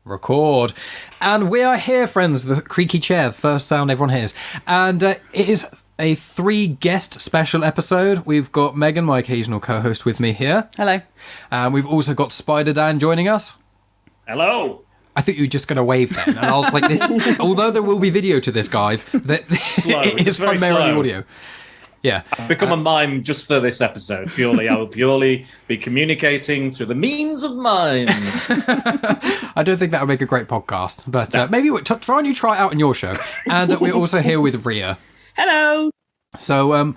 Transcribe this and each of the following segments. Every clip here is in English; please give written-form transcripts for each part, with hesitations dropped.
Record. And we are here, friends, the creaky chair, first sound everyone hears. And it is a 3-guest special episode. We've got Megan, my occasional co-host, with me here. Hello. And we've also got Spider Dan joining us. Hello. I think you were just going to wave then. And I was like, this. Although there will be video to this, guys, that it is primarily audio. Yeah. I've become a mime just for this episode. I will purely be communicating through the means of mime. I don't think that would make a great podcast, but maybe try and you try it out in your show. And we're also here with Ria. Hello. So,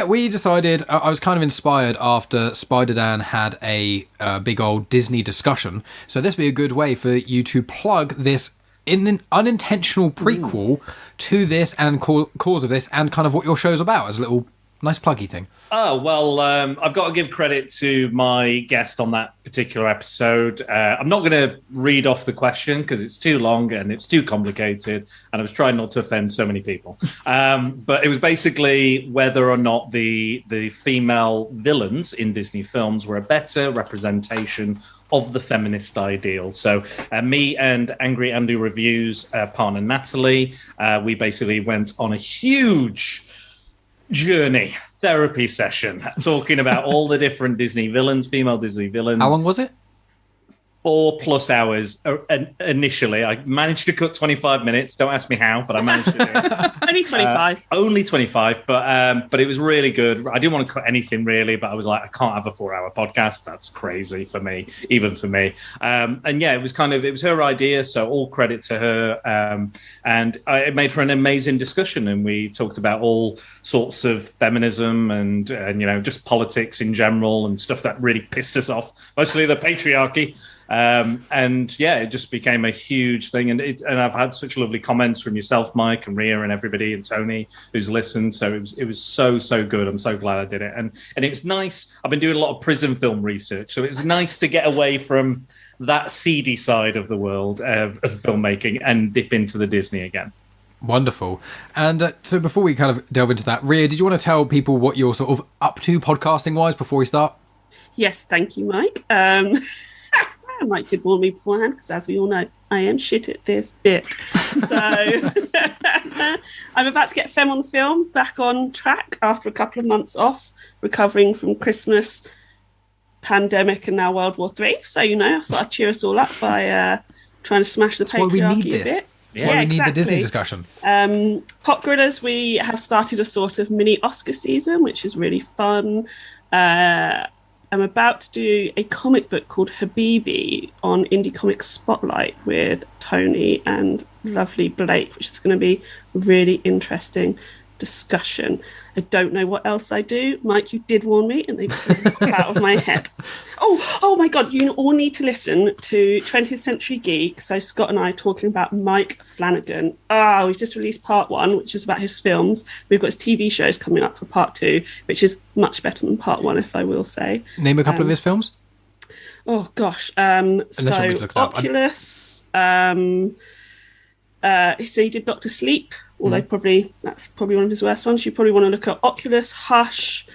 we decided, I was kind of inspired after Spider Dan had a big old Disney discussion. So this would be a good way for you to plug this in an unintentional prequel to this and cause of this and kind of what your show's about as a little nice pluggy thing. Oh, well, I've got to give credit to my guest on that particular episode. I'm not going to read off the question because it's too long and it's too complicated, and I was trying not to offend so many people. But it was basically whether or not the female villains in Disney films were a better representation of the feminist ideal. So me and Angry Andy Reviews partner Natalie, we basically went on a huge journey, therapy session, talking about all the different Disney villains, female Disney villains. How long was it? 4+ hours initially. I managed to cut 25 minutes. Don't ask me how, but I managed to do it. Only 25. Only 25, but it was really good. I didn't want to cut anything really, but I was like, I can't have a 4-hour podcast. That's crazy for me, even for me. It was her idea, so all credit to her. It made for an amazing discussion, and we talked about all sorts of feminism and just politics in general and stuff that really pissed us off, mostly the patriarchy. It just became a huge thing, and I've had such lovely comments from yourself, Mike, and Ria, and everybody, and Tony who's listened. So it was so good. I'm so glad I did it, and it was nice. I've been doing a lot of prison film research, so it was nice to get away from that seedy side of the world of filmmaking and dip into the Disney again. Wonderful. And so before we kind of delve into that, Ria, did you want to tell people what you're sort of up to podcasting wise before we start? Yes, thank you, Mike. Mike did warn me beforehand because, as we all know, I am shit at this bit. So I'm about to get Fem on Film back on track after a couple of months off, recovering from Christmas, pandemic, and now World War III. So, I thought I'd cheer us all up by trying to smash the patriarchy a bit. That's why we need the Disney discussion. Pop Gorillas, we have started a sort of mini Oscar season, which is really fun. I'm about to do a comic book called Habibi on Indie Comics Spotlight with Tony and lovely Blake, which is going to be a really interesting discussion. I don't know what else I do. Mike, you did warn me, and they blew it out of my head. Oh my God, you all need to listen to 20th Century Geek. So Scott and I are talking about Mike Flanagan. We've just released part 1, which is about his films. We've got his TV shows coming up for part 2, which is much better than part 1, if I will say. Name a couple of his films. Oh gosh. So Oculus. So he did Dr. Sleep, although that's probably one of his worst ones. You probably want to look at Oculus, Hush,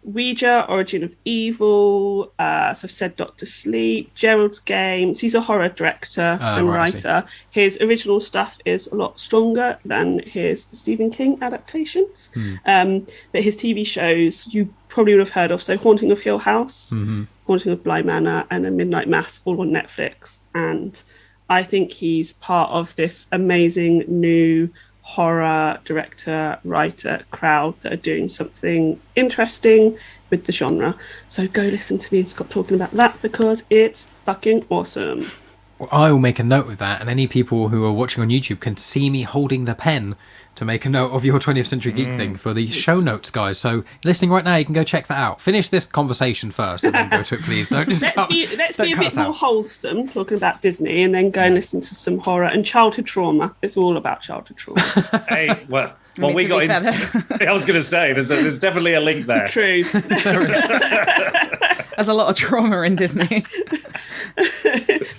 Ouija, Origin of Evil. So I've said Dr. Sleep, Gerald's Games. He's a horror director and writer. His original stuff is a lot stronger than his Stephen King adaptations. But his TV shows you probably would have heard of. So Haunting of Hill House, Haunting of Bly Manor, and then Midnight Mass, all on Netflix. And I think he's part of this amazing new horror director, writer crowd that are doing something interesting with the genre. So go listen to me and Scott talking about that because it's fucking awesome. Well, I will make a note of that, and any people who are watching on YouTube can see me holding the pen to make a note of your 20th Century Geek thing for the show notes, guys. So listening right now, you can go check that out. Finish this conversation first and then go to it, please. Don't just let's be a bit more wholesome, talking about Disney, and then go and listen to some horror and childhood trauma. It's all about childhood trauma. Hey, well, we got into... I was going to say, there's definitely a link there. True. There's a lot of trauma in Disney.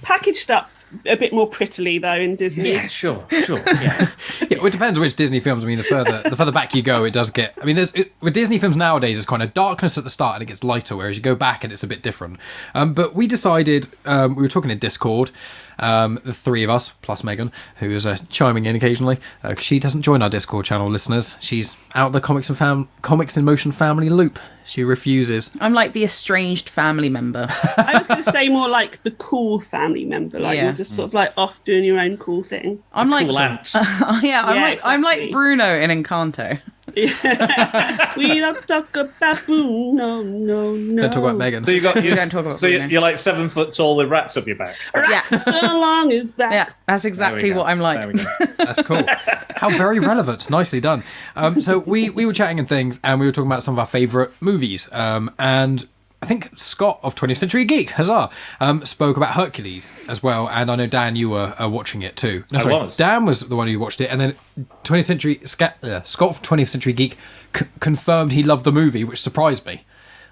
Packaged up a bit more prettily though in Disney. Yeah, sure. Yeah. Yeah, well, it depends which Disney films. I mean, the further back you go, it does get. I mean, with Disney films nowadays, it's kind of darkness at the start and it gets lighter, whereas you go back and it's a bit different. But we decided, we were talking in Discord, the three of us plus Megan, who is chiming in occasionally because she doesn't join our Discord channel. Listeners, she's out of the Comics in Motion family loop. She refuses. I'm like the estranged family member. I was going to say more like the cool family member, like Yeah. you're just sort of like off doing your own cool thing. I'm like, Cool out. I'm like exactly. Bruno in Encanto. We don't talk about Bruno, no. Don't talk about Megan. So you got don't talk about so Bruno. you're like 7 foot tall with rats up your back. Yeah, So long is back. yeah, that's exactly There we go. what I'm There like. we go. That's cool. How very relevant. Nicely done. So we were chatting and things, and we were talking about some of our favourite movies. And I think Scott of 20th Century Geek, huzzah, spoke about Hercules as well. And I know, Dan, you were watching it too. No, I sorry, was. Dan was the one who watched it. And then Scott of 20th Century Geek confirmed he loved the movie, which surprised me.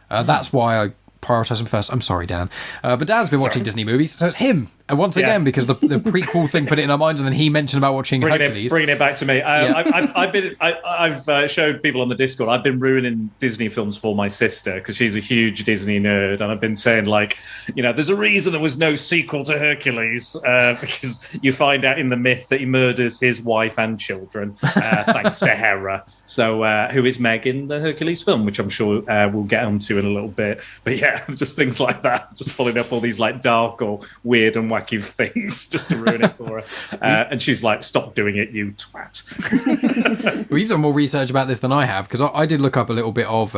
That's why I prioritise him first. I'm sorry, Dan. But Dan's been watching Disney movies, so it's him. And once again, because the prequel thing put it in our minds, and then he mentioned about watching Hercules. Bringing it back to me. I've showed people on the Discord. I've been ruining Disney films for my sister because she's a huge Disney nerd, and I've been saying like, there's a reason there was no sequel to Hercules because you find out in the myth that he murders his wife and children thanks to Hera. So who is Meg in the Hercules film, which I'm sure we'll get onto in a little bit. But yeah, just things like that, just pulling up all these like dark or weird and wacky things just to ruin it for her. And she's like, stop doing it, you twat. Well, you've done more research about this than I have, because I did look up a little bit of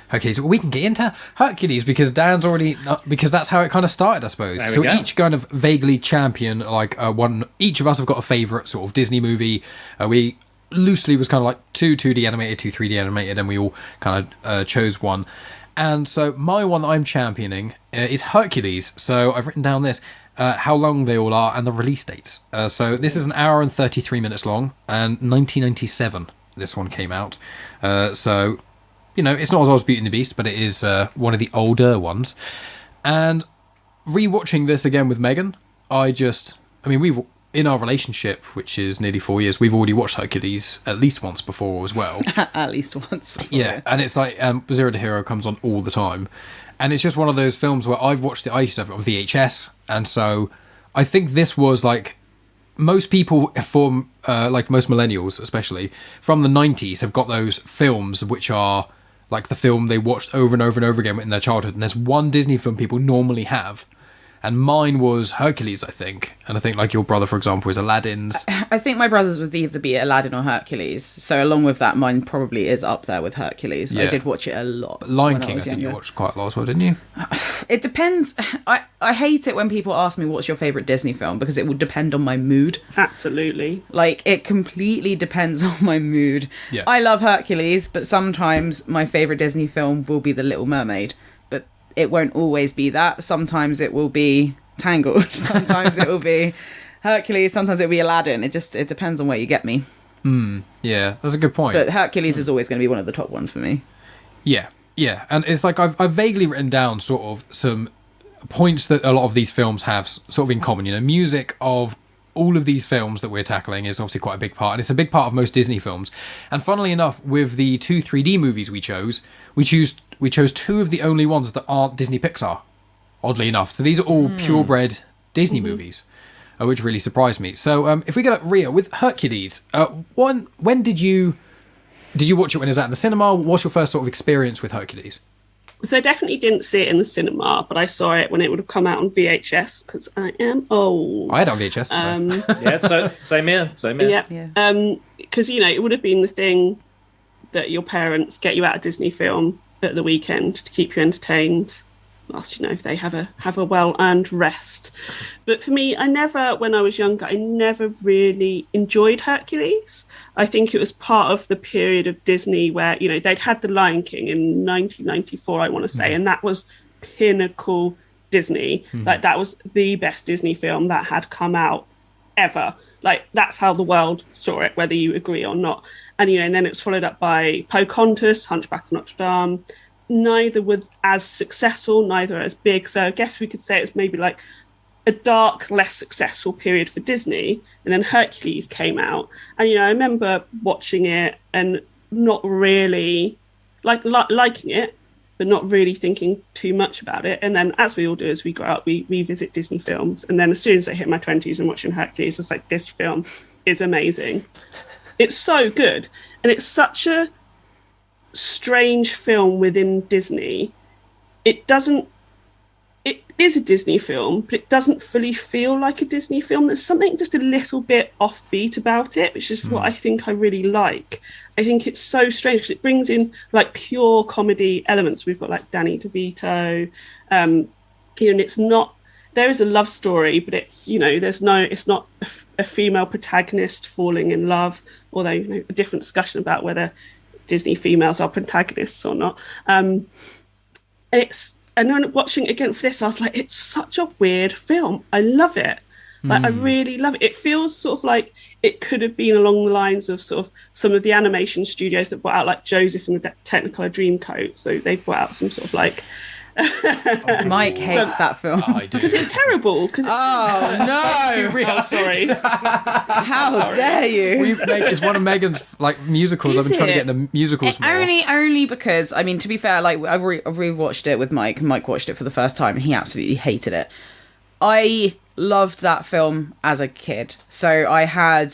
Hercules. We can get into Hercules because Dan's already, because that's how it kind of started, I suppose. There we So go. each kind of vaguely champion like one. Each of us have got a favourite sort of Disney movie. We loosely was kind of like 2 2D animated, 2 3D animated, and we all kind of chose one. And so my one that I'm championing is Hercules. So I've written down this. How long they all are and the release dates. So this is an hour and 33 minutes long, and 1997 this one came out. So, it's not as old as Beauty and the Beast, but it is one of the older ones. And rewatching this again with Megan, we've in our relationship, which is nearly 4 years, we've already watched Hercules at least once before as well. At least once. Before. Yeah, and it's like Zero to Hero comes on all the time. And it's just one of those films where I've watched it. I used to have it on VHS, and so I think this was like most people from like most millennials, especially from the 90s, have got those films which are like the film they watched over and over and over again in their childhood. And there's one Disney film people normally have, and mine was Hercules, I think. And I think like your brother, for example, is Aladdin's. I think my brothers would either be Aladdin or Hercules. So along with that, mine probably is up there with Hercules. Yeah. I did watch it a lot. Lion when King, I was think you younger. watched quite a lot as well, didn't you? It depends. I hate it when people ask me what's your favourite Disney film because it will depend on my mood. Absolutely. Like, it completely depends on my mood. Yeah. I love Hercules, but sometimes my favourite Disney film will be The Little Mermaid. But it won't always be that. Sometimes it will be Tangled. Sometimes it will be Hercules. Sometimes it will be Aladdin. It depends on where you get me. Yeah, that's a good point. But Hercules is always going to be one of the top ones for me. Yeah, and it's like I've vaguely written down sort of some points that a lot of these films have sort of in common. Music of all of these films that we're tackling is obviously quite a big part, and it's a big part of most Disney films. And funnily enough, with the 2 3D movies we chose 2 of the only ones that aren't Disney Pixar, oddly enough. So these are all purebred Disney movies, which really surprised me. So if we get at Ria with Hercules, when did you watch it when it was at the cinema? What's your first sort of experience with Hercules? So I definitely didn't see it in the cinema, but I saw it when it would have come out on VHS because I am old. I had it on VHS. So. Yeah, so same here. Yeah. Because, it would have been the thing that your parents get you out a Disney film at the weekend to keep you entertained whilst, they have a well-earned rest. But for me, when I was younger, I never really enjoyed Hercules. I think it was part of the period of Disney where, they'd had The Lion King in 1994, I want to say, and that was pinnacle Disney. Like, that was the best Disney film that had come out ever. Like, that's how the world saw it, whether you agree or not. And, and then it was followed up by Pocahontas, Hunchback of Notre Dame. Neither were as successful, neither as big. So I guess we could say it's maybe like a dark, less successful period for Disney, and then Hercules came out, and I remember watching it and not really liking it, but not really thinking too much about it. And then, as we all do as we grow up, we revisit Disney films, and then as soon as I hit my 20s and watching Hercules, it's like, this film is amazing. It's so good, and it's such a strange film within Disney. It is a Disney film, but it doesn't fully feel like a Disney film. There's something just a little bit offbeat about it, which is what I think I really like. I think it's so strange because it brings in like pure comedy elements. We've got like Danny DeVito, and it's not, there is a love story, but it's, it's not a female protagonist falling in love, although, a different discussion about whether Disney females are protagonists or not. And then watching it again for this, I was like, it's such a weird film. I love it. Like, I really love it. It feels sort of like it could have been along the lines of sort of some of the animation studios that brought out like Joseph and the Technicolor Dreamcoat. So they brought out some sort of like... Mike hates that film. I do. Because it's terrible. Oh, no. Oh, sorry. How dare you? It's one of Megan's like musicals. I've been trying to get into musicals more. Only because, I mean, to be fair, like I rewatched it with Mike, and Mike watched it for the first time, and he absolutely hated it. I loved that film as a kid. So I had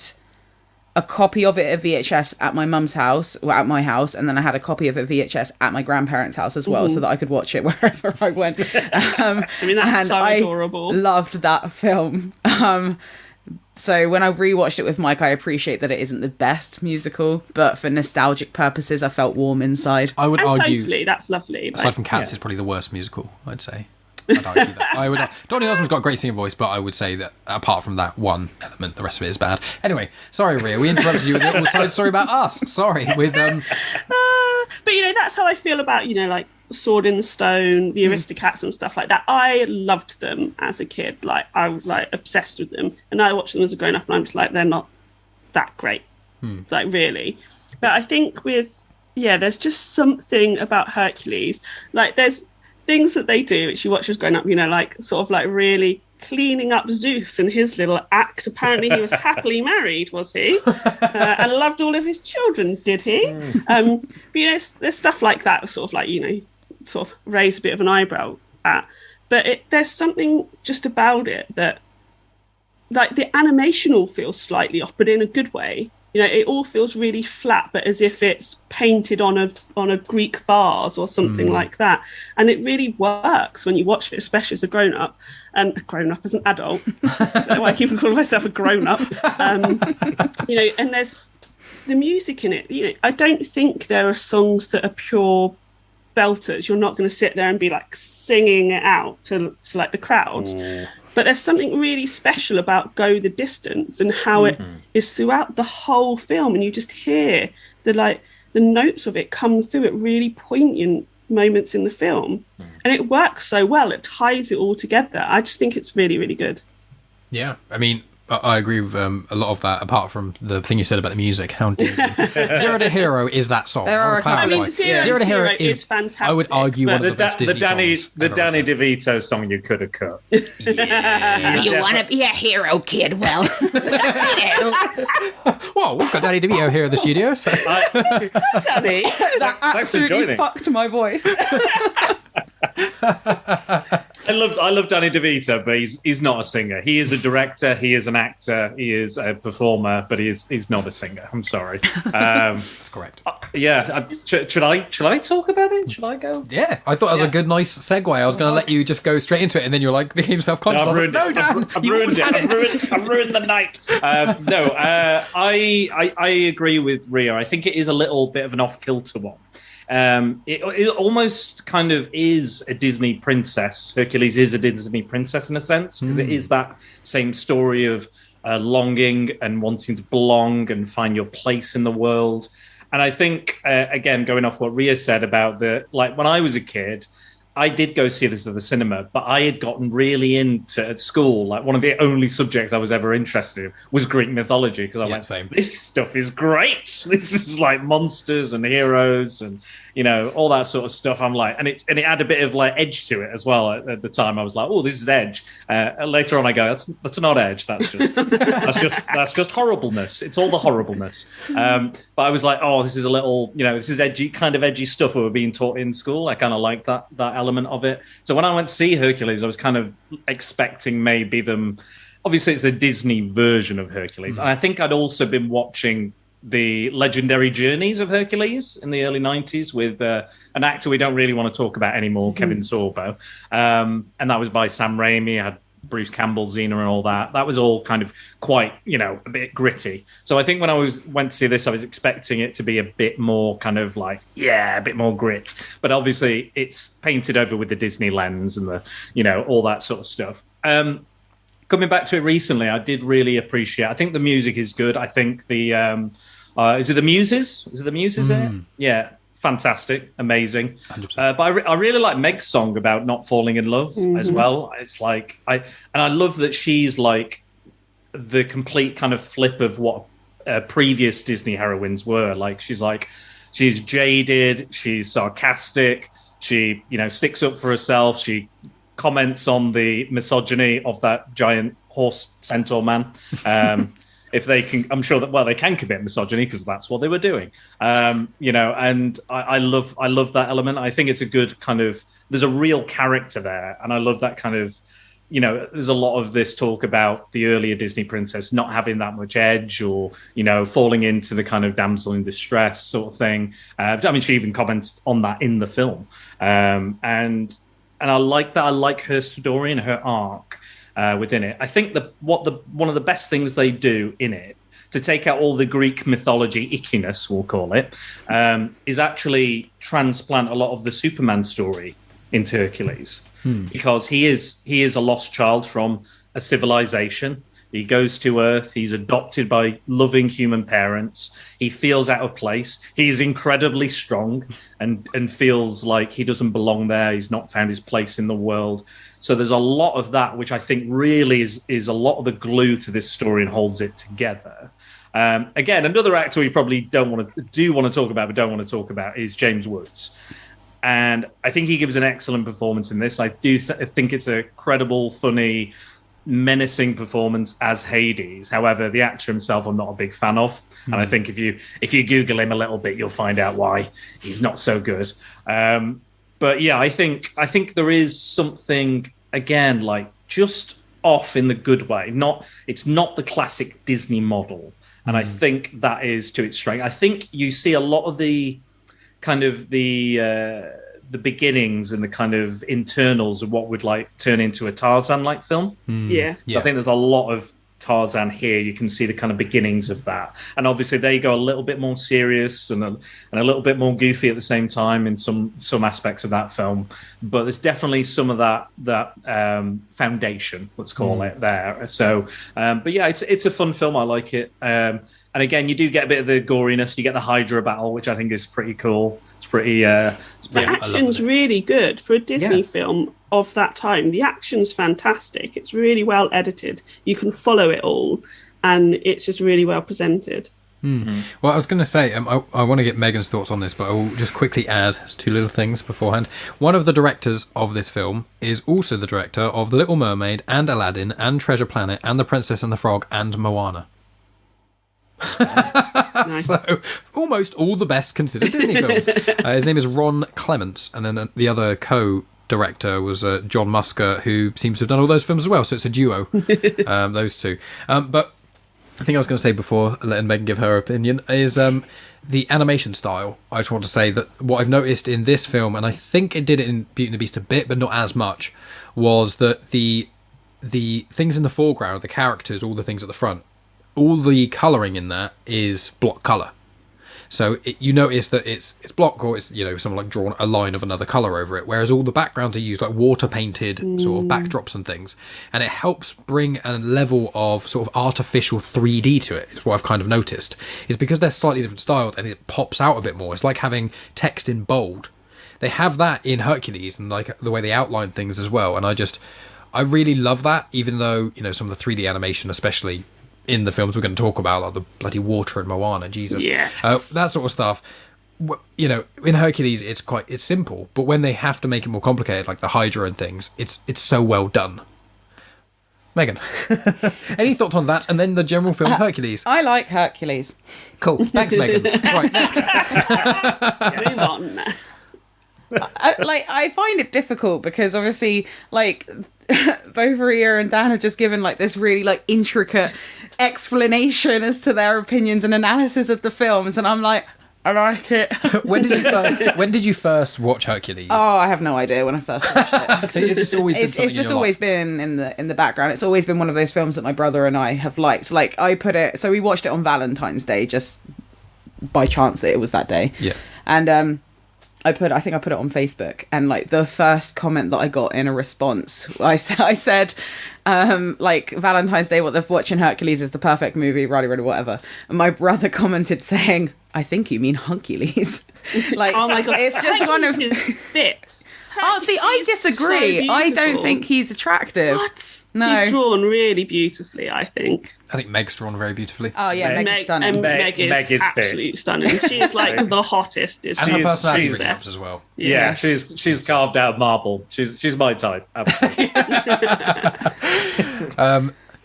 a copy of it at VHS at my mum's house, or at my house, and then I had a copy of it VHS at my grandparents' house as well, so that I could watch it wherever I went. I mean, that's so adorable. I loved that film. So when I rewatched it with Mike, I appreciate that it isn't the best musical, but for nostalgic purposes, I felt warm inside. I would argue, totally, that's lovely. Aside from Cats, it's probably the worst musical, I'd say. I'd argue that. Donny Osmond's got a great singing voice, but I would say that apart from that one element, the rest of it is bad. Anyway, sorry, Ria, we interrupted you with a little side story about us. Sorry, with but that's how I feel about like Sword in the Stone, the Aristocats, and stuff like that. I loved them as a kid. Like, I was like obsessed with them, and I watched them as a grown up, and I'm just like, they're not that great, like really. But I think there's just something about Hercules. Like, there's things that they do, which you watch as grown up, like sort of like really cleaning up Zeus and his little act. Apparently he was happily married, was he? And loved all of his children, did he? But there's stuff like that, sort of like, sort of raise a bit of an eyebrow at. But there's something just about it that, like, the animation all feels slightly off, but in a good way. It all feels really flat, but as if it's painted on a Greek vase or something like that. And it really works when you watch it, especially as a grown-up, and as an adult. I don't know why I keep calling myself a grown-up. And there's the music in it. I don't think there are songs that are pure belters. You're not going to sit there and be like singing it out to like the crowds. But there's something really special about Go the Distance and how it is throughout the whole film, and you just hear the notes of it come through at really poignant moments in the film, and it works so well. It ties it all together. I just think it's really, really good. Yeah, I mean, I agree with a lot of that, apart from the thing you said about the music. How dare you. Zero to Hero is that song. There are Zero to Hero is fantastic. I would argue one of the best Disney songs. The Danny DeVito song you could have cut. Yeah. So you want to be a hero, kid? Well, Whoa, we've got Danny DeVito here in the studio. So. Danny, that absolutely fucked my voice. I love Danny DeVito, but he's not a singer. He is a director. He is an actor. He is a performer, but he's not a singer. I'm sorry. That's correct. Should I talk about it? Should I go? Yeah, I thought it was a good, nice segue. I was going to let you just go straight into it, and then you're like became self-conscious. No, I've ruined it. I've ruined the night. I agree with Ria. I think it is a little bit of an off-kilter one. It almost kind of is a Disney princess. Hercules is a Disney princess in a sense, because it is that same story of longing and wanting to belong and find your place in the world. And I think, again, going off what Ria said about when I was a kid, I did go see this at the cinema, but I had gotten really into at school. Like one of the only subjects I was ever interested in was Greek mythology because I went, same. This stuff is great. This is like monsters and heroes and all that sort of stuff. I'm like, and it had a bit of like edge to it as well. At the time, I was like, oh, this is edge. Later on, I go, that's not edge. That's just horribleness. It's all the horribleness. But I was like, oh, this is a little, this is edgy stuff we were being taught in school. I kind of like that element of it. So when I went to see Hercules, I was kind of expecting maybe them. Obviously, it's a Disney version of Hercules, and I think I'd also been watching the legendary journeys of Hercules in the early 90s with an actor we don't really want to talk about anymore, Kevin Sorbo. And that was by Sam Raimi. I had Bruce Campbell, Xena and all that. That was all kind of quite, a bit gritty. So I think when I went to see this, I was expecting it to be a bit more kind of like, a bit more grit. But obviously it's painted over with the Disney lens and the, all that sort of stuff. Coming back to it recently, I did really appreciate. I think the music is good. I think the is it the Muses? Is it the Muses in it? Yeah, fantastic, amazing. But I really like Meg's song about not falling in love as well. It's like I love that she's like the complete kind of flip of what previous Disney heroines were. Like she's jaded, she's sarcastic, she sticks up for herself, she comments on the misogyny of that giant horse centaur man. If they can, I'm sure that they can commit misogyny because that's what they were doing. And I love that element. I think it's a good kind of. There's a real character there, and I love that kind of. There's a lot of this talk about the earlier Disney princess not having that much edge, or falling into the kind of damsel in distress sort of thing. She even comments on that in the film, and I like that. I like her story and her arc within it. I think one of the best things they do in it, to take out all the Greek mythology ickiness, we'll call it, is actually transplant a lot of the Superman story into Hercules, because he is a lost child from a civilization. He goes to Earth. He's adopted by loving human parents. He feels out of place. He's incredibly strong and feels like he doesn't belong there. He's not found his place in the world. So there's a lot of that, which I think really is a lot of the glue to this story and holds it together. Again, another actor we probably do want to talk about, but don't want to talk about, is James Woods. And I think he gives an excellent performance in this. I do think it's a credible, funny, menacing performance as Hades. However, the actor himself I'm not a big fan of, and I think if you Google him a little bit, you'll find out why he's not so good. But yeah, I think there is something again like just off in the good way. It's not the classic Disney model, and I think that is to its strength. I think you see a lot of the kind of the beginnings and the kind of internals of what would like turn into a Tarzan-like film. Yeah. I think there's a lot of Tarzan here. You can see the kind of beginnings of that, and obviously they go a little bit more serious and a little bit more goofy at the same time in some aspects of that film. But there's definitely some of that foundation, let's call it, there. So, but yeah, it's a fun film. I like it. And again, you do get a bit of the goriness. You get the Hydra battle, which I think is pretty cool. The action's really good for a Disney film of that time. The action's fantastic. It's really well edited. You can follow it all, and it's just really well presented. Well, I was going to say, I want to get Megan's thoughts on this, but I will just quickly add two little things beforehand. One of the directors of this film is also the director of The Little Mermaid and Aladdin and Treasure Planet and The Princess and the Frog and Moana. Nice. So almost all the best considered Disney films. His name is Ron Clements, and then the other co-director was John Musker, who seems to have done all those films as well. So it's a duo, those two. But I think I was going to say before letting Megan give her opinion is the animation style. I just want to say that what I've noticed in this film, and I think it did it in Beauty and the Beast a bit, but not as much, was that the things in the foreground, the characters, all the things at the front, all the colouring in that is block colour. So you notice that it's block, or it's someone like drawn a line of another colour over it, whereas all the backgrounds are used like water painted sort of backdrops and things, and it helps bring a level of sort of artificial 3D to it. Is what I've kind of noticed, is because they're slightly different styles and it pops out a bit more. It's like having text in bold. they have that in Hercules and like the way they outline things as well. And I really love that, even though, you know, some of the 3D animation, especially in the films we're going to talk about, like the bloody water in Moana, Jesus, that sort of stuff. You know, in Hercules, it's simple, but when they have to make it more complicated, like the Hydra and things, it's so well done. Megan, any thoughts on that? And then the general film Hercules. I like Hercules. Cool, thanks, Megan. Right, next. Move on. I find it difficult because obviously, like, both Ria and Dan have just given like this really like intricate explanation as to their opinions and analysis of the films, and I'm like, I like it. When did you first watch Hercules? Oh, I have no idea when I first watched it. So it's just always been it's just always been in the background. It's always been one of those films that my brother and I have liked. Like I put it, so we watched it on Valentine's Day just by chance that it was that day. Yeah. And I think I put it on Facebook, and like the first comment that I got in a response, I said, like, Valentine's Day, watching Hercules is the perfect movie, really, whatever. And my brother commented saying, I think you mean Huncules. Like, Oh my god! it's just one of his fits. Oh, see, I disagree. So I don't beautiful. think he's attractive. What? No. He's drawn really beautifully, I think. I think Meg's drawn very beautifully. Oh yeah, Meg- Meg's stunning. And Meg Meg is is fit. absolutely stunning. She is like the hottest. And her She's- personality she's- really helps as well. Yeah, she's carved out of marble. She's my type. Absolutely.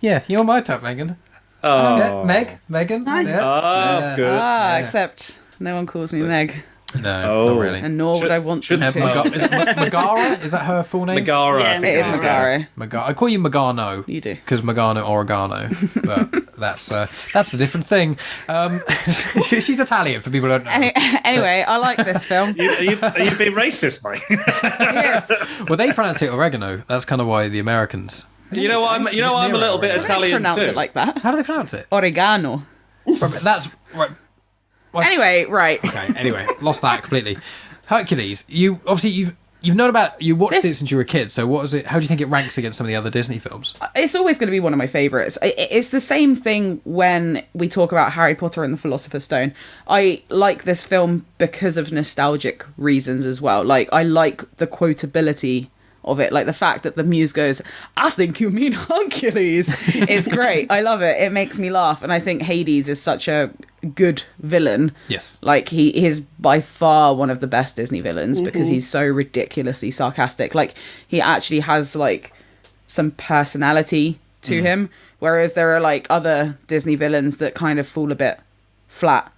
Yeah, you're my type, Megan. Oh, Yeah, Megan. Nice. Yeah. Oh, Yeah. good. Ah, except no one calls me Meg, No, Oh. not really. and nor would I want them should- to. Is it Megara? Is that her full name? Megara. Yeah, I think It is Megara. Megara. Megara. I call you Megano. You do. Because Megano oregano, but that's a different thing. She's Italian for people who don't know. Anyway, I like this film. Are you being racist, Mike? Yes. Well, they pronounce it oregano. That's kind of why the Americans. You know what? I'm a little bit They don't Italian Pronounce too. it like that. How do they pronounce it? Oregano. Right, that's right. Anyway, right. Okay. Anyway, lost that completely. Hercules. You obviously you've known about. You watched This- it since you were a kid. So what is it? How do you think it ranks against some of the other Disney films? It's always going to be one of my favourites. It's the same thing when we talk about Harry Potter and the Philosopher's Stone. I like this film because of nostalgic reasons as well. Like, I like the quotability of it. Like, the fact that the muse goes, I think you mean Hercules, is great. I love it. It makes me laugh. And I think Hades is such a good villain. Yes. Like, he is by far one of the best Disney villains because he's so ridiculously sarcastic. Like, he actually has, like, some personality to him, whereas there are, like, other Disney villains that kind of fall a bit flat.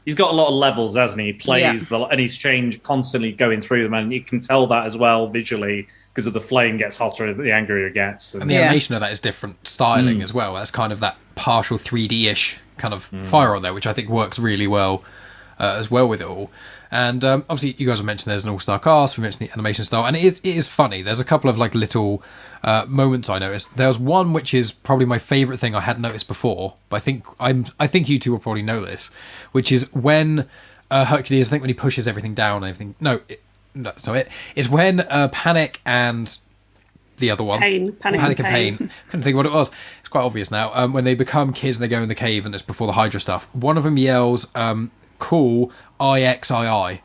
He's got a lot of levels, hasn't he? He plays and he's constantly going through them, and you can tell that as well visually because of the flame gets hotter the angrier it gets. And the animation of that is different styling as well. That's kind of that partial 3D-ish kind of fire on there, which I think works really well as well with it all. And obviously, you guys have mentioned there's an all-star cast. We mentioned the animation style, and it is funny. There's a couple of like little moments I noticed. There's one which is probably my favourite thing I hadn't noticed before, but I think you two will probably know this, which is when Hercules. I think when he pushes everything down and everything. It's when Panic and the other one, Panic and Pain. Couldn't think what it was. It's quite obvious now. When they become kids and they go in the cave, and it's before the Hydra stuff. One of them yells, "Call IXII,"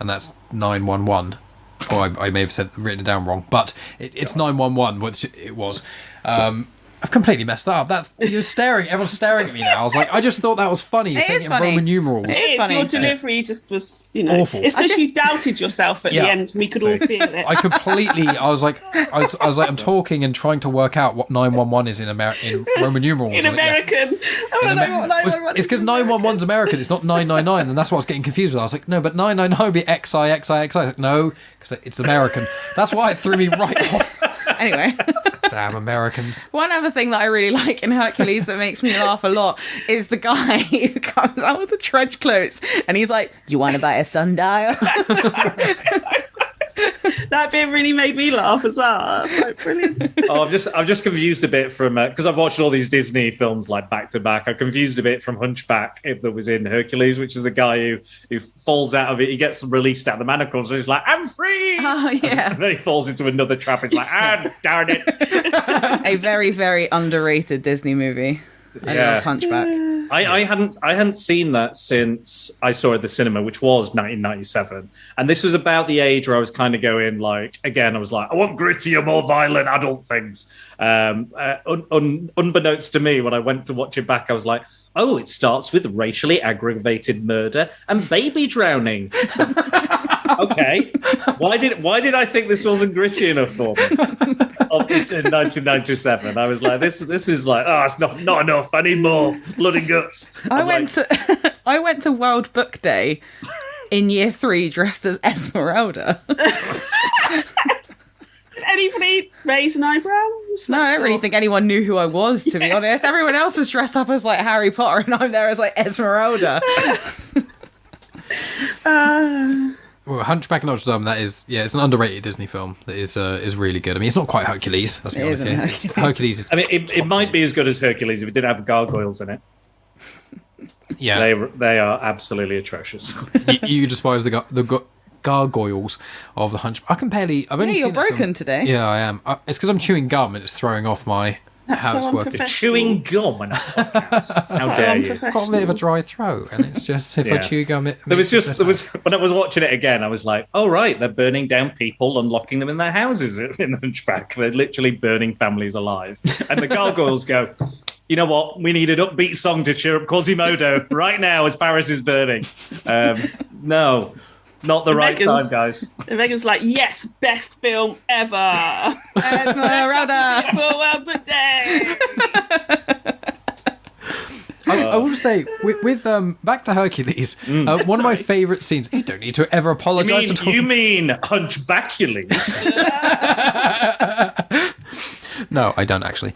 and that's 911. Or I may have written it down wrong, but it's 911, which it was. I've completely messed that up. Everyone's staring at me now. I was like, I just thought that was funny. It saying is it in funny. Roman numerals. It is funny. Your delivery just was, Awful. It's because I just- you doubted yourself at the end. We could all feel it. I was like, I'm talking and trying to work out what 911 is in Roman numerals. In I was like, yes. American. I want to know what 911 It's because 911's American. It's not 999, and that's what I was getting confused with. I was like, no, but 999 would be XIXIXI. Like, no, because it's American. That's why it threw me right off. Anyway. Damn Americans. One other thing that I really like in Hercules that makes me laugh a lot is the guy who comes out with the trench coats and he's like, "You want to buy a sundial?" That bit really made me laugh as well. That's like brilliant. Oh, I'm just confused a bit from because I've watched all these Disney films like back to back. I'm confused a bit from Hunchback that was in Hercules, which is the guy who falls out of it. He gets released out of the manacles, and he's like, "I'm free!" Oh, yeah. And then he falls into another trap. He's like, darn it!" A very, very underrated Disney movie. I love Hunchback. I hadn't seen that since I saw it at the cinema, which was 1997, and this was about the age where I was kind of going like, again, I was like, I want grittier, more violent adult things. Unbeknownst to me, when I went to watch it back, I was like, oh, it starts with racially aggravated murder and baby drowning. Okay, why did I think this wasn't gritty enough for me? In 1997, I was like, this is like, oh, it's not enough. I need more blood and guts. I went to World Book Day in year 3 dressed as Esmeralda. Did anybody raise an eyebrow? No, I don't really think anyone knew who I was, to be honest. Everyone else was dressed up as like Harry Potter, and I'm there as like Esmeralda. Well, Hunchback of Notre Dame, that is, it's an underrated Disney film that is really good. I mean, it's not quite Hercules, let's be honest here. Hercules is it might be as good as Hercules if it didn't have gargoyles in it. Yeah. They are absolutely atrocious. you despise the gargoyles of the Hunchback. I've only seen you're that broken film. today. Yeah, I am. It's because I'm chewing gum and it's throwing off my... how it's working. Chewing gum on a podcast. How dare you? I've got a bit of a dry throat, and it's just if I chew gum, there was when I was watching it again, I was like, oh right, they're burning down people and locking them in their houses in the Hunchback. They're literally burning families alive, and the gargoyles go, you know what? We need an upbeat song to cheer up Quasimodo right now as Paris is burning. No. Not the right time, guys. And Megan's like, yes, best film ever. Esmeralda. World Book Day. I will say, with back to Hercules, one of my favourite scenes. You don't need to ever apologise at all. You mean Hunchbackules? No, I don't actually.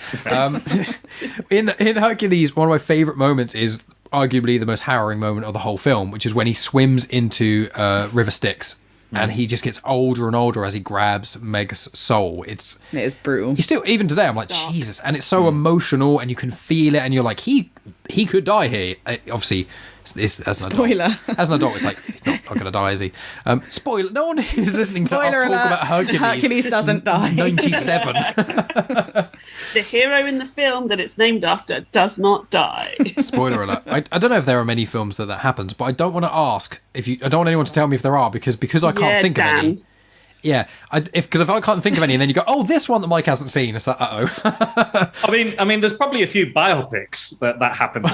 In Hercules, one of my favourite moments is arguably the most harrowing moment of the whole film, which is when he swims into River Styx, and he just gets older and older as he grabs Meg's soul. It is brutal. You still, even today, I'm like, Jesus, and it's so emotional, and you can feel it, and you're like, he could die here. Obviously, as an Spoiler. Adult, as an adult, it's like he's not going to die, is he? Spoiler. No one is listening to us talk about Hercules. Hercules doesn't die. 97. The hero in the film that it's named after does not die. Spoiler alert. I don't know if there are many films that happens, but I don't want to ask I don't want anyone to tell me if there are because I can't think of any. Yeah, because if I can't think of any, and then you go, oh, this one that Mike hasn't seen. It's like, I mean, there's probably a few biopics that happened.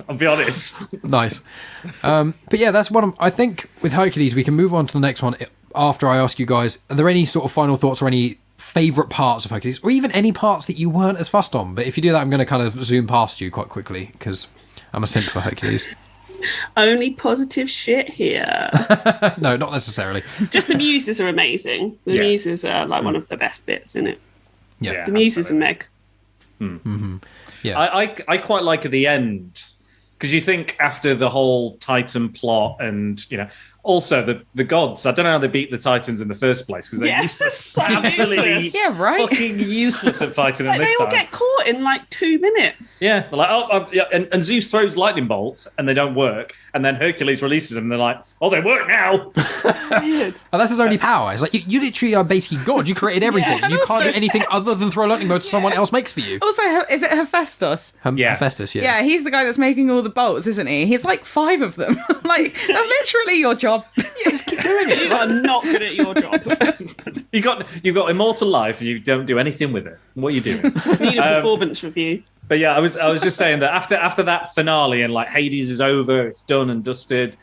I'll be honest. Nice. But yeah, that's one. I think with Hercules, we can move on to the next one after I ask you guys. Are there any sort of final thoughts or any favourite parts of Hercules, or even any parts that you weren't as fussed on? But if you do that, I'm going to kind of zoom past you quite quickly because I'm a simp for Hercules. Only positive shit here. No, not necessarily. Just the muses are amazing. The muses are like one of the best bits in it. Yeah, the muses and Meg. Mm-hmm. Yeah, I quite like at the end because you think after the whole Titan plot and also the gods. I don't know how they beat the Titans in the first place because they're useless. Absolutely, fucking useless at fighting them. They all get caught in like 2 minutes. Yeah, they're like, and Zeus throws lightning bolts and they don't work, and then Hercules releases them and they're like, oh, they work now. Weird. And that's his only power. It's like you literally are basically God. You created everything. You can't do anything other than throw lightning bolts someone else makes for you. Also, is it Hephaestus? Hephaestus, yeah. Yeah, he's the guy that's making all the bolts, isn't he? He's like 5 of them. Like, that's literally your job. Yeah, just keep doing it. You are not good at your job. You've got immortal life and you don't do anything with it. What are you doing? Need a performance review. But yeah, I was just saying that after that finale and like Hades is over, it's done and dusted.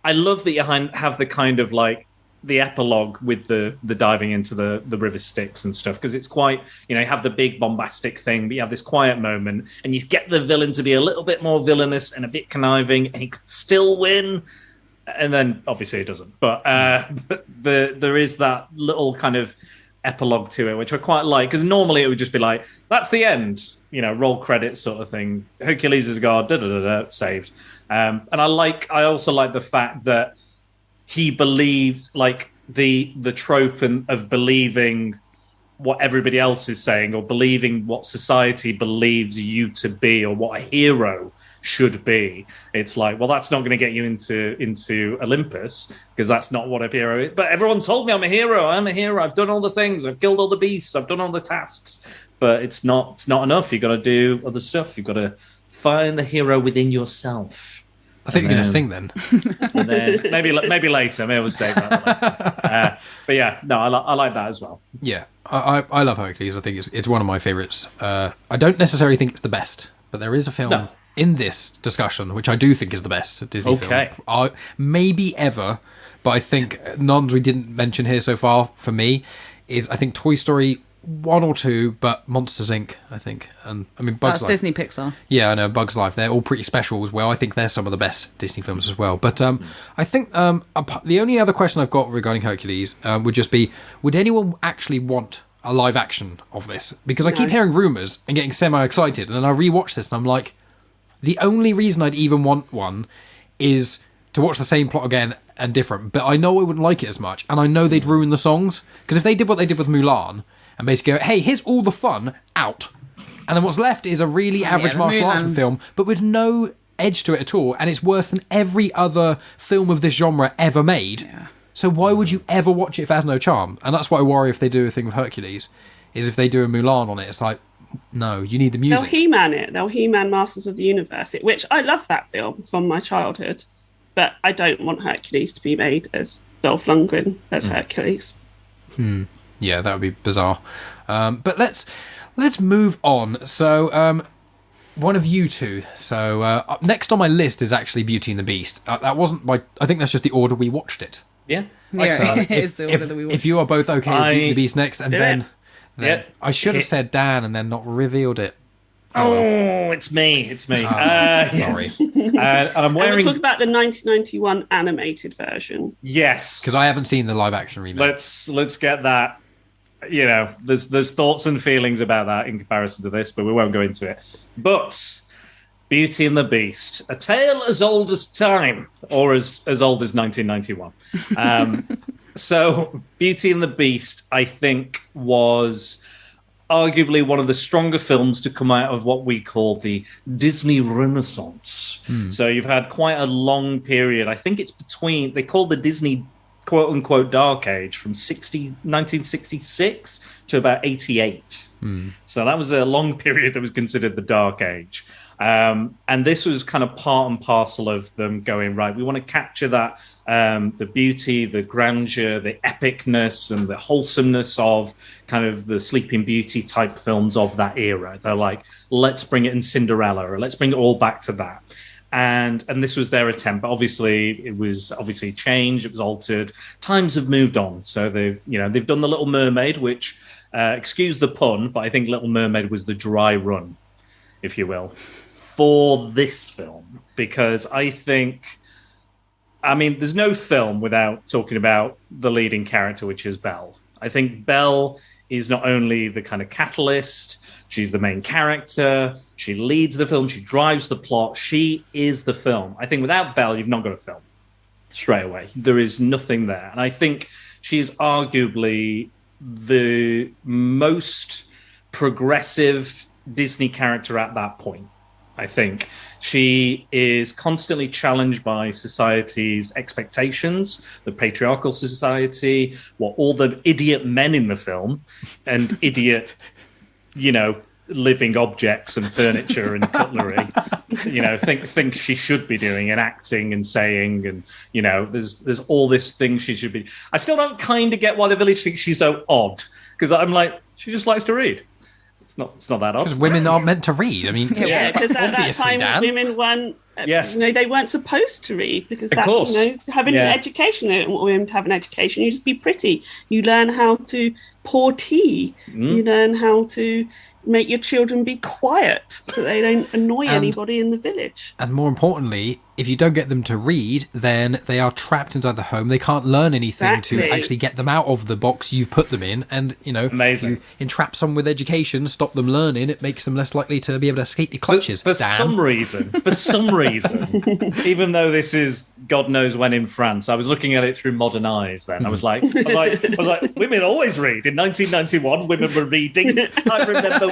I love that you have the kind of like the epilogue with the diving into the river Styx and stuff, because it's quite, you have the big bombastic thing, but you have this quiet moment and you get the villain to be a little bit more villainous and a bit conniving and he could still win. And then obviously it doesn't, but there is that little kind of epilogue to it, which I quite like, because normally it would just be like, that's the end, roll credits sort of thing. Hercules is a god, saved. And I also like the fact that he believed, like the trope of believing what everybody else is saying, or believing what society believes you to be, or what a hero should be. It's like, well, that's not going to get you into Olympus, because that's not what a hero is. But everyone told me I'm a hero. I've done all the things. I've killed all the beasts. I've done all the tasks. But it's not enough. You've got to do other stuff. You've got to find the hero within yourself. I think you're going to sing then. And then maybe later. Maybe we'll say that later. But yeah, no, I like that as well. Yeah, I love Hercules. I think it's one of my favourites. I don't necessarily think it's the best, but there is a film in this discussion which I do think is the best Disney film. Maybe ever, but I think none we didn't mention here so far for me is, I think, Toy Story 1 or 2, but Monsters Inc., I think. And I mean, Bugs Life. That's Disney Pixar. Yeah, I know, Bugs Life. They're all pretty special as well. I think they're some of the best Disney films as well. But I think the only other question I've got regarding Hercules would just be, would anyone actually want a live action of this? Because I keep hearing rumours and getting semi-excited, and then I rewatch this and I'm like, the only reason I'd even want one is to watch the same plot again and different. But I know I wouldn't like it as much, and I know they'd ruin the songs. Because if they did what they did with Mulan, and basically go, hey, here's all the fun, out. And then what's left is a really average martial arts film, but with no edge to it at all, and it's worse than every other film of this genre ever made. Yeah. So why would you ever watch it if it has no charm? And that's what I worry if they do a thing with Hercules, is if they do a Mulan on it, it's like, no, you need the music. They'll He-Man it. They'll He-Man Masters of the Universe it, which I love that film from my childhood, but I don't want Hercules to be made as Dolph Lundgren as Hercules. Yeah, that would be bizarre. But let's move on. So, one of you two. So, next on my list is actually Beauty and the Beast. That wasn't I think that's just the order we watched it. Yeah. Yeah, it is the order that we watched. If you are both okay with Beauty and the Beast next, and then I should have said Dan and then not revealed it. Oh, it's me. Sorry. And I'm wearing. And we're talking about the 1991 animated version. Yes, because I haven't seen the live action remake. Let's get that. You know, there's thoughts and feelings about that in comparison to this, but we won't go into it. But Beauty and the Beast, a tale as old as time, or as old as 1991. So Beauty and the Beast, I think, was arguably one of the stronger films to come out of what we call the Disney Renaissance. So you've had quite a long period. I think it's between, they call the Disney quote-unquote dark age from 1966 to about 88. So that was a long period that was considered the dark age. And this was kind of part and parcel of them going, right, we want to capture that, the beauty, the grandeur, the epicness and the wholesomeness of kind of the Sleeping Beauty type films of that era. They're like, let's bring it in Cinderella, or let's bring it all back to that. And this was their attempt, but obviously it was obviously changed, it was altered. Times have moved on, so they've done the Little Mermaid, which excuse the pun, but I think Little Mermaid was the dry run, if you will, for this film, because I mean, there's no film without talking about the leading character, which is Belle. I think Belle is not only the kind of catalyst, she's the main character, she leads the film, she drives the plot, she is the film. I think without Belle, you've not got a film straight away. There is nothing there. And I think she's arguably the most progressive Disney character at that point. I think she is constantly challenged by society's expectations, the patriarchal society, what all the idiot men in the film and idiot, living objects and furniture and cutlery, think she should be doing and acting and saying, and there's all this thing she should be. I still don't kind of get why the village thinks she's so odd, because I'm like, she just likes to read. It's not that odd. Because women aren't meant to read. I mean, yeah, because at that time, Dan. women weren't. They weren't supposed to read, because that's having an education. They don't want women to have an education. You just be pretty. You learn how to pour tea. You learn how to make your children be quiet so they don't annoy anybody in the village. And more importantly, if you don't get them to read, then they are trapped inside the home. They can't learn anything to actually get them out of the box you've put them in. And, amazing. You entrap someone with education, stop them learning, it makes them less likely to be able to escape your clutches. For some reason, even though this is God knows when in France, I was looking at it through modern eyes then. I was like, women always read. In 1991, women were reading. I remember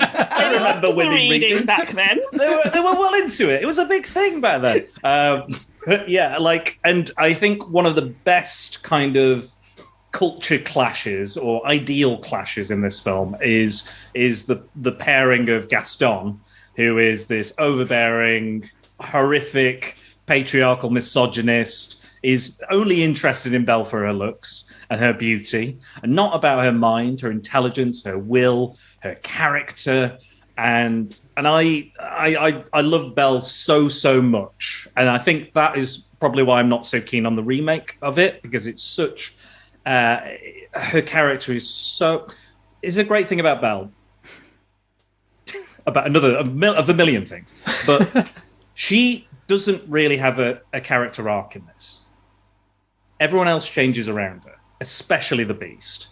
women reading back then. They were well into it. It was a big thing back then. And I think one of the best kind of culture clashes or ideal clashes in this film is the pairing of Gaston who is this overbearing, horrific, patriarchal misogynist, is only interested in Belle for her looks and her beauty, and not about her mind, her intelligence, her will, her character. And I love Belle so much, and I think that is probably why I'm not so keen on the remake of it, because it's such her character is a great thing about Belle, about another of a million things, but she doesn't really have a character arc in this. Everyone else changes around her, especially the Beast,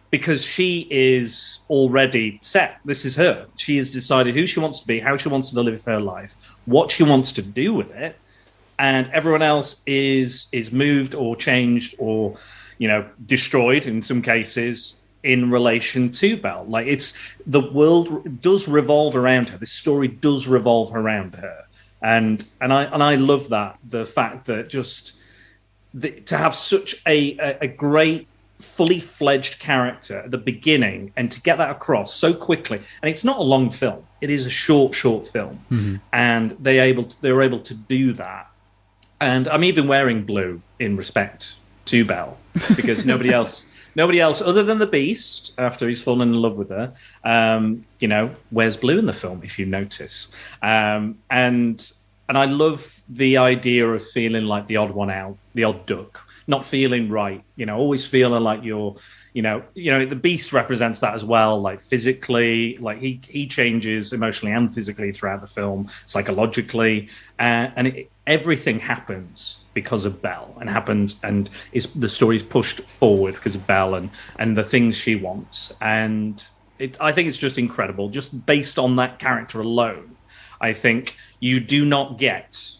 because she is already set. This is her. She has decided who she wants to be, how she wants to live her life, what she wants to do with it, and everyone else is moved or changed or, destroyed in some cases in relation to Belle. Like, it's the world does revolve around her. This story does revolve around her, and I love that, the fact that to have such a great, fully fledged character at the beginning, and to get that across so quickly. And it's not a long film; it is a short film, and they were able to do that. And I'm even wearing blue in respect to Belle, because nobody else other than the Beast, after he's fallen in love with her, wears blue in the film, if you notice. And I love the idea of feeling like the odd one out, the odd duck, not feeling right, always feeling like you're, the Beast represents that as well, like physically, like he changes emotionally and physically throughout the film, psychologically, and everything happens because of Belle, and the story's pushed forward because of Belle and the things she wants. And I think it's just incredible, just based on that character alone. I think you do not get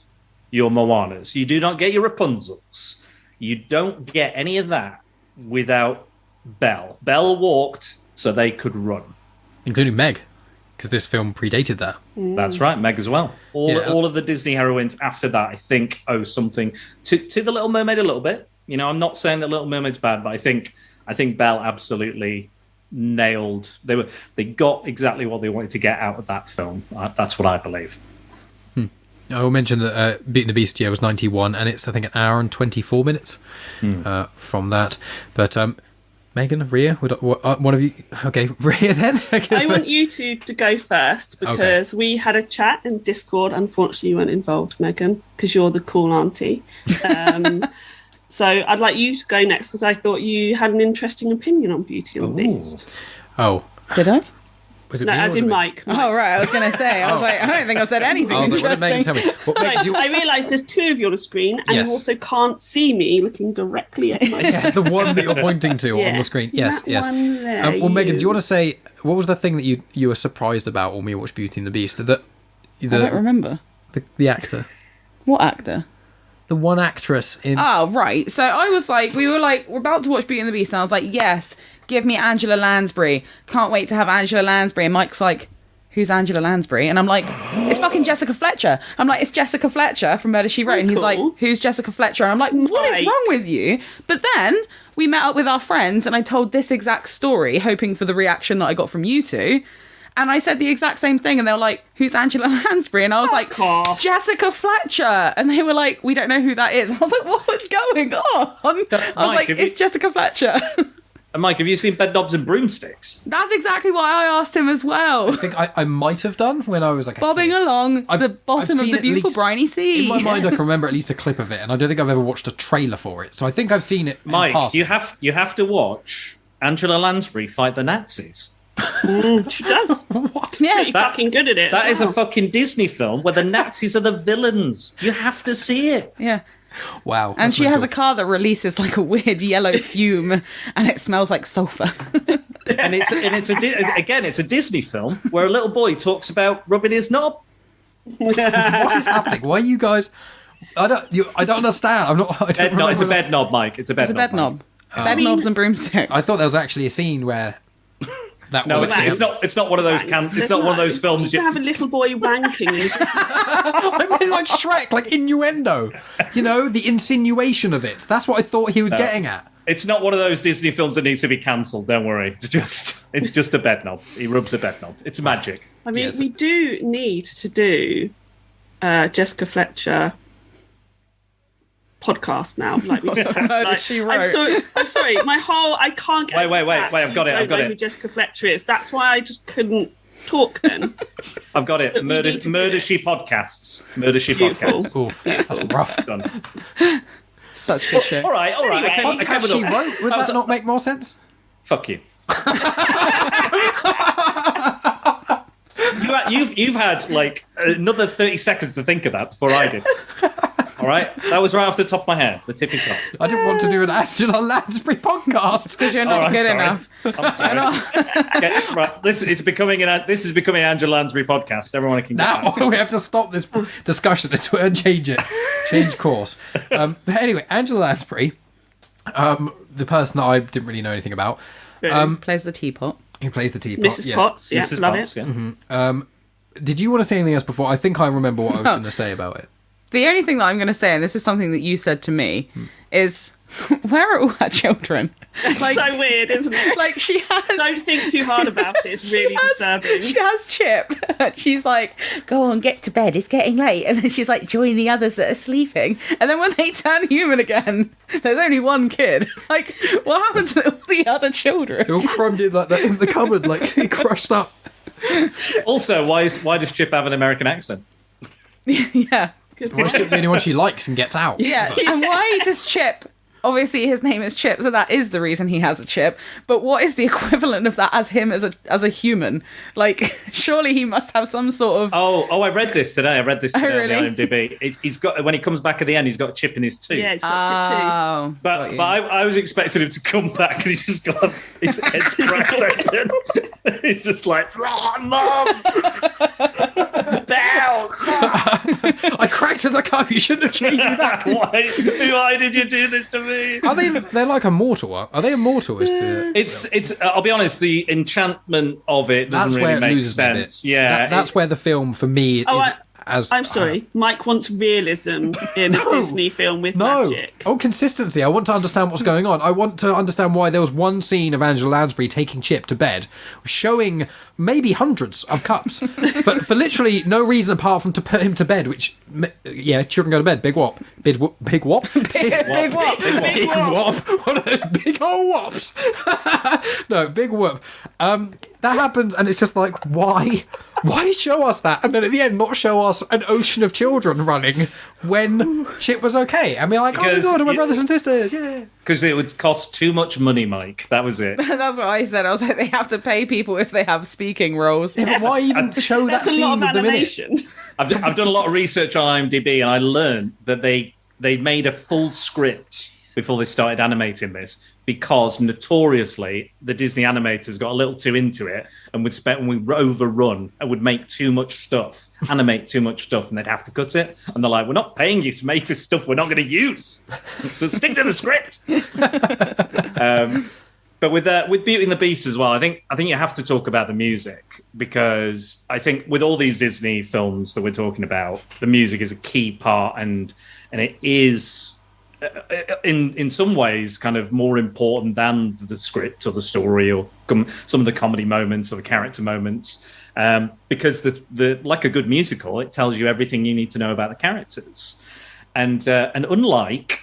your Moanas, you do not get your Rapunzels, you don't get any of that without Belle. Belle walked so they could run. Including Meg, because this film predated that. That's right, Meg as well. All of the Disney heroines after that, I think, owe something to the Little Mermaid a little bit. I'm not saying that Little Mermaid's bad, but I think Belle absolutely nailed. They got exactly what they wanted to get out of that film. That's what I believe. I will mention that Beauty and the Beast was 91, and it's, I think, an hour and 24 minutes from that. But Megan, Ria, one of you? Okay, Ria then. I want you to go first, because we had a chat in Discord. Unfortunately, you weren't involved, Megan, because you're the cool auntie. So I'd like you to go next, because I thought you had an interesting opinion on Beauty and the Beast. Oh. Did I? Was it no, me, as in Mike. Oh, right. I was going to say. I was like, I don't think I've said anything interesting. Megan, tell me. I realise there's two of you on the screen, and you also can't see me looking directly at Mike. Yeah, the one that you're pointing to on the screen. Yes, that one there, well, Megan, do you want to say, what was the thing that you were surprised about when we watched Beauty and the Beast? I don't remember. The actor. What actor? The one actress in... Oh, right. So I was like, we're about to watch Beauty and the Beast, and I was like, yes, give me Angela Lansbury. Can't wait to have Angela Lansbury. And Mike's like, who's Angela Lansbury? And I'm like, it's fucking Jessica Fletcher. I'm like, it's Jessica Fletcher from Murder, She Wrote. And he's like, who's Jessica Fletcher? And I'm like, what is wrong with you? But then we met up with our friends, and I told this exact story, hoping for the reaction that I got from you two. And I said the exact same thing, and they were like, who's Angela Lansbury? And I was like, Jessica Fletcher. And they were like, we don't know who that is. I was like, what's going on? I was like, it's Jessica Fletcher. And Mike, have you seen Bedknobs and Broomsticks? That's exactly why I asked him as well. I think I might have done when I was like bobbing along the bottom of the beautiful briny sea. In my mind, I can remember at least a clip of it, and I don't think I've ever watched a trailer for it. So I think I've seen it. Mike, you have to watch Angela Lansbury fight the Nazis. She does. What? Yeah, pretty fucking good at it. That is a fucking Disney film where the Nazis are the villains. You have to see it. Yeah. Wow. And she has a car that releases like a weird yellow fume, and it smells like sulfur. and it's a Disney film where a little boy talks about rubbing his knob. What is happening? Why are you guys? I don't understand. It's a bed knob, Mike. It's a bed knob. Bed knobs and broomsticks. I thought there was actually a scene where. It's not one of those. It's not one of those films. You have a little boy wanking. I mean, like Shrek, like innuendo. The insinuation of it. That's what I thought he was getting at. It's not one of those Disney films that needs to be cancelled. Don't worry. It's just a bed knob. He rubs a bed knob. It's magic. I mean, we do need to do Jessica Fletcher podcast now. Like we just have, Murder, like, She Wrote. I'm sorry. I can't get. Wait, back. I've got it. You I've got don't know it. who Jessica Fletcher is. That's why I just couldn't talk then. I've got it. But we need to do Murder it. She Podcasts. Murder She Beautiful. Podcasts. Oof, that's rough. Done. Such good shit. All right. Anyway. I came Podcast with she a- wrote? Would that not make more sense? Fuck you. You've had like another 30 seconds to think of that before I did. All right, that was right off the top of my head, the tippy top. I didn't want to do an Angela Lansbury podcast. Because you're not I'm good sorry. enough. I'm sorry. Okay, right, this is becoming an Angela Lansbury podcast. Everyone can get Now that. we have to stop this discussion and change course. But anyway, Angela Lansbury, the person that I didn't really know anything about, Plays the teapot. who plays the teapot. Mrs. yes. Potts, yeah, Mrs. love Potts, it. yeah. Did you want to say anything else before? I think I remember what I was going to say about it. The only thing that I'm going to say, and this is something that you said to me, is where are all her children? Like, So weird, isn't it? like she has. Don't think too hard about it. It's really disturbing. She has Chip. She's like, go on, get to bed. It's getting late. And then she's like, join the others that are sleeping. And then when they turn human again, there's only one kid. Like, what happened to all the other children? They're all crumbed in like that in the cupboard, like crushed up. Also, why does Chip have an American accent? Yeah. Why should the only one she likes and gets out? Yeah. And why does Chip? Obviously, his name is Chip, so that is the reason he has a chip. But what is the equivalent of that as him as a human? Like, surely he must have some sort of. Oh, I read this today. On really? the IMDb. He's got, when he comes back at the end, he's got a chip in his tooth. Yeah, it's got Chip Oh, But got you. I was expecting him to come back and he's just got his head's cracked open. He's just like, Mom! Belle! I cracked as I come. You shouldn't have changed me back. Why did you do this to me? Are they? They're like immortal. Are they immortal? Is the It's. I'll be honest. The enchantment of it that's doesn't where really it make loses me a bit. sense. Yeah, that's where the film for me is. Oh, I'm as sorry. Mike wants realism in a Disney film with No. magic. Oh, consistency. I want to understand what's going on. I want to understand why there was one scene of Angela Lansbury taking Chip to bed, showing maybe hundreds of cups for literally no reason apart from to put him to bed, which, yeah, children go to bed. Big whop. Big whop? Big whop. Big whop. One of those big old whops. No, big whoop. That happens, and it's just like, why? Why show us that? And then at the end, not show us an ocean of children running when Chip was okay. And be like, Because oh my god, my brothers and sisters, yeah. because it would cost too much money, Mike. That was it. That's what I said. I was like, they have to pay people if they have speaking roles. Yeah, but why even show that That's a scene lot of of them in it? animation. I've done a lot of research on IMDb, and I learned that they made a full script before they started animating this, because notoriously the Disney animators got a little too into it and would overrun and would make too much stuff, animate too much stuff, and they'd have to cut it. And they're like, we're not paying you to make this stuff we're not going to use, so stick to the script. But with Beauty and the Beast as well, I think you have to talk about the music, because I think with all these Disney films that we're talking about, the music is a key part, and it is in some ways kind of more important than the script or the story or some of the comedy moments or the character moments, because the like a good musical, it tells you everything you need to know about the characters, and unlike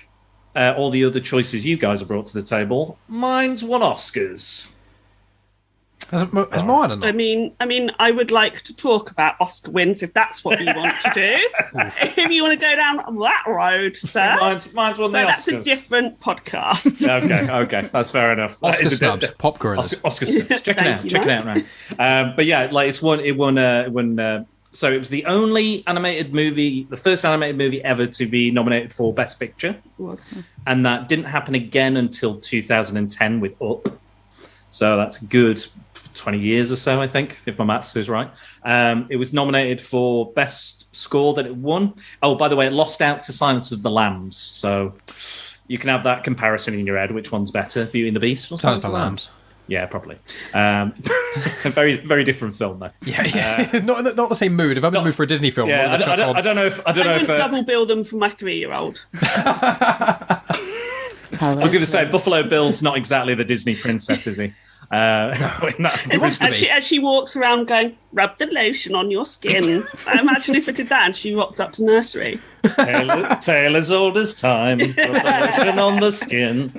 all the other choices you guys have brought to the table, mine's won Oscars. Has Moana not? I mean, I would like to talk about Oscar wins if that's what you want to do. If you want to go down that road, sir. Mine's won the But that's a Oscars. different podcast. Okay, that's fair enough. Oscar That is a snubs, bit- pop gorillas. Oscar snubs. Check it Thank out. you, Check it out, man. But yeah, like it won. So it was the only animated movie, the first animated movie ever to be nominated for Best Picture, and that didn't happen again until 2010 with Up. So that's a good 20 years or so, I think, if my maths is right. It was nominated for Best Score that it won. Oh, by the way, it lost out to Silence of the Lambs. So you can have that comparison in your head. Which one's better, Beauty and the Beast or Silence of the Lambs? Yeah, probably. A very, very different film, though. Yeah. not the same mood. If I'm in the mood for a Disney film, Yeah, I don't know if I would double bill them for my 3-year-old. I was going to say, Buffalo Bill's not exactly the Disney princess, is he? As she walks around going, rub the lotion on your skin. I imagine if it did that and she rocked up to nursery. Tale as old as time, rub the lotion on the skin.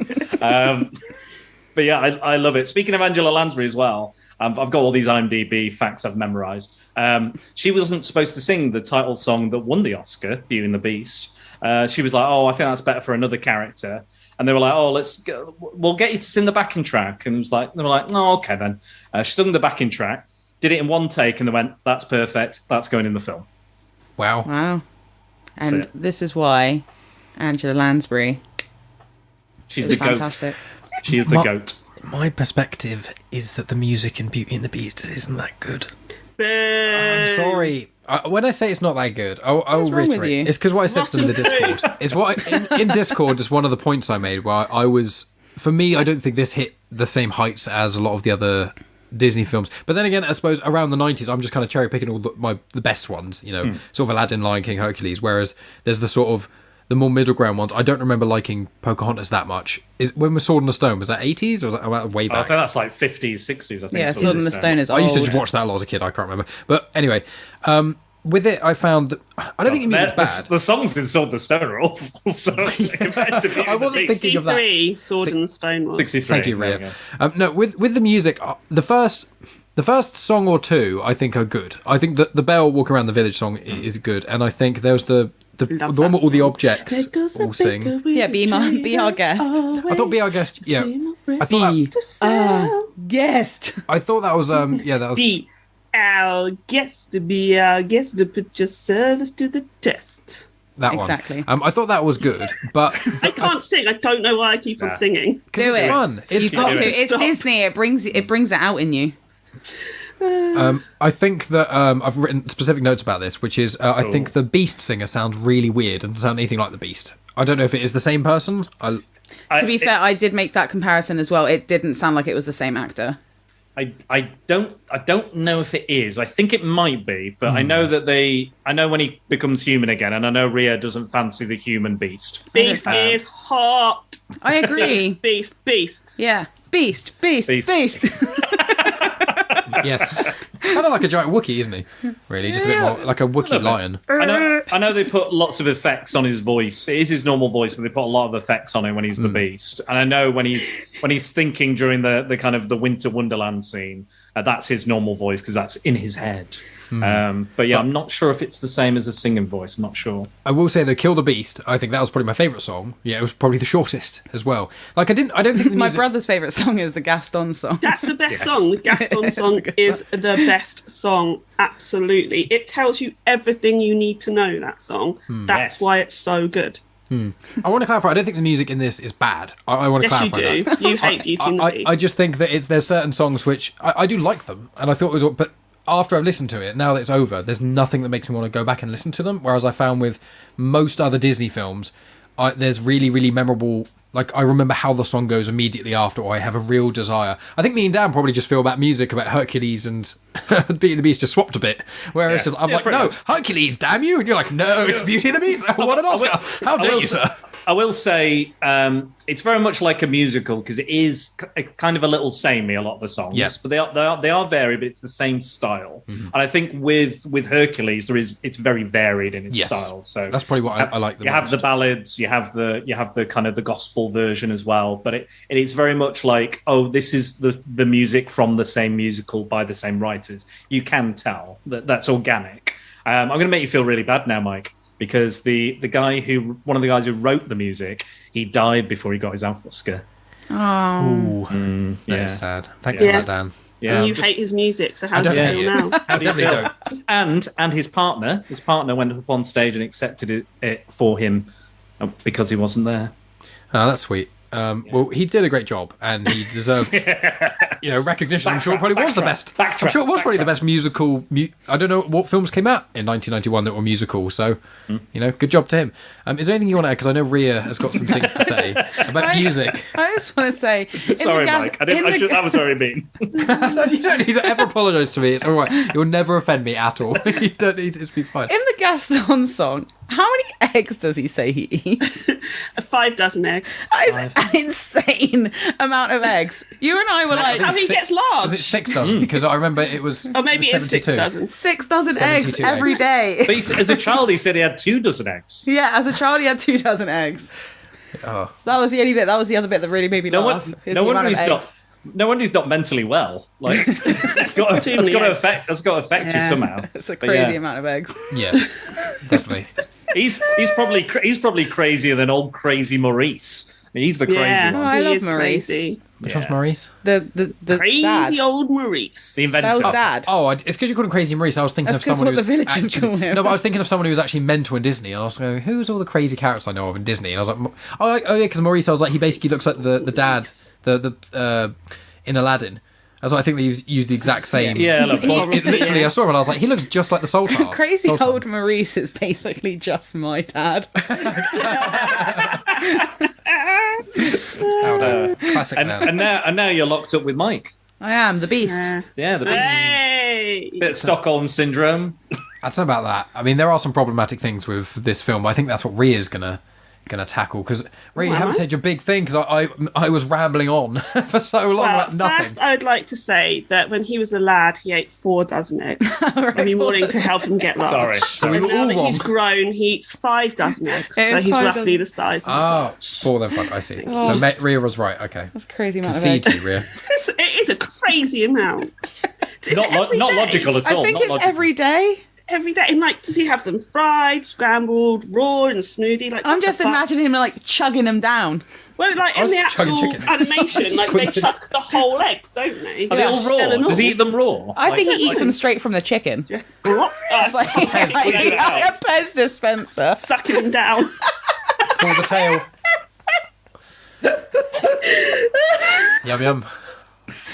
But yeah, I love it. Speaking of Angela Lansbury as well, I've got all these IMDb facts I've memorised. She wasn't supposed to sing the title song that won the Oscar, Beauty and the Beast. She was like, I think that's better for another character. And they were like, we'll get you to sing the backing track. And they were like, no, okay then. She sung the backing track, did it in one take, and they went, that's perfect. That's going in the film. Wow. And this is why Angela Lansbury She's is the fantastic. goat. She is the goat. My perspective is that the music in Beauty and the Beast isn't that good. I'm sorry. When I say it's not that good, I'll What's wrong with reiterate. you? It's because what I said to them in the Discord. It's what in Discord is one of the points I made where I was. For me, I don't think this hit the same heights as a lot of the other Disney films. But then again, I suppose around the 90s, I'm just kind of cherry picking all the best ones. Sort of Aladdin, Lion King, Hercules. Whereas there's the sort of the more middle ground ones. I don't remember liking Pocahontas that much. When was Sword in the Stone? Was that 80s or was that way back? I think that's like 50s, 60s. I think. Yeah, Sword in the Stone is old. I used to just watch that a lot as a kid. I can't remember. But anyway, with it, I found that I don't think the music's bad. The songs in Sword in the Stone are awful. So I wasn't thinking of that. 63 Sword in the Stone was. 63. Thank you, Ria. No, with the music, the first song or two I think are good. I think that the Belle Walk Around the Village song is good, and I think there's the one where all the objects all sing. Yeah, be our guest. I thought Be Our Guest. Yeah, I thought guest. I thought that was that was. Be our guest, to put your service to the test. That exactly. one. I thought that was good, but I can't sing. I don't know why I keep on singing. Do it's it. Fun. It's You've got to. It's Stop. Disney. It brings it out in you. I think that I've written specific notes about this, which is I think the Beast singer sounds really weird and doesn't sound anything like the Beast. I don't know if it is the same person. To be fair, I did make that comparison as well. It didn't sound like it was the same actor. I don't know if it is. I think it might be, but I know when he becomes human again, and I know Ria doesn't fancy the human Beast. Beast is hot. I agree. Beast. Yeah. Beast. Yes, it's kind of like a giant Wookiee, isn't he? Really, just a bit more like a Wookiee lion. I know they put lots of effects on his voice. It is his normal voice, but they put a lot of effects on it when he's the Beast. And I know when he's thinking during the kind of the Winter Wonderland scene, that's his normal voice because that's in his head. But I'm not sure if it's the same as the singing voice. I'm not sure. I will say that "Kill the Beast." I think that was probably my favourite song. Yeah, it was probably the shortest as well. Like I don't think the My music... brother's favourite song is the Gaston song. That's the best song. The Gaston song is the best song. Absolutely, it tells you everything you need to know. That song. That's why it's so good. I want to clarify. I don't think the music in this is bad. I want to clarify you do. that. You hate Beauty and the Beast. I just think that there's certain songs which I do like them, and I thought it was, but after I've listened to it, now that it's over, there's nothing that makes me want to go back and listen to them. Whereas I found with most other Disney films, there's really, really memorable. Like I remember how the song goes immediately after, or I have a real desire. I think me and Dan probably just feel about music about Hercules and Beauty and the Beast just swapped a bit. Whereas I'm like, no, much. Hercules, damn you, and you're like, no, it's Beauty and the Beast. What an Oscar! How dare you, sir? I will say it's very much like a musical because it is kind of a little samey, a lot of the songs. Yes. But they are varied, but it's the same style. And I think with Hercules, it's very varied in its style. So that's probably what I like the most. You have the ballads, you have the kind of the gospel version as well. But it is very much like, this is the music from the same musical by the same writers. You can tell that's organic. I'm going to make you feel really bad now, Mike. Because one of the guys who wrote the music, he died before he got his Oscar. Oh, that's sad. Thanks for that, Dan. Yeah, and you hate his music, so how do you feel now? How do you feel? And his partner went up on stage and accepted it for him because he wasn't there. Oh, that's sweet. Well, he did a great job, and he deserved, recognition. I'm sure it probably was the best. I'm sure it was probably the best musical. I don't know what films came out in 1991 that were musical. So, good job to him. Is there anything you want to add? Because I know Ria has got some things to say about music. I just want to say, sorry, Mike. That was very mean. No, you don't need to ever apologise to me. It's all right. You'll never offend me at all. You don't need to. It's be fine. In the Gaston song, How many eggs does he say he eats? 5 dozen eggs. That is an insane amount of eggs. You and I were That's like, how he gets large. Was it 6 dozen? Because I remember it was. Or maybe it was it's 6 dozen. 6 dozen eggs 72 every eggs. day. But as a child, he said he had 2 dozen eggs. Yeah, as a child, he had 2 dozen eggs. Oh. That was the only bit. That was the other bit that really made me laugh. is the amount of eggs. No wonder he's not mentally well. Like, that's got to affect you somehow. It's a But crazy amount of eggs. Yeah, definitely. He's probably crazier than old crazy Maurice. I mean, he's the crazy Yeah, one. I he love is Maurice. crazy. Which one's Maurice? The Crazy dad. old Maurice. The inventor. That was dad. Oh, it's because you called him Crazy Maurice. I was thinking That's of someone who what was the villagers actually, call him. No, but I was thinking of someone who was actually mental in Disney. And I was going, who's all the crazy characters I know of in Disney? And I was like, oh yeah, because Maurice. I was like, he basically looks like the dad, the in Aladdin. I was like, I think they used the exact same. Yeah, look, Literally, I saw him and I was like, he looks just like the Sultan. Crazy Sultan. old Maurice is basically just my dad. Classic man. and now you're locked up with Mike. I am the beast. Yeah, the Hey! bit of Stockholm syndrome. I don't know about that. I mean, there are some problematic things with this film, but I think that's what Ria's gonna tackle. Because Ria, you haven't said your big thing because I was rambling on for so long Well, about nothing. first, I would like to say that when he was a lad, he ate 4 dozen eggs every morning to help him get large. Sorry. So we And were now all that wrong. he's grown, he eats 5 dozen eggs. It So is he's 5 roughly dozen. the size of Oh, 4 then. Fuck, I see. Oh. So Ria was right. Okay. That's a crazy amount of Concede eggs. to you, Ria. It is a crazy amount. Is it every Not day? logical at I all. think not it's logical. every day. Every day. And like, does he have them fried, scrambled, raw, in a smoothie? Like, I'm what just the fuck? imagining him like chugging them down. Well, like I in was the chugging actual chicken. animation, like they Squinting. chuck the whole eggs, don't they? Are they all raw? Skeleton Does he all. eat them raw? I think he don't eats know. them straight from the chicken. What? It's like, squeeze it out. a Pez dispenser. Sucking them down. Pull the tail. Yum yum.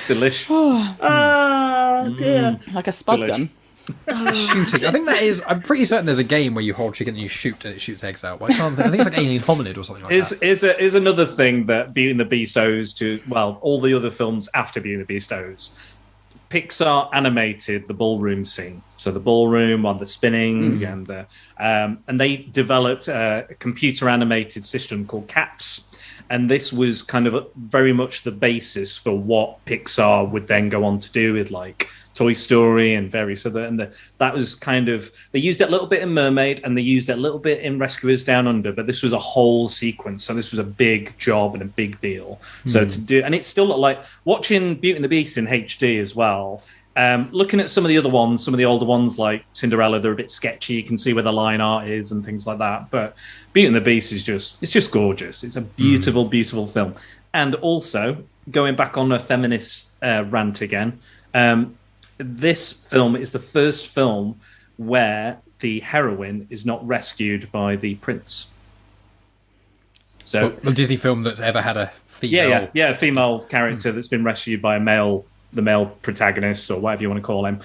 Delish. Oh dear. Like a spud Delish. gun. Shooting. I think that is. I'm pretty certain there's a game where you hold chicken and you shoot and it shoots eggs out. But I can't think. I think it's like Alien Hominid or something like that. Is another thing that Beauty and the Beast owes to, well, all the other films after Beauty and the Beast owes. Pixar animated the ballroom scene, so the ballroom on the spinning, and they developed a computer animated system called CAPS, and this was kind of very much the basis for what Pixar would then go on to do with like Toy Story and various other, and that was kind of, they used it a little bit in Mermaid and they used it a little bit in Rescuers Down Under, but this was a whole sequence, so this was a big job and a big deal. So to do, and it still looked like watching Beauty and the Beast in HD as well. Looking at some of the other ones, some of the older ones like Cinderella, they're a bit sketchy. You can see where the line art is and things like that. But Beauty and the Beast is just gorgeous. It's a beautiful, beautiful film. And also, going back on a feminist rant again, this film is the first film where the heroine is not rescued by the prince. So a Disney film that's ever had a female. a female character that's been rescued by the male protagonist or whatever you want to call him.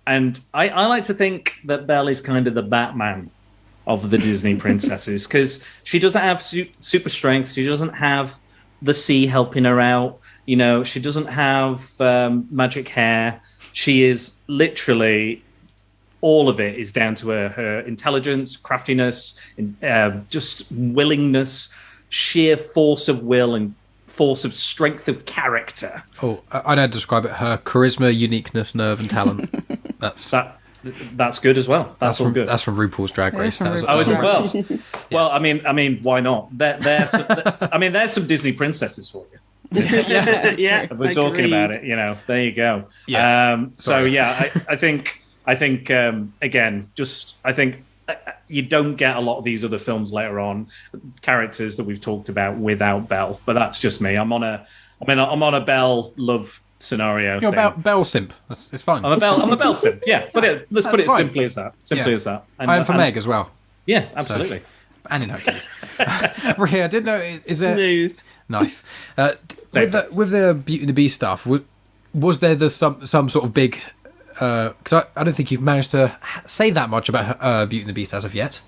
And I like to think that Belle is kind of the Batman of the Disney princesses because she doesn't have super strength. She doesn't have the sea helping her out. You know, she doesn't have magic hair. She is literally, all of it is down to her intelligence, craftiness, just willingness, sheer force of will and force of strength of character. Oh, I know how to describe it. Her charisma, uniqueness, nerve, and talent. That's good as well. That's all from, good. That's from RuPaul's Drag Race. from That was- RuPaul's Oh, is it? Drag Well, well, I mean, why not? There's some Disney princesses for you. Yeah, If we're talking about it, you know, there you go. Yeah. So Sorry. yeah, I think again, I think you don't get a lot of these other films later on, characters that we've talked about without Belle. But that's just me. I'm on a Belle love scenario. You're thing. about Belle simp. It's fine. I'm a Belle simp. Yeah, let's put That's it fine. simply as that. Simply Yeah. as that. I am for Meg as well. Yeah, absolutely. And in Hercules. Ria, I didn't know. Is there Smooth. nice with the Beauty and the Beast stuff? Was there some sort of big? Because I don't think you've managed to say that much about Beauty and the Beast as of yet,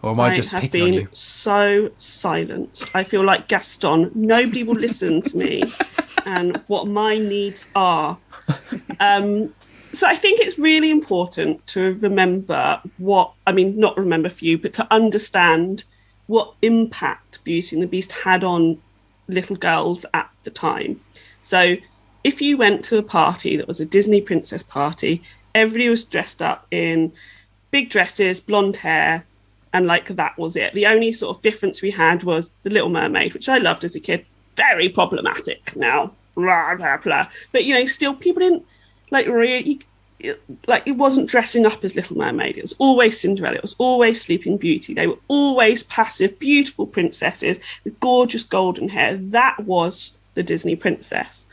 or am I just have picking on been you? so silenced. I feel like Gaston. Nobody will listen to me and what my needs are. So I think it's really important to remember not remember for you, but to understand what impact Beauty and the Beast had on little girls at the time. So if you went to a party that was a Disney princess party, everybody was dressed up in big dresses, blonde hair, and like that was it. The only sort of difference we had was the Little Mermaid, which I loved as a kid. Very problematic now, blah, blah, blah. But, still people didn't, like Ria, it wasn't dressing up as Little Mermaid. It was always Cinderella. It was always Sleeping Beauty. They were always passive, beautiful princesses with gorgeous golden hair. That was the Disney princess.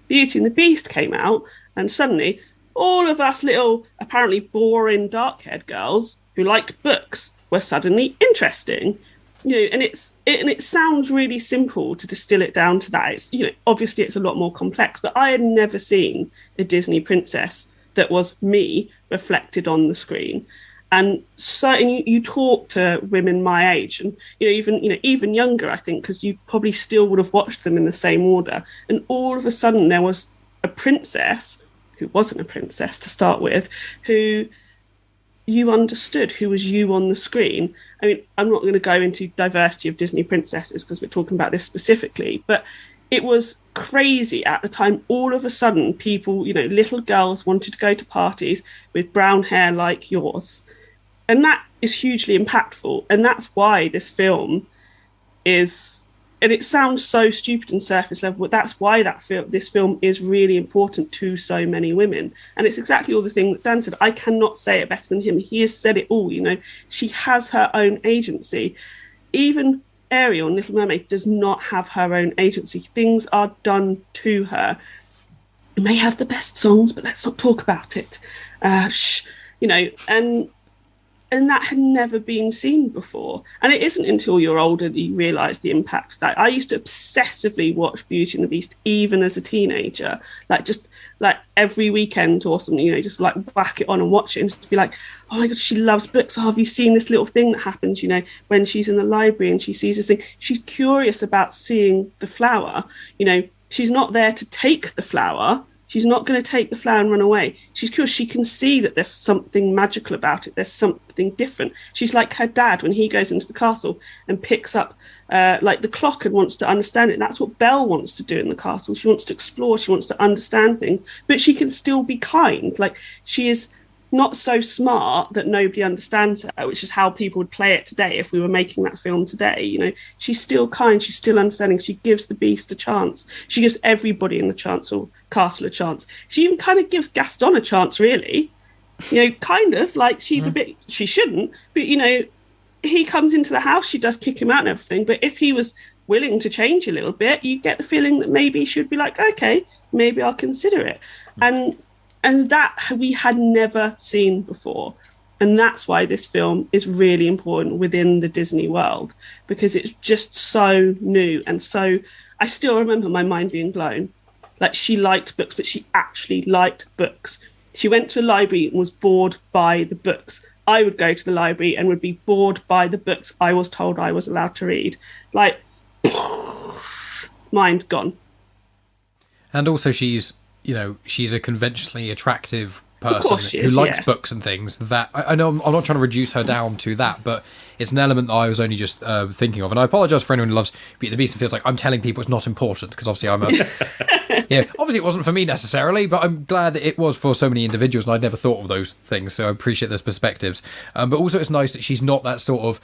Beauty and the Beast came out, and suddenly all of us little, apparently boring, dark-haired girls who liked books were suddenly interesting. And it sounds really simple to distill it down to that. It's, obviously it's a lot more complex, but I had never seen a Disney princess that was me reflected on the screen. And so you talk to women my age and, even younger, I think, because you probably still would have watched them in the same order. And all of a sudden there was a princess who wasn't a princess to start with, who you understood, who was you on the screen. I mean, I'm not going to go into diversity of Disney princesses because we're talking about this specifically, but it was crazy at the time. All of a sudden, people, little girls wanted to go to parties with brown hair like yours. And that is hugely impactful. And that's why this film is, and it sounds so stupid and surface level, but that's why this film is really important to so many women. And it's exactly all the thing that Dan said. I cannot say it better than him. He has said it all. She has her own agency. Even Ariel in Little Mermaid does not have her own agency. Things are done to her. It may have the best songs, but let's not talk about it. And that had never been seen before. And it isn't until you're older that you realise the impact of that. I used to obsessively watch Beauty and the Beast, even as a teenager, just every weekend or something, just whack it on and watch it and just be like, oh my God, she loves books. Oh, have you seen this little thing that happens, when she's in the library and she sees this thing? She's curious about seeing the flower. She's not there to take the flower. She's not going to take the flower and run away. She's curious. She can see that there's something magical about it. There's something different. She's like her dad when he goes into the castle and picks up the clock and wants to understand it. And that's what Belle wants to do in the castle. She wants to explore. She wants to understand things, but she can still be kind. She is not so smart that nobody understands her, which is how people would play it today if we were making that film today. She's still kind, she's still understanding, she gives the Beast a chance. She gives everybody in the castle a chance. She even kind of gives Gaston a chance, really. Kind of, she's a bit, she shouldn't, but, he comes into the house, she does kick him out and everything, but if he was willing to change a little bit, you get the feeling that maybe she would be like, okay, maybe I'll consider it. And that we had never seen before. And that's why this film is really important within the Disney world, because it's just so new. And so I still remember my mind being blown. She liked books, but she actually liked books. She went to a library and was bored by the books. I would go to the library and would be bored by the books I was told I was allowed to read. Mind gone. And also she's a conventionally attractive person who likes books and things. That I know I'm not trying to reduce her down to that, but it's an element that I was only just thinking of. And I apologise for anyone who loves Beauty and the Beast and feels like I'm telling people it's not important, because obviously obviously it wasn't for me necessarily, but I'm glad that it was for so many individuals, and I'd never thought of those things, so I appreciate those perspectives. But also it's nice that she's not that sort of,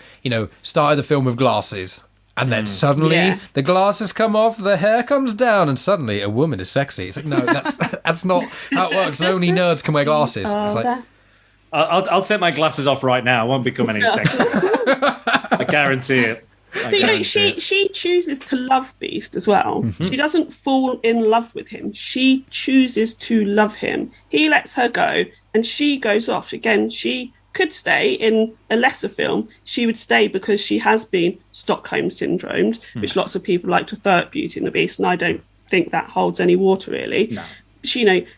started the film with glasses. And then suddenly the glasses come off, the hair comes down, and suddenly a woman is sexy. It's like, no, that's not how it works. Only nerds can wear glasses. It's like, I'll take my glasses off right now. I won't become any sexier. I guarantee it. But she chooses to love Beast as well. Mm-hmm. She doesn't fall in love with him. She chooses to love him. He lets her go, and she goes off. Again, she could stay in a lesser film. She would stay because she has been Stockholm syndromed, which lots of people like to throw at Beauty and the Beast, and I don't think that holds any water, really. No.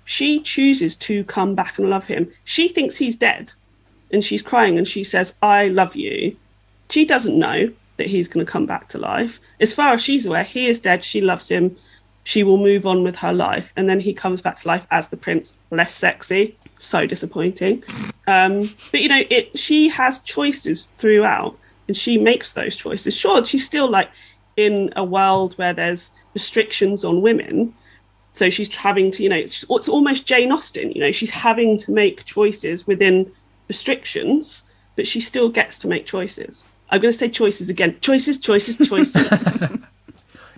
She chooses to come back and love him. She thinks he's dead, and she's crying, and she says, I love you. She doesn't know that he's going to come back to life. As far as she's aware, he is dead. She loves him. She will move on with her life, and then he comes back to life as the prince, less sexy, so disappointing. But you know, she has choices throughout, and she makes those choices. Sure, she's still like in a world where there's restrictions on women, so she's having to, you know, it's almost Jane Austen. You know, she's having to make choices within restrictions, but she still gets to make choices. I'm going to say choices again. Choices.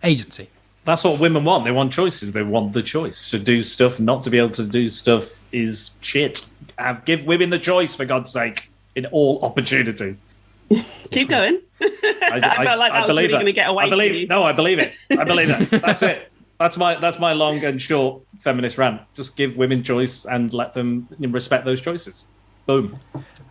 Agency. That's what women want. They want choices. They want the choice to do stuff. Not to be able to do stuff is shit. Give women the choice, for God's sake, in all opportunities. Keep going. I felt like that was really going to get away from you. No, I believe it. I believe it. That's it. That's my long and short feminist rant. Just give women choice and let them respect those choices. Boom.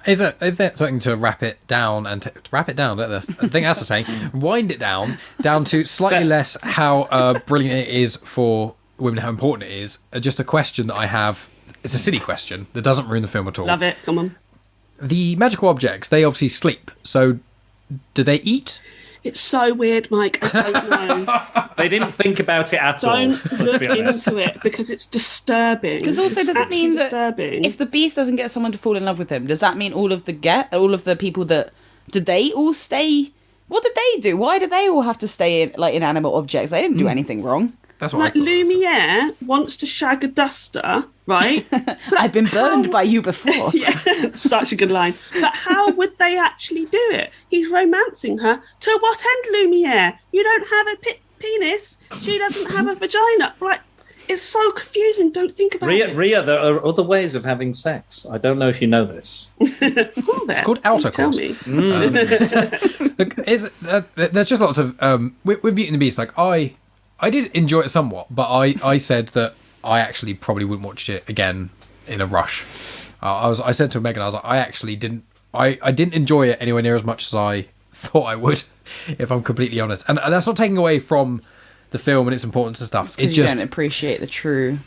Is there something to wrap it down and wrap it down? I think that's the saying. Wind it down to slightly less how brilliant it is for women, how important it is. Just a question that I have. It's a silly question that doesn't ruin the film at all. Love it. Come on. The magical objects, they obviously sleep. So, do they eat? It's so weird, Mike. I don't know. They didn't think about it at all. Don't look into it because it's disturbing. Because also, does it mean that if the beast doesn't get someone to fall in love with him, does that mean all of the people that did they all stay? What did they do? Why did they all have to stay in like inanimate objects? They didn't do anything wrong. That's what like Lumiere wants to shag a duster, right? I've been burned by you before. Yeah, such a good line. But how would they actually do it? He's romancing her. To what end, Lumiere? You don't have a penis. She doesn't have a vagina. Like, it's so confusing. Don't think about it. Ria, there are other ways of having sex. I don't know if you know this. It's called outer course. Look, there's just lots of with Beauty and the Beast. Like I did enjoy it somewhat, but I said that I actually probably wouldn't watch it again in a rush. I said to Megan, I was like, I didn't enjoy it anywhere near as much as I thought I would, if I'm completely honest. And that's not taking away from the film and its importance and stuff. It just you don't appreciate the true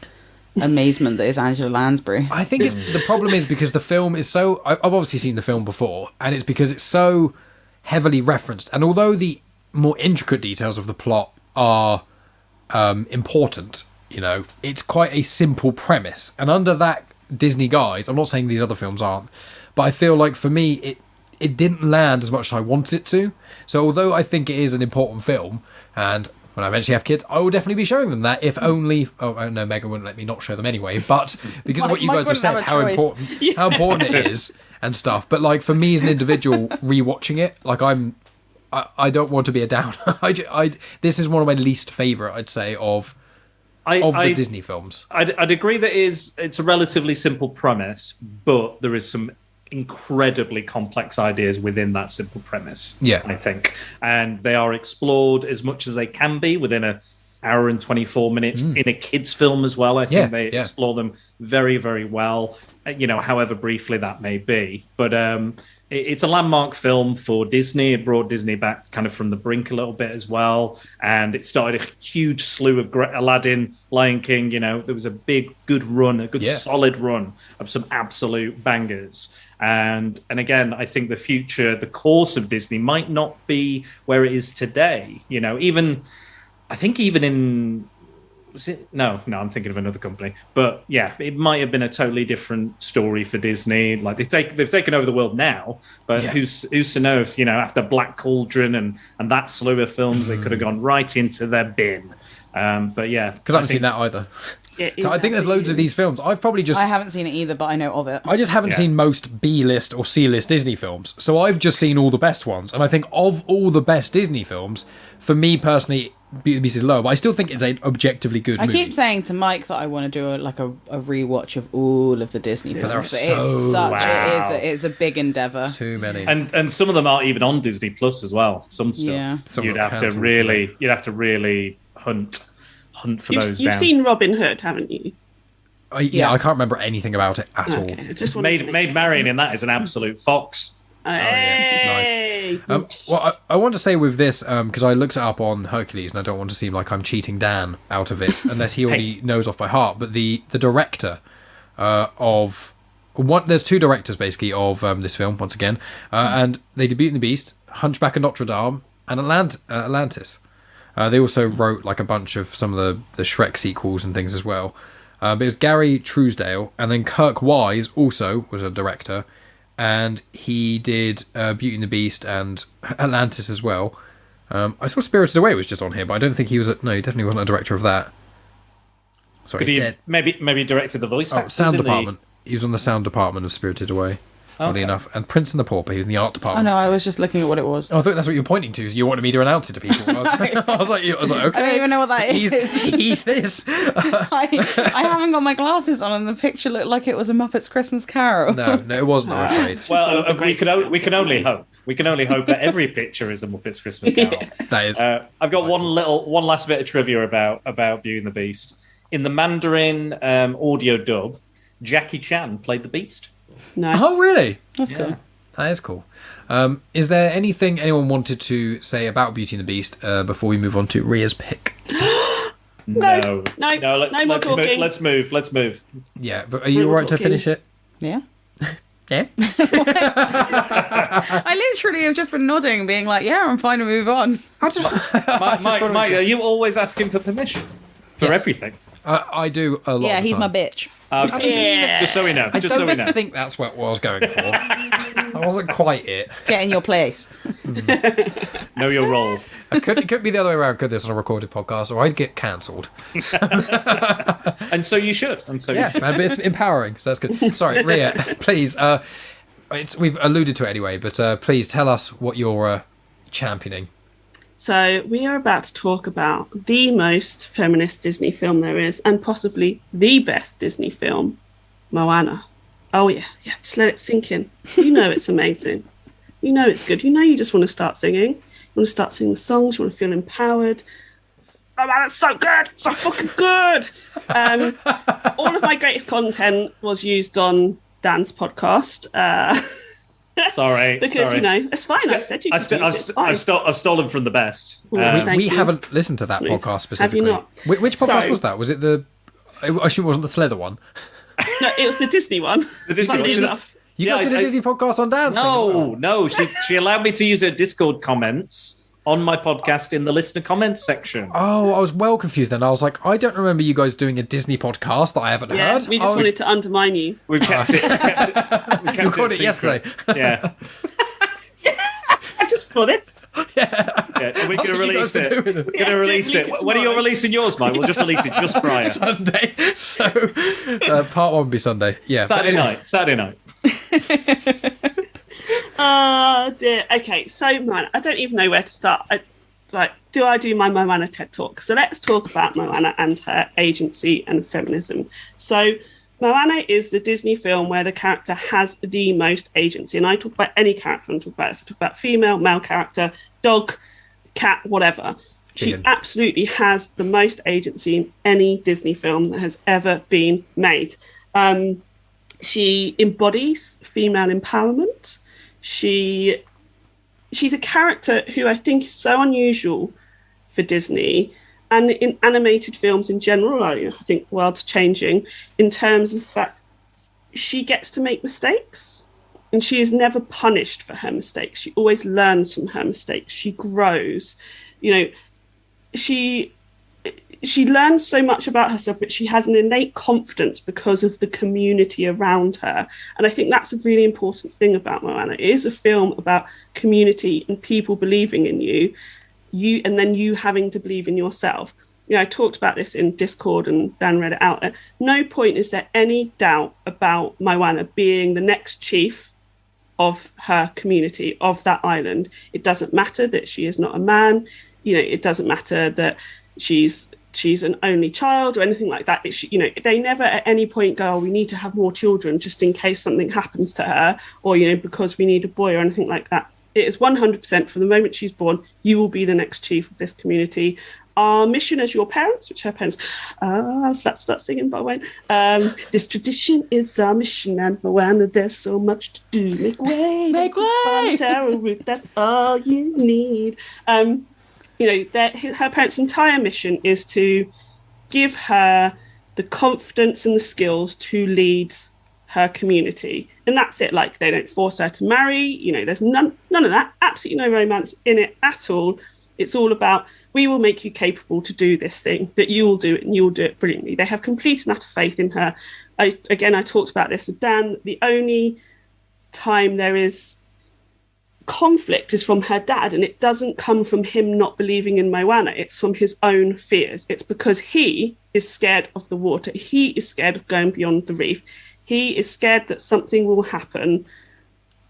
amazement that is Angela Lansbury. I think the problem is because the film is so. I've obviously seen the film before, and it's because it's so heavily referenced. And although the more intricate details of the plot are important, you know, it's quite a simple premise, and under that Disney guise, I'm not saying these other films aren't, but I feel like for me it didn't land as much as I wanted it to. So although I think it is an important film, and when I eventually have kids, I will definitely be showing them that, if only no, Megan wouldn't let me not show them anyway, but because of what you guys have said, how important it is and stuff. But like for me as an individual rewatching it, like I don't want to be a downer. This is one of my least favourite, I'd say, of the Disney films. I'd agree that it's a relatively simple premise, but there is some incredibly complex ideas within that simple premise. Yeah, I think, and they are explored as much as they can be within an hour and 24 minutes in a kids' film as well. I think they explore them very, very well. You know, however briefly that may be, but it's a landmark film for Disney. It brought Disney back kind of from the brink a little bit as well. And it started a huge slew of Aladdin, Lion King. You know, there was a good run, a good solid run of some absolute bangers. And again, I think the course of Disney might not be where it is today. You know, even in... Was it? No, I'm thinking of another company. But yeah, it might have been a totally different story for Disney. Like they've taken over the world now, but who's to know if, you know, after Black Cauldron and that slew of films, they could have gone right into their bin. But yeah, because I haven't seen that either. Yeah, so I think there's loads of these films. I haven't seen it either, but I know of it. I just haven't seen most B-list or C-list Disney films. So I've just seen all the best ones. And I think of all the best Disney films, for me personally, Beauty and the Beast is low, but I still think it's an objectively good movie. I keep saying to Mike that I want to do a rewatch of all of the Disney films. But it's a big endeavour. Too many. And some of them aren't even on Disney Plus as well. Some stuff. You'd have to really hunt for those down. You've seen Robin Hood, haven't you? I can't remember anything about it at all. Just Maid Marian in that is an absolute fox. Hey! Nice. Well, I want to say with this, because I looked it up on Hercules, and I don't want to seem like I'm cheating Dan out of it, unless he already knows off by heart. But the director there's two directors basically of this film once again, and they did Beauty and the Beast, Hunchback of Notre Dame, and Atlantis. They also wrote like a bunch of some of the Shrek sequels and things as well. But it was Gary Truesdale, and then Kirk Wise also was a director, and he did Beauty and the Beast and Atlantis as well. I saw Spirited Away was just on here, but I don't think he was. No, he definitely wasn't a director of that. Sorry, dead. Maybe directed the voice actors sound department. He was on the sound department of Spirited Away. Oddly enough, and Prince and the Pauper, he was in the art department. Oh no, I was just looking at what it was. Oh, I thought that's what you were pointing to. You wanted me to announce it to people. I was like, okay. I don't even know what that is. He's this. I haven't got my glasses on, and the picture looked like it was a Muppets Christmas Carol. No, it wasn't. I'm afraid. Well, we can only hope. We can only hope that every picture is a Muppets Christmas Carol. That is. I've got one last bit of trivia about Beauty and the Beast. In the Mandarin audio dub, Jackie Chan played the Beast. Nice. Oh, really? That's cool. That is cool. Is there anything anyone wanted to say about Beauty and the Beast before we move on to Ria's pick? No. Let's move. Yeah, but are you all right to finish it? Yeah. Yeah. I literally have just been nodding, being like, "Yeah, I'm fine to move on." Mike, are you always asking for permission for everything? I do a lot. Yeah, of the he's time. my bitch. Yeah. Just so we know. I don't think that's what I was going for. That wasn't quite it. Get in your place. Know your role. It could be the other way around. Could this on a recorded podcast, or I'd get cancelled. And so you should. Man, but it's empowering, so that's good. Sorry, Ria, please. We've alluded to it anyway, but please tell us what you're championing. So we are about to talk about the most feminist Disney film there is, and possibly the best Disney film, Moana. Oh yeah, just let it sink in. You know it's amazing. You know it's good. You know you just want to start singing. You want to start singing the songs. You want to feel empowered. Oh man, that's so good! So fucking good! All of my greatest content was used on Dan's podcast. Sorry, because sorry. You know it's fine. I said you. I've stolen from the best. We haven't listened to that podcast specifically. Have you not? Which podcast was that? Was it the? I assume it wasn't the Slither one. No, it was the Disney one. The Disney one. Enough. You guys did a Disney podcast on Dan's thing as well. No. She allowed me to use her Discord comments on my podcast in the listener comments section. Oh, I was well confused then. I was like, I don't remember you guys doing a Disney podcast that I haven't heard. We just wanted to undermine you. We kept it. We kept recorded it yesterday. Yeah. Just for this. Yeah. We're going to release it. We're going to release it. When are you releasing yours, Mike? We'll just release it just prior. Sunday. So part one will be Sunday. Yeah. Saturday night. Oh dear. Okay, so man, I don't even know where to start. Do I do my Moana TED Talk? So let's talk about Moana and her agency and feminism. So Moana is the Disney film where the character has the most agency. And I talk about any character I talk about this. I talk about female, male character, dog, cat, whatever. She absolutely has the most agency in any Disney film that has ever been made. She embodies female empowerment. She's a character who I think is so unusual for Disney and in animated films in general. I think the world's changing in terms of the fact she gets to make mistakes and she is never punished for her mistakes. She always learns from her mistakes. She grows. She learns so much about herself, but she has an innate confidence because of the community around her. And I think that's a really important thing about Moana. It is a film about community and people believing in you, and then you having to believe in yourself. I talked about this in Discord and Dan read it out. At no point is there any doubt about Moana being the next chief of her community, of that island. It doesn't matter that she is not a man. It doesn't matter that she's an only child or anything like that. They never at any point go, we need to have more children just in case something happens to her, or because we need a boy or anything like that. It is 100% from the moment she's born, you will be the next chief of this community. Our mission as your parents, which her parents, I was about to start singing, but I won't. This tradition is our mission, and Moana, there's so much to do. Make way. Make way. Taro root, that's all you need. Her parents' entire mission is to give her the confidence and the skills to lead her community. And that's it. They don't force her to marry. There's none of that. Absolutely no romance in it at all. It's all about we will make you capable to do this thing, that you will do it and you will do it brilliantly. They have complete and utter faith in her. I talked about this with Dan. The only time there is conflict is from her dad, and it doesn't come from him not believing in Moana. It's from his own fears. It's because he is scared of the water. He is scared of going beyond the reef. He is scared that something will happen,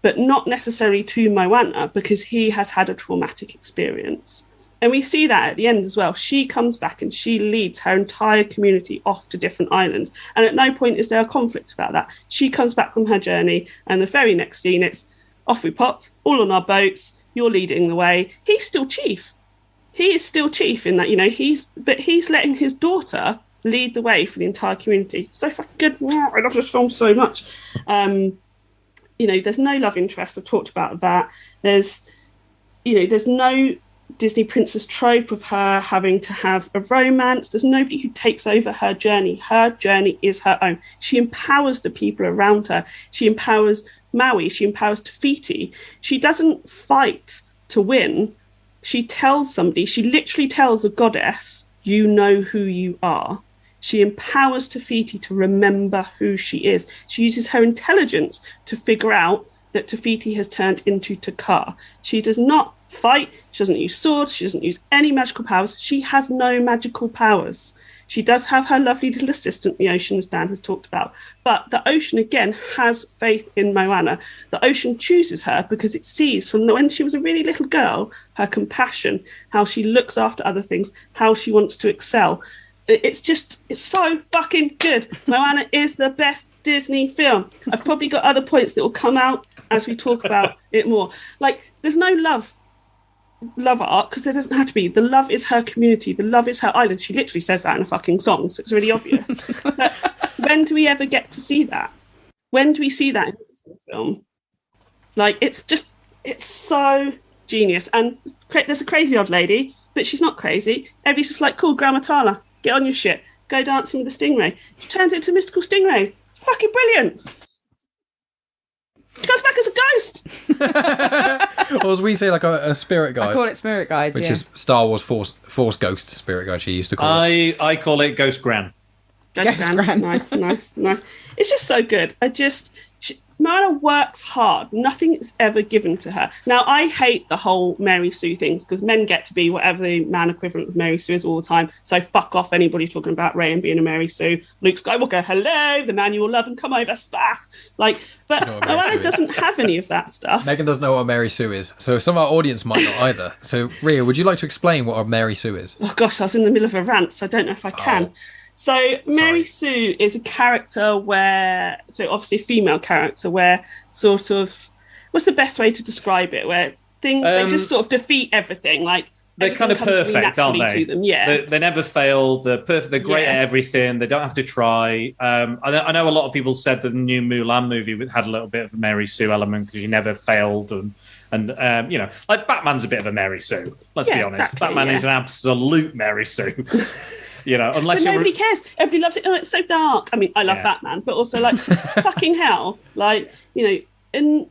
but not necessarily to Moana, because he has had a traumatic experience. And we see that at the end as well. She comes back and she leads her entire community off to different islands. And at no point is there a conflict about that. She comes back from her journey, and the very next scene, it's off we pop, all on our boats, you're leading the way. He's still chief. He is still chief in that, he's letting his daughter lead the way for the entire community. So fucking good. I love this film so much. There's no love interest. I've talked about that. There's no Disney princess trope of her having to have a romance. There's nobody who takes over her journey. Her journey is her own. She empowers the people around her. She empowers Maui. She empowers Te Fiti. She doesn't fight to win. She literally tells a goddess, you know who you are. She empowers Te Fiti to remember who she is. She uses her intelligence to figure out that Te Fiti has turned into Te Kā. She does not fight. She doesn't use swords. She doesn't use any magical powers. She has no magical powers. She does have her lovely little assistant, the ocean, as Dan has talked about. But the ocean, again, has faith in Moana. The ocean chooses her because it sees from when she was a really little girl, her compassion, how she looks after other things, how she wants to excel. It's so fucking good. Moana is the best Disney film. I've probably got other points that will come out as we talk about it more. Like, there's no love arc, because there doesn't have to be. The love is her community. The love is her island. She literally says that in a fucking song, so it's really obvious. But when do we ever get to see that? When do we see that in a Disney film? Like, it's so genius. And there's a crazy old lady, but she's not crazy. Everybody's just like, cool, Grandma Tala, get on your shit. Go dancing with the stingray. She turns into a mystical stingray. Fucking brilliant. She comes back as a ghost. Or as we say, like a spirit guide. I call it spirit guides, which is Star Wars Force Ghost spirit guide, she used to call it. I call it Ghost Gran. Ghost Gran. Nice. It's just so good. Moana works hard. Nothing is ever given to her. Now, I hate the whole Mary Sue things, because men get to be whatever the man equivalent of Mary Sue is all the time. So fuck off anybody talking about Ray and being a Mary Sue. Luke Skywalker, hello, the man you will love and come over, spaff. But Moana doesn't have any of that stuff. Megan doesn't know what a Mary Sue is, so some of our audience might not either. So, Ria, would you like to explain what a Mary Sue is? Oh gosh, I was in the middle of a rant, so I don't know if I can. So Mary Sue is a character obviously a female character where sort of, what's the best way to describe it? Where things, they just sort of defeat everything. Like, they're kind of perfect, aren't they? To them. Yeah. They never fail. They're perfect. They're great at everything. They don't have to try. I know a lot of people said that the new Mulan movie had a little bit of a Mary Sue element because she never failed, and like Batman's a bit of a Mary Sue. Let's be honest. Exactly, Batman is an absolute Mary Sue. Unless but nobody cares. Everybody loves it. Oh, it's so dark. I mean, I love Batman, but also like fucking hell, like and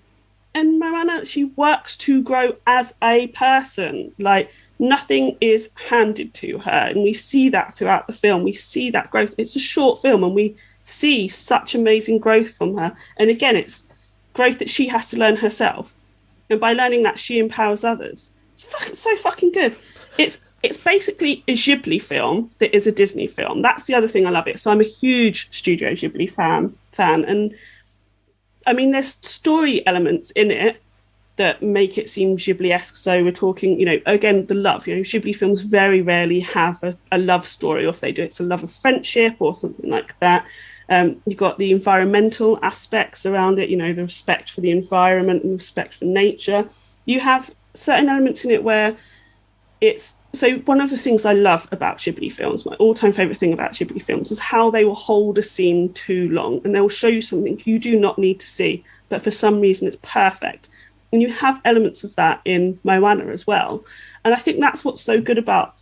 Moana, she works to grow as a person. Like, nothing is handed to her, and we see that throughout the film. We see that growth. It's a short film, and we see such amazing growth from her. And again, it's growth that she has to learn herself, and by learning that, she empowers others. It's so fucking good. It's basically a Ghibli film that is a Disney film. That's the other thing I love it. So I'm a huge Studio Ghibli fan. And I mean, there's story elements in it that make it seem Ghibli-esque. So we're talking, again, the love. Ghibli films very rarely have a love story, or if they do, it's a love of friendship or something like that. You've got the environmental aspects around it, the respect for the environment and respect for nature. You have certain elements in it where so one of the things I love about Ghibli films, my all-time favourite thing about Ghibli films, is how they will hold a scene too long, and they will show you something you do not need to see, but for some reason it's perfect. And you have elements of that in Moana as well. And I think that's what's so good about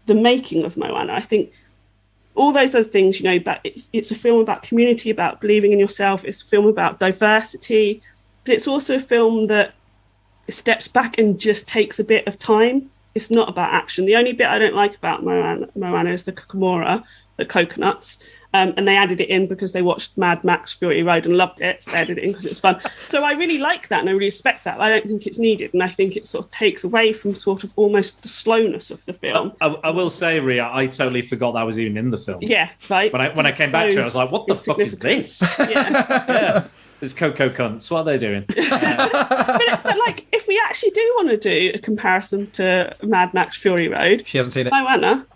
the making of Moana. I think all those other things, but it's a film about community, about believing in yourself. It's a film about diversity, but it's also a film that steps back and just takes a bit of time it's not about action. The only bit I don't like about Moana is the kukumora, the coconuts. And they added it in because they watched Mad Max Fury Road and loved it. So they added it in because it's fun. So I really like that and I really respect that. But I don't think it's needed. And I think it sort of takes away from sort of almost the slowness of the film. I will say, Ria, I totally forgot that was even in the film. Yeah, right. When I came back to it, I was like, what the fuck is this? Yeah. There's Coco cunts. What are they doing? but like, if we actually do want to do a comparison to Mad Max Fury Road. She hasn't seen it. Moana.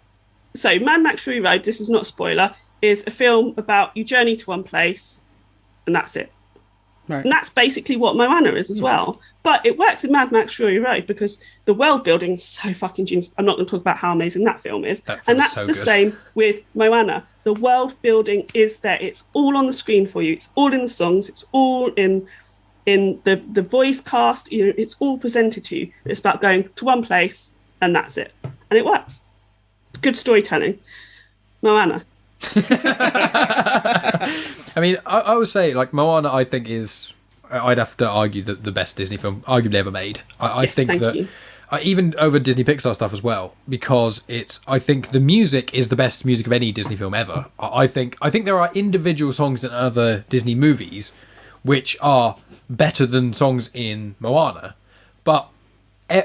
So Mad Max Fury Road, this is not a spoiler, is a film about you journey to one place and that's it. Right. And that's basically what Moana is as well. But it works in Mad Max Fury Road because the world building is so fucking genius. I'm not going to talk about how amazing that film is. And that's so the same with Moana. The world building is there. It's all on the screen for you. It's all in the songs. It's all in the voice cast. You know, it's all presented to you. It's about going to one place and that's it. And it works. Good storytelling. Moana. I mean, I would say, like, Moana, I think is, I'd have to argue, the best Disney film arguably ever made. I think that, even over Disney Pixar stuff as well, because I think the music is the best music of any Disney film ever. I think there are individual songs in other Disney movies which are better than songs in Moana, but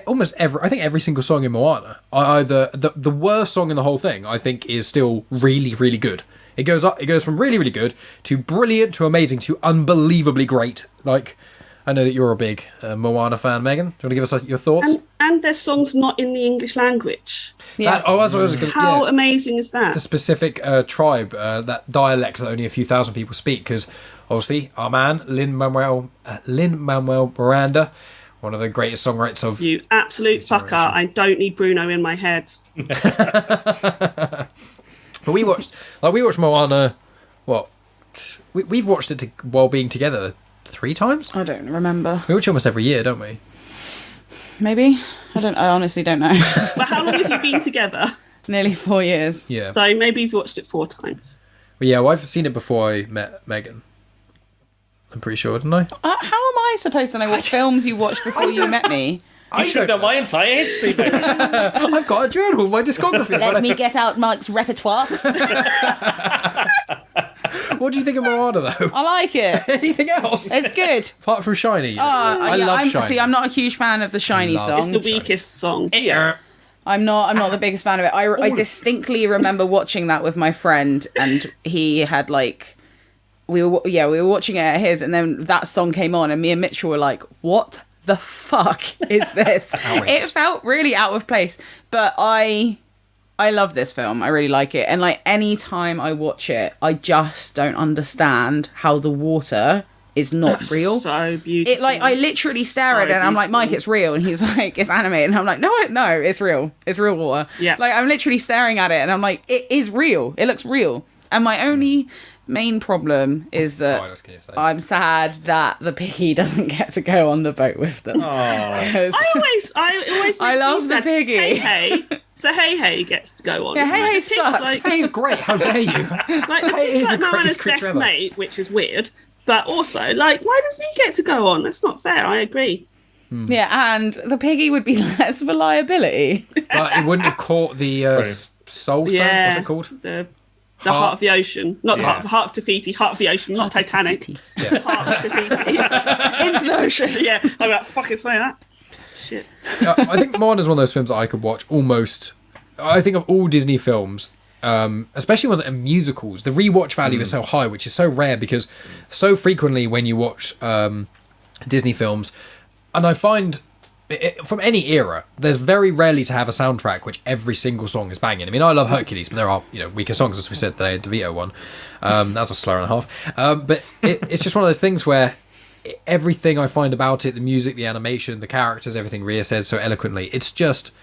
almost every single song in Moana, either the worst song in the whole thing, I think, is still really, really good. It goes from really, really good to brilliant to amazing to unbelievably great. Like, I know that you're a big Moana fan, Megan. Do you want to give us your thoughts? And there's songs not in the English language. Yeah. How amazing is that? The specific tribe, that dialect that only a few thousand people speak, because obviously our man Lin-Manuel Miranda, one of the greatest songwriters of... You absolute fucker. I don't need Bruno in my head. But we watched Moana, what? We've watched it while being together 3 times? I don't remember. We watch it almost every year, don't we? Maybe. I honestly don't know. But how long have you been together? Nearly 4 years. Yeah. So maybe you've watched it 4 times. Well, yeah, I've seen it before I met Megan. I'm pretty sure, didn't I? How am I supposed to know what films you watched before you met me? You should know my entire history, baby. I've got a journal of my discography. Let me get out Mike's repertoire. What do you think of Moana, though? I like it. Anything else? It's good. Apart from Shiny. I yeah, love Shiny. See, I'm not a huge fan of the Shiny Love song. It's the weakest song. Yeah. I'm not the biggest fan of it. I distinctly remember watching that with my friend, and he had like, we were watching it at his, and then that song came on, and me and Mitchell were like, what the fuck is this? It felt really out of place, but I love this film. I really like it, and like any time I watch it, I just don't understand how the water is not real. So beautiful. It like I literally stare at it and I'm like, Mike, it's real, and he's like, it's animated, and I'm like, no, it's real. It's real water. Yeah. Like I'm literally staring at it and I'm like, it is real. It looks real. And my only main problem is that I'm sad that the piggy doesn't get to go on the boat with them. I always I love the piggy. Hey. So Hey gets to go on. Yeah, Hey sucks. Like, He's great. How dare you? Like the pig's like Moana's best mate, which is weird. But also, like, why doesn't he get to go on? That's not fair. I agree. Yeah, and the piggy would be less of a liability. But it wouldn't have caught the Soul Stone. Yeah. What's it called? The Heart of the Ocean. Not the Heart of Te-Fiti. Heart of the Ocean, not Titanic. Yeah. Heart of Te-Fiti. Into the ocean. Yeah. I'm like, fucking say that. Shit. I think Moana is one of those films that I could watch almost. I think of all Disney films, especially ones that are musicals, the rewatch value is so high, which is so rare because so frequently when you watch Disney films, and I find from any era, there's very rarely to have a soundtrack which every single song is banging. I mean, I love Hercules, but there are weaker songs, as we said, the DeVito one. That was a slur and a half. But it's just one of those things where everything I find about it, the music, the animation, the characters, everything Ria said so eloquently, it's just,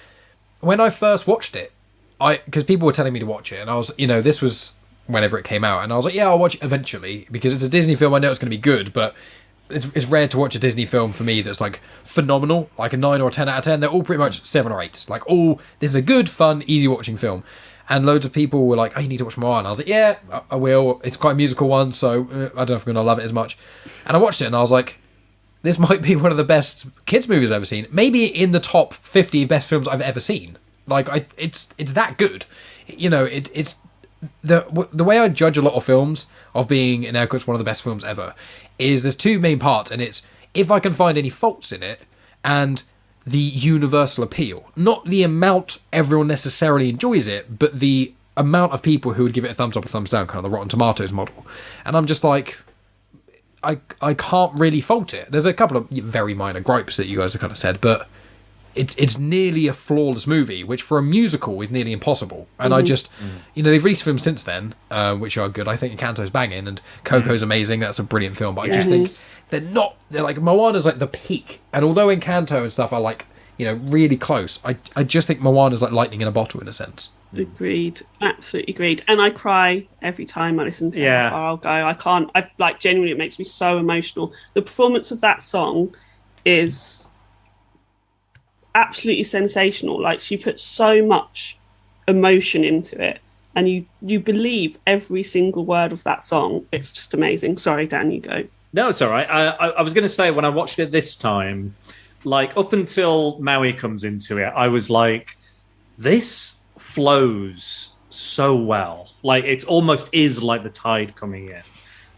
when I first watched it, because people were telling me to watch it, and I was, this was whenever it came out, and I was like, yeah, I'll watch it eventually, because it's a Disney film, I know it's going to be good, but it's rare to watch a Disney film for me that's like phenomenal, like a 9 or a 10 out of 10. They're all pretty much 7 or 8s. Like this is a good, fun, easy watching film. And loads of people were like, oh, you need to watch Moana. I was like, yeah, I will. It's quite a musical one, so I don't know if I'm going to love it as much. And I watched it and I was like, this might be one of the best kids movies I've ever seen. Maybe in the top 50 best films I've ever seen. Like, it's that good. You know, it's the way I judge a lot of films of being, in air quotes, one of the best films ever, is there's two main parts, and it's if I can find any faults in it and the universal appeal. Not the amount everyone necessarily enjoys it, but the amount of people who would give it a thumbs up or thumbs down, kind of the Rotten Tomatoes model. And I'm just like, I can't really fault it. There's a couple of very minor gripes that you guys have kind of said, but it's nearly a flawless movie, which for a musical is nearly impossible. And I just, you know, they've released films since then, which are good. I think Encanto's banging and Coco's amazing. That's a brilliant film. But I just think they're like, Moana's like the peak. And although Encanto and stuff are like, you know, really close, I just think Moana's like lightning in a bottle in a sense. Agreed, absolutely agreed. And I cry every time I listen to How Far I'll Go. I can't. I like genuinely, it makes me so emotional. The performance of that song is absolutely sensational. Like, she puts so much emotion into it, and you believe every single word of that song. It's just amazing. Sorry, Dan, you go. No, it's all right. I was going to say, when I watched it this time, like up until Maui comes into it, I was like, this flows so well. Like, it almost is like the tide coming in.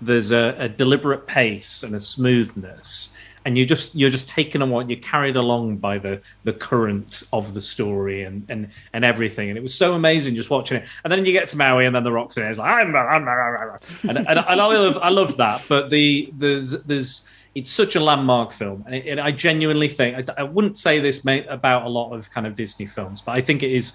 There's a deliberate pace and a smoothness, and you're just taken on, you're carried along by the current of the story and everything. And it was so amazing just watching it. And then you get to Maui, and then the rocks in it. It's like, and I love that. But there's it's such a landmark film, and I genuinely think I wouldn't say this about a lot of kind of Disney films, but I think it is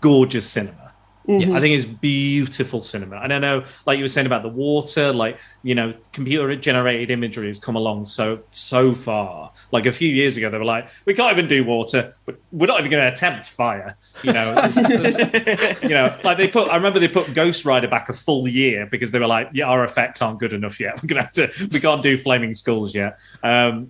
gorgeous cinema. Yes. I think it's beautiful cinema. And I know, like you were saying about the water, like, you know, computer-generated imagery has come along so far. Like a few years ago, they were like, we can't even do water, but we're not even going to attempt fire. You know, you know, like I remember they put Ghost Rider back a full year because they were like, yeah, our effects aren't good enough yet. We can't do flaming skulls yet.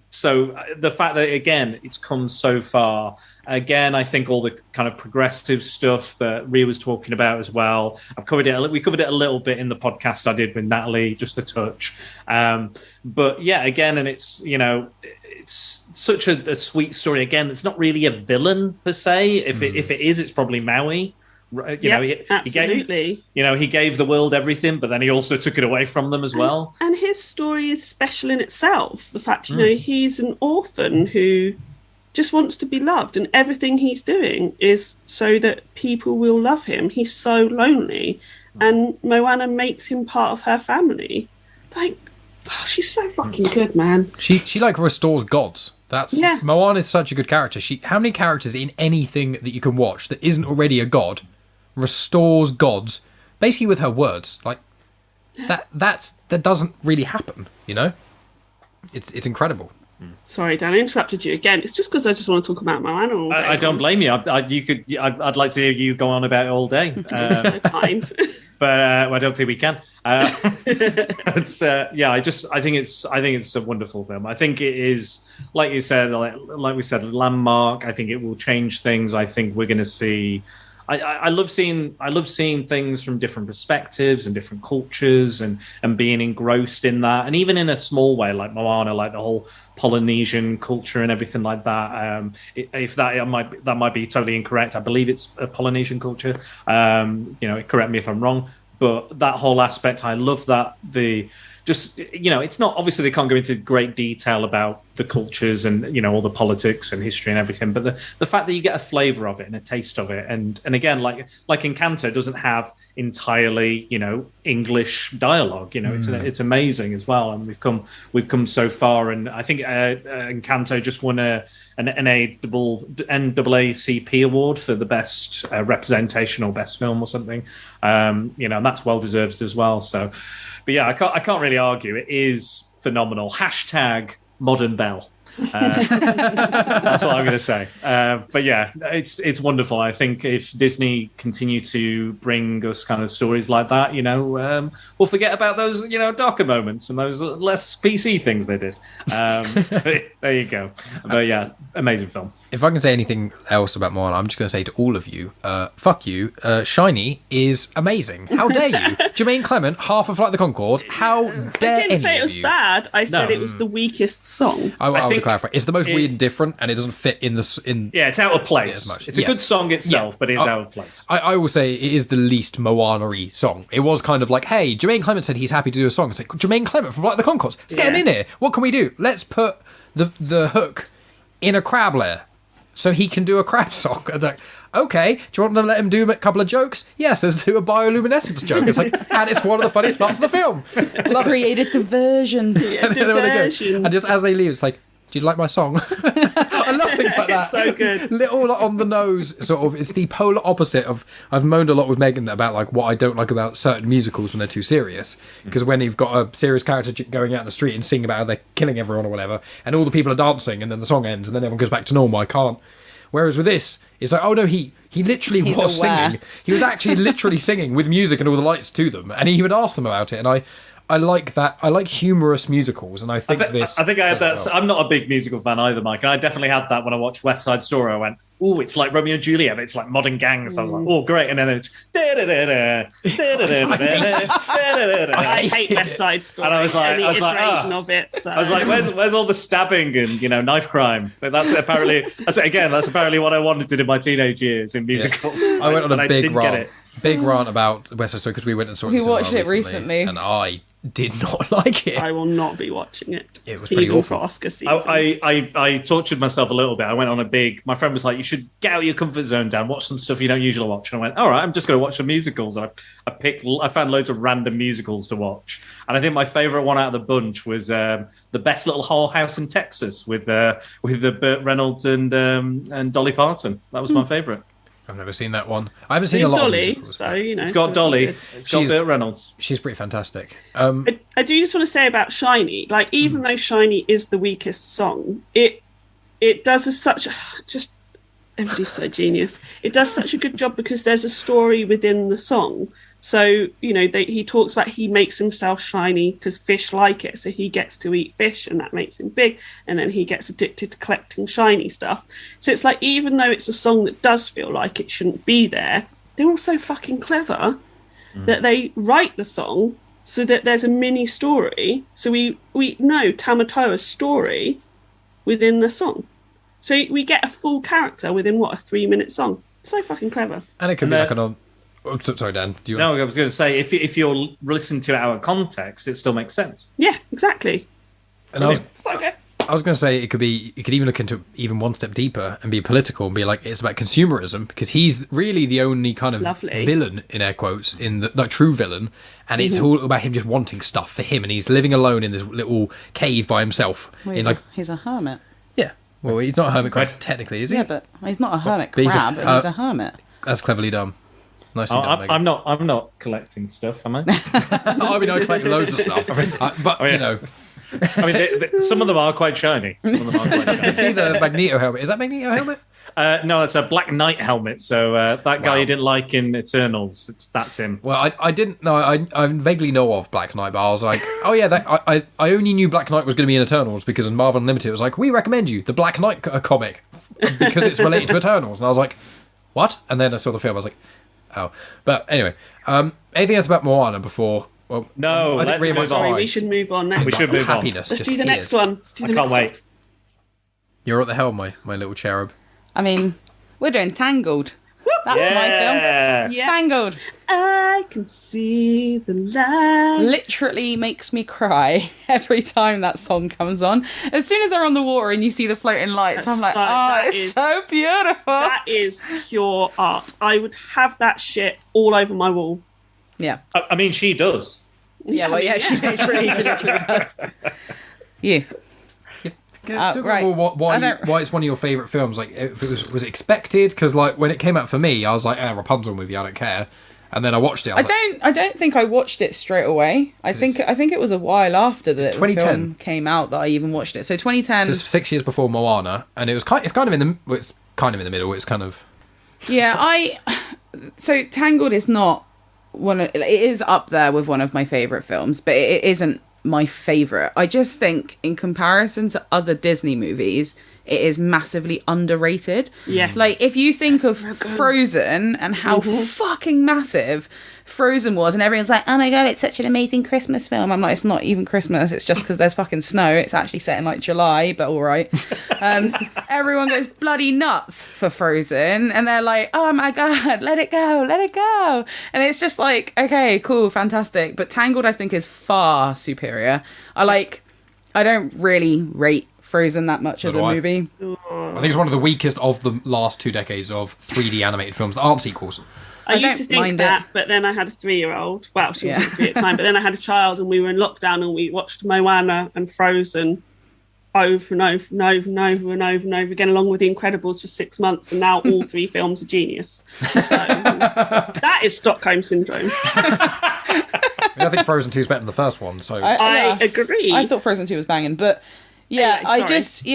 So the fact that, again, it's come so far. Again, I think all the kind of progressive stuff that Ria was talking about as well. We covered it a little bit in the podcast I did with Natalie, just a touch. But yeah, again, and it's, you know, it's such a sweet story. Again, it's not really a villain per se. If it is, it's probably Maui. You know, absolutely. He gave the world everything, but then he also took it away from them as well. And his story is special in itself. The fact, you know, he's an orphan who just wants to be loved, and everything he's doing is so that people will love him. He's so lonely, and Moana makes him part of her family. Like, she's so fucking good, man. She like restores gods. Moana is such a good character. How many characters in anything that you can watch that isn't already a god restores gods basically with her words? Like, that doesn't really happen, you know? It's incredible. Sorry, Dan, I interrupted you again. It's just because I just want to talk about Moana all day. I don't blame you. I'd like to hear you go on about it all day. Kind. But I don't think we can. It's I think it's a wonderful film. I think it is, like you said, like we said, a landmark. I think it will change things. I think we're going to see. I love seeing things from different perspectives and different cultures and being engrossed in that, and even in a small way like Moana, like the whole Polynesian culture and everything like that. If that might be totally incorrect. I believe it's a Polynesian culture. Correct me if I'm wrong, but that whole aspect, I love that. It's not, obviously they can't go into great detail about the cultures and, you know, all the politics and history and everything, but the fact that you get a flavour of it and a taste of it, and again, like Encanto doesn't have entirely, you know, English dialogue, you know, it's amazing as well, and we've come so far, and I think Encanto just won an NAACP award for the best representation or best film or something, and that's well deserved as well. So, but yeah, I can't really argue. It is phenomenal. # modern Belle. That's what I'm going to say. But yeah, it's wonderful. I think if Disney continue to bring us kind of stories like that, we'll forget about those, darker moments and those less PC things they did. There you go. But yeah, amazing film. if I can say anything else about Moana, I'm just going to say to all of you, fuck you. Shiny is amazing. How dare you? Jermaine Clement, half of Flight of the Conchords. How dare I didn't say any it was of you? bad. I said it was the weakest song. I want to think clarify. It's the most weird and different, and it doesn't fit in the. Yeah, it's out of place. as much. It's a good song itself, but it's out of place. I will say it is the least Moana-y song. It was kind of like, hey, Jermaine Clement said he's happy to do a song. It's like, Jermaine Clement from Flight of the Conchords. Let's get him in here. What can we do? Let's put the hook in a crab lair so he can do a crab song. And like, okay, do you want to let him do a couple of jokes? Yes, let's do a bioluminescence joke. It's like, and it's one of the funniest parts of the film. To create a diversion. Yeah, And then when they go, diversion. and just as they leave, it's like, do you like my song? I love things like that. It's so good. Little on the nose, sort of. It's the polar opposite of. I've moaned a lot with Megan about like what I don't like about certain musicals when they're too serious. Because when you've got a serious character going out in the street and singing about how they're killing everyone or whatever, and all the people are dancing, and then the song ends, and then everyone goes back to normal. I can't. Whereas with this, it's like, oh no, he literally He's was aware. singing. He was actually literally singing with music and all the lights to them, and he would ask them about it, and I like that. I like humorous musicals, and I think I this. think I had that. does it well. I'm not a big musical fan either, Mike. And I definitely had that when I watched West Side Story. I went, "Oh, it's like Romeo and Juliet, but it's like modern gangs." I was like, "Oh, great!" And then it's. I hate it. West Side Story. And I was like, any iteration "Ah." of it. So. I was like, "Where's all the stabbing and knife crime?" But that's apparently what I wanted to do in my teenage years in musicals. I went on But a I big didn't get rant. it. Big rant about West Side Story because we went and saw it. We in cinema watched it recently. and I did not like it. I will not be watching it. It was pretty even awful. for Oscar season. I tortured myself a little bit. I went on a big. My friend was like, "You should get out of your comfort zone, Dan. Watch some stuff you don't usually watch." And I went, "All right, I'm just going to watch some musicals." I found loads of random musicals to watch, and I think my favourite one out of the bunch was The Best Little Whole House in Texas with the Burt Reynolds and Dolly Parton. That was my favourite. I've never seen that one. I haven't seen a With lot Dolly, of musicals. so you know. It's got Dolly. good. It's got She's- Burt Reynolds. She's pretty fantastic. I do just want to say about Shiny, like even though Shiny is the weakest song, it does just everybody's so genius. It does such a good job because there's a story within the song. So he talks about he makes himself shiny because fish like it, so he gets to eat fish and that makes him big, and then he gets addicted to collecting shiny stuff. So it's like even though it's a song that does feel like it shouldn't be there, they're all so fucking clever that they write the song so that there's a mini story. So we know Tamatoa's story within the song. So we get a full character within, a 3-minute song. So fucking clever. And it could be like an on. Oh, sorry, Dan. Do you No, I was going to say if you're listening to it out of context, it still makes sense. Yeah, exactly. And I was So good. going to say it could even look into even one step deeper and be political and be like it's about consumerism because he's really the only kind of Lovely. villain in air quotes in the like true villain, and it's all about him just wanting stuff for him, and he's living alone in this little cave by himself. Well, in like he's a hermit. yeah, well he's not a hermit crab Right. technically, is he? Yeah, but he's not a hermit But he's a- crab, but he's a hermit. That's cleverly done. Nicely done, Megan. I'm not collecting stuff, am I? I mean, I collect loads of stuff. But mean- you know, I mean, some of them are quite shiny. Some of them are quite shiny. you see the Magneto helmet. Is that Magneto helmet? No, it's a Black Knight helmet. So that guy Wow. you didn't like in Eternals, that's him. Well, I didn't know. I vaguely know of Black Knight, but I was like, oh yeah, I only knew Black Knight was going to be in Eternals because in Marvel Unlimited it was like, we recommend you the Black Knight comic because it's related to Eternals, and I was like, what? And then I saw the film, I was like, oh. But anyway, anything else about Moana before? Well, No, I think let's Ria move might on. Sorry, die. we should move on next. We should move on. Happiness. Let's just do the tears. next one. Let's do I the can't next wait. one. You're at the helm, my little cherub. I mean, we're doing Tangled. That's my film. Yeah. Yeah. Tangled I can see the light. literally makes me cry every time that song comes on. As soon as they're on the water and you see the floating lights, That's I'm like, so- oh, that it's is- so beautiful. That is pure art. I would have that shit all over my wall. Yeah. I mean, she does. Yeah, well, yeah, she literally does. You. Talk right. about why I don't- it's one of your favourite films. Like, if it was it expected? Because like when it came out for me, I was like, Rapunzel movie, I don't care. And then I watched it. I was like, I don't think I watched it straight away. I think it was a while after the 2010. film came out that I even watched it. So 2010. so it's 6 years before Moana, and it's kind of in the middle. It's kind of Yeah, so Tangled is not it is up there with one of my favourite films, but it isn't my favourite. I just think in comparison to other Disney movies, it is massively underrated. Yes. Like, if you think of Frozen and how fucking massive Frozen was, and everyone's like, oh my god, it's such an amazing Christmas film. I'm like, it's not even Christmas, it's just because there's fucking snow. It's actually set in like July, but all right. Everyone goes bloody nuts for Frozen, and they're like, oh my god, let it go. And it's just like, okay, cool, fantastic. But Tangled, I think, is far superior. I don't really rate Frozen that much as a movie. I think it's one of the weakest of the last 2 decades of 3D animated films that aren't sequels. I used to think that, but then I had a 3-year-old. Well, she was 3 at the time, but then I had a child and we were in lockdown and we watched Moana and Frozen over and over and over and over and over and over again, along with The Incredibles for 6 months, and now all 3 films are genius. So that is Stockholm Syndrome. I think Frozen 2 is better than the first one, so... I agree. I thought Frozen 2 was banging, but yeah, Anyway,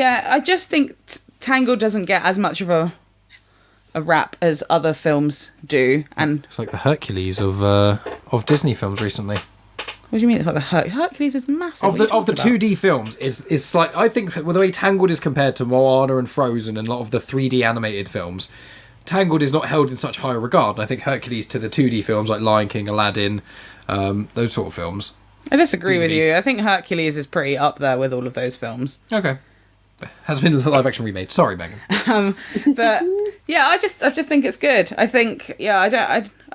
I just think Tangled doesn't get as much of a rap as other films do, and It's like the Hercules of Disney films recently. what do you mean? It's like the Hercules is massive. Of the 2D films, is like, I think the way Tangled is compared to Moana and Frozen and a lot of the 3D animated films, Tangled is not held in such high regard. And I think Hercules to the 2D films like Lion King, Aladdin, those sort of films. I disagree with Beast. you. I think Hercules is pretty up there with all of those films. Okay. Has been live action remade. Sorry, Megan. But yeah, I just think it's good. I think I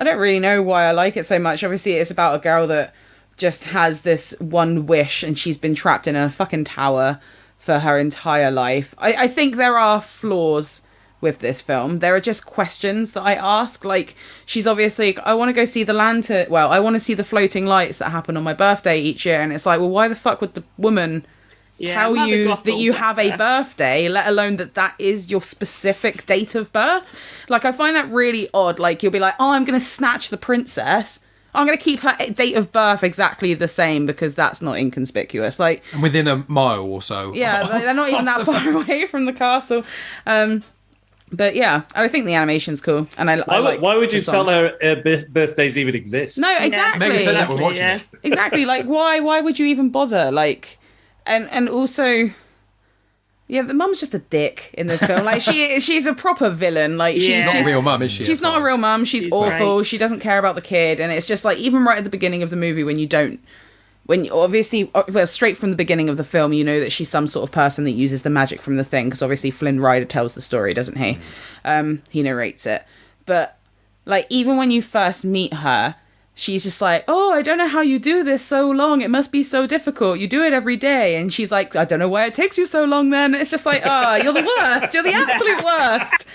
don't really know why I like it so much. Obviously, it's about a girl that just has this one wish and she's been trapped in a fucking tower for her entire life. I think there are flaws with this film. There are just questions that I ask. Like, she's obviously, I want to go see the lantern. Well, I want to see the floating lights that happen on my birthday each year. And it's like, well, why the fuck would the woman tell you Gothel, that you have a birthday, let alone that is your specific date of birth? Like, I find that really odd. Like, you'll be like, oh, I'm going to snatch the princess. I'm going to keep her date of birth exactly the same because that's not inconspicuous. Like, And within a mile or so. yeah, they're not even that far away from the castle. But yeah, I think the animation's cool, and I like. Why would you the tell songs. her birthdays even exist? No, exactly. Megan said that we're watching it. Exactly. Like, why would you even bother? Like, and also, yeah, the mum's just a dick in this film. Like, she's a proper villain. Like, Yeah. She's not a real mum, is she? She's not a real mum. She's awful. great. She doesn't care about the kid, and it's just like, even right at the beginning of the movie when you obviously, well, straight from the beginning of the film, you know that she's some sort of person that uses the magic from the thing, because obviously Flynn Rider tells the story, doesn't he? He narrates it. But, like, even when you first meet her, she's just like, oh, I don't know how you do this so long. It must be so difficult. You do it every day. And she's like, I don't know why it takes you so long then. It's just like, you're the worst. You're the absolute worst.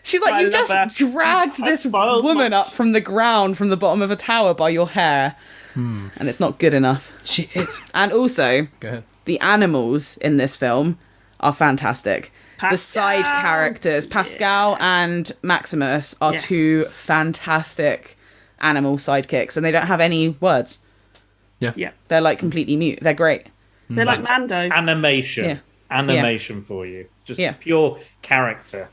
She's like, you've just dragged this woman up from the ground, from the bottom of a tower by your hair. And it's not good enough. She is. And also, Go ahead. the animals in this film are fantastic. The side characters, Pascal and Maximus, are two fantastic animal sidekicks, and they don't have any words. Yeah. They're like completely mute. They're great. They're like Mando. Animation. Yeah. Animation for you. Just Yeah. pure character.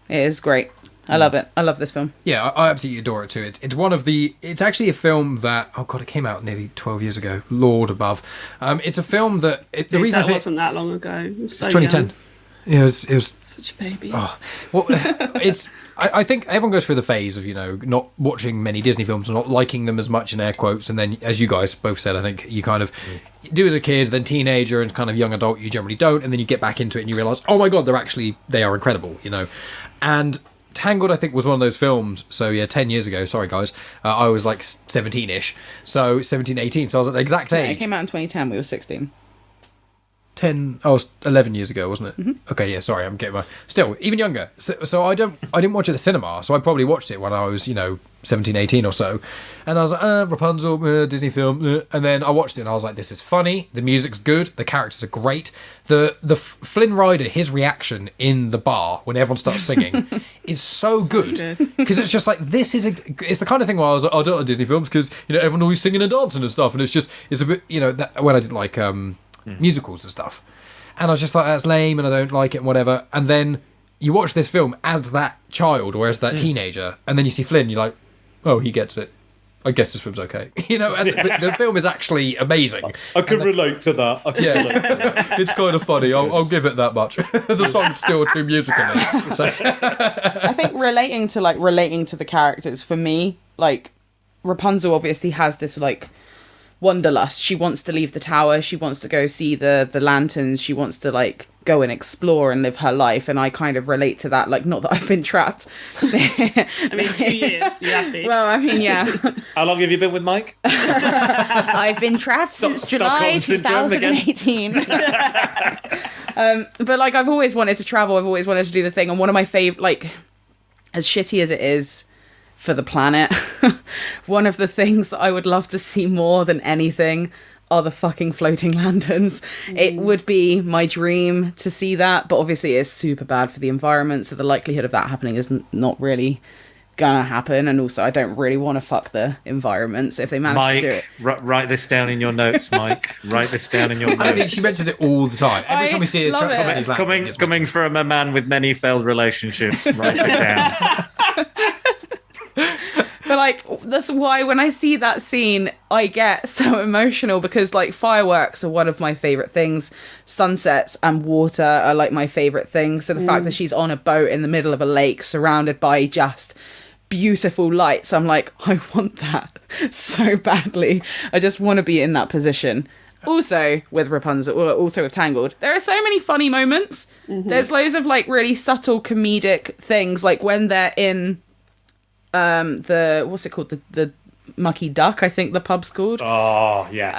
It is great. I love it. I love this film. Yeah, I absolutely adore it too. It's one of the. It's actually a film that, oh god, it came out nearly 12 years ago. Lord above. It's a film that the reason that I say wasn't that long ago. It was so 2010. young. Yeah, it was. Such a baby. Oh, well, it's. I think everyone goes through the phase of, not watching many Disney films and not liking them as much, in air quotes, and then, as you guys both said, I think you kind of do as a kid, then teenager, and kind of young adult, you generally don't, and then you get back into it and you realise, oh my god, they are incredible, and Tangled, I think, was one of those films. So yeah, 10 years ago. Sorry, guys. I was like 17-ish. So 17, 18. So I was at the exact Yeah, age. it came out in 2010. We were 16. 10. I was 11 years ago, wasn't it? Mm-hmm. Okay, yeah. Sorry, I'm getting my. Still, even younger. So I didn't watch it at the cinema. So I probably watched it when I was 17, 18 or so. And I was like, Rapunzel, Disney film. And then I watched it and I was like, this is funny. The music's good. The characters are great. The Flynn Rider, his reaction in the bar when everyone starts singing is so good. Because it's just like, it's the kind of thing where I was like, I don't like Disney films because, everyone always singing and dancing and stuff. And it's a bit, that, when I did like musicals and stuff. And I was just like, that's lame and I don't like it and whatever. And then you watch this film as that child or as that teenager. And then you see Flynn, you're like, oh, he gets it. I guess this film's okay. You know, and the film is actually amazing. I can relate to that. It's kind of funny. I'll give it that much. The song's still too musical. So. I think relating to the characters, for me, like, Rapunzel obviously has this, like, wanderlust. She wants to leave the tower. She wants to go see the lanterns. She wants to, like, go and explore and live her life. And I kind of relate to that. Like, not that I've been trapped. I mean, 2 years. You have been. Well, I mean, yeah. How long have you been with Mike? I've been trapped since July 2018. But, like, I've always wanted to travel. I've always wanted to do the thing. And one of my favorite, like, as shitty as it is for the planet, one of the things that I would love to see more than anything are the fucking floating lanterns. It would be my dream to see that, but obviously it's super bad for the environment, so the likelihood of that happening is not really gonna happen, and also I don't really want to fuck the environment, so if they manage to do it... Write this down in your notes, Mike. Write this down in your notes. I mean, she mentions it all the time. Every time we see it. Coming from a man with many failed relationships, write it down. But, like, that's why when I see that scene, I get so emotional, because, like, fireworks are one of my favourite things. Sunsets and water are, like, my favourite things. So the fact that she's on a boat in the middle of a lake surrounded by just beautiful lights, I'm like, I want that so badly. I just want to be in that position. Also, with Rapunzel, or also with Tangled, there are so many funny moments. There's loads of, like, really subtle comedic things, like when they're in... what's it called, the Mucky Duck, I think the pub's called. Oh yes.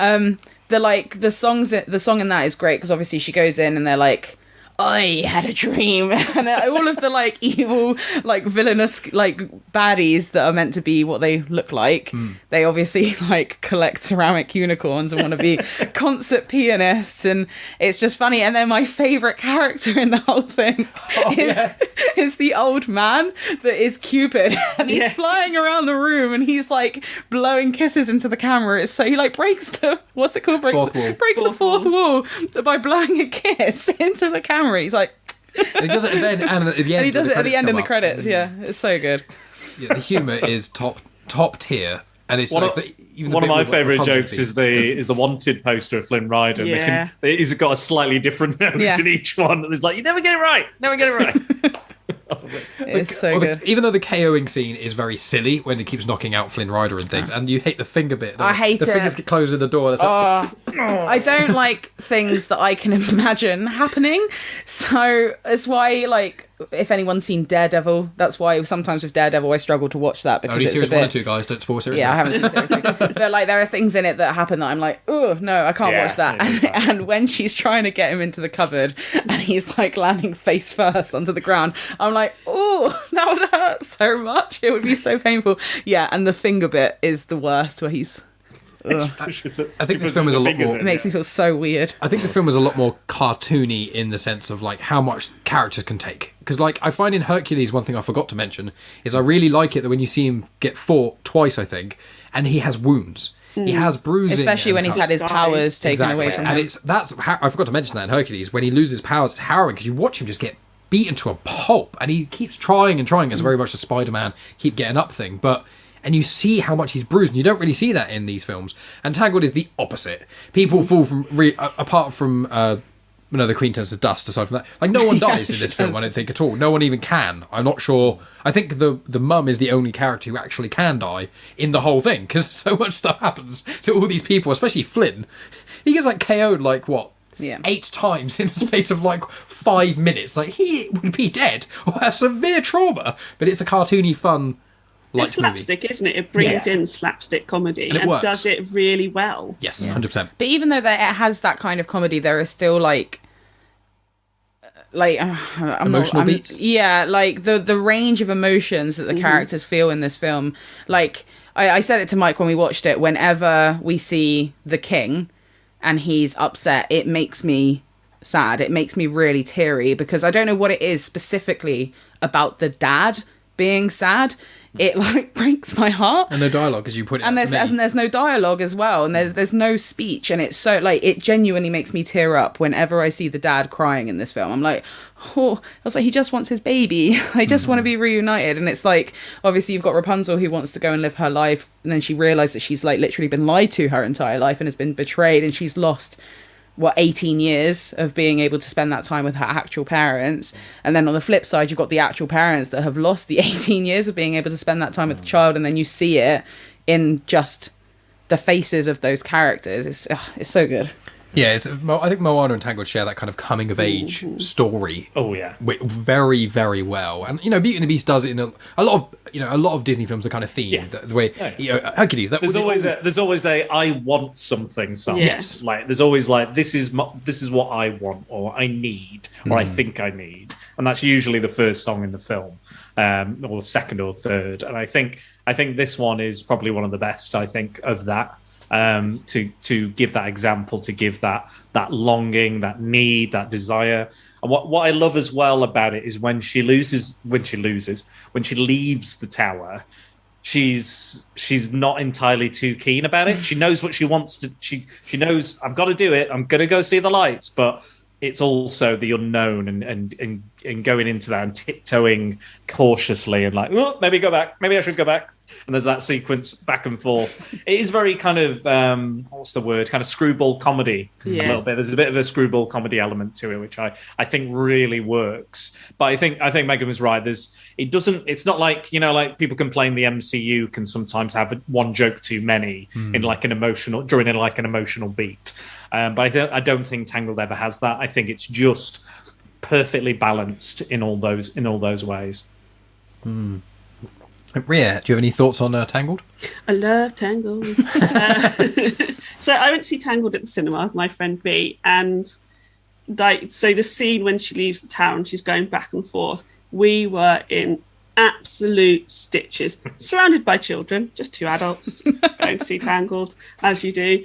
The song in that is great, because obviously she goes in and they're like, I had a dream, and all of the, like, evil, like, villainous, like, baddies that are meant to be what they look like, they obviously, like, collect ceramic unicorns and want to be concert pianists, and it's just funny. And then my favourite character in the whole thing is the old man that is Cupid, and he's flying around the room and he's, like, blowing kisses into the camera. It's so he, like, breaks the the fourth wall by blowing a kiss into the camera. He's like, and he does it then, and at the end. And he does it at the end in the credits. Yeah, it's so good. Yeah, the humour is top tier, and it's one of my favourite jokes is the wanted poster of Flynn Rider. Yeah. He's got a slightly different nose in each one. It's like, you never get it right. It's so good. Even though the KOing scene is very silly when he keeps knocking out Flynn Rider and things, and you hate the finger bit. I hate the it. fingers get closed in the door. And it's like, I don't like things that I can imagine happening. So it's why, like, if anyone's seen Daredevil, that's why sometimes with Daredevil I struggle to watch that, because only it's series a bit... 1 and 2, guys. Don't spoil series 2. Yeah, I haven't seen series 2. But, like, there are things in it that happen that I'm like, oh, no, I can't watch that. And when she's trying to get him into the cupboard and he's, like, landing face first onto the ground, I'm like, oh, that would hurt so much. It would be so painful. Yeah, and the finger bit is the worst, where he's... I think this film is a lot more... It makes me feel so weird. I think the film was a lot more cartoony in the sense of, like, how much characters can take. Because, like, I find in Hercules, one thing I forgot to mention, is I really like it that when you see him get fought twice, I think, and he has wounds. He has bruising. Especially when he's had his powers taken away from him. And I forgot to mention that in Hercules, when he loses powers, it's harrowing, because you watch him just get beaten to a pulp, and he keeps trying and trying. It's very much a Spider-Man keep getting up thing, and you see how much he's bruised, and you don't really see that in these films. And Tangled is the opposite. People fall from, apart from, the Queen turns to dust, aside from that. Like, no one dies in this film, I don't think, at all. No one even can. I'm not sure. I think the mum is the only character who actually can die in the whole thing, because so much stuff happens to all these people, especially Flynn. He gets, like, KO'd, like, what? Yeah. 8 times in the space of, like, 5 minutes. Like, he would be dead or have severe trauma. But it's a cartoony, fun... It's slapstick, movie. Isn't it? It brings in slapstick comedy and does it really well. Yes, 100%. But even though it has that kind of comedy, there is still emotional beats. Yeah, like the range of emotions that the characters feel in this film. Like I said it to Mike when we watched it. Whenever we see the king and he's upset, it makes me sad. It makes me really teary, because I don't know what it is specifically about the dad, being sad, it like breaks my heart. And no dialogue, because you put it and there's no dialogue as well, and there's no speech, and it's so like it genuinely makes me tear up whenever I see the dad crying in this film. I'm like, I was like, he just wants his baby. I just want to be reunited. And it's like, obviously you've got Rapunzel who wants to go and live her life, and then she realizes that she's like literally been lied to her entire life and has been betrayed, and she's lost 18 years of being able to spend that time with her actual parents. And then on the flip side, you've got the actual parents that have lost the 18 years of being able to spend that time with the child, and then you see it in just the faces of those characters. It's so good. Yeah, I think Moana and Tangled share that kind of coming of age story. Oh yeah, very, very well. And Beauty and the Beast does it in a lot of Disney films are kind of themed. Yeah. The way Hercules. There's always a I want something song. Yes, like there's always like this is what I want, or I need, or I think I need, and that's usually the first song in the film, or second or third. And I think this one is probably one of the best. I think of that. To give that example, to give that longing, that need, that desire. And what I love as well about it is when she leaves the tower, she's not entirely too keen about it. She knows what she wants to. She knows, I've got to do it. I'm gonna go see the lights, but it's also the unknown and going into that and tiptoeing cautiously and like, oh, maybe go back. Maybe I should go back. And there's that sequence back and forth. It is very kind of what's the word? Kind of screwball comedy a little bit. There's a bit of a screwball comedy element to it, which I think really works. But I think Megan was right. It's not like like people complain the MCU can sometimes have one joke too many in like an emotional beat. But I don't think Tangled ever has that. I think it's just perfectly balanced in all those ways. Ria, do you have any thoughts on Tangled? I love Tangled. So I went to see Tangled at the cinema with my friend B, and so the scene when she leaves the town and she's going back and forth, we were in absolute stitches, surrounded by children, just two adults going to see Tangled, as you do,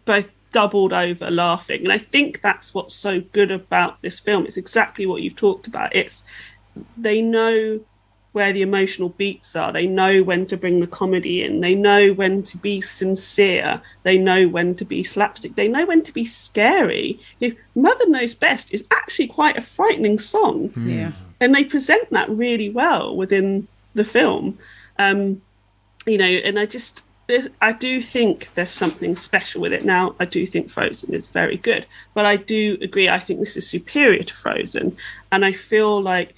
both doubled over laughing. And I think that's what's so good about this film. It's exactly what you've talked about. They know where the emotional beats are. They know when to bring the comedy in. They know when to be sincere. They know when to be slapstick. They know when to be scary. Mother Knows Best is actually quite a frightening song. Yeah. And they present that really well within the film. And I do think there's something special with it. Now, I do think Frozen is very good, but I do agree, I think this is superior to Frozen. And I feel like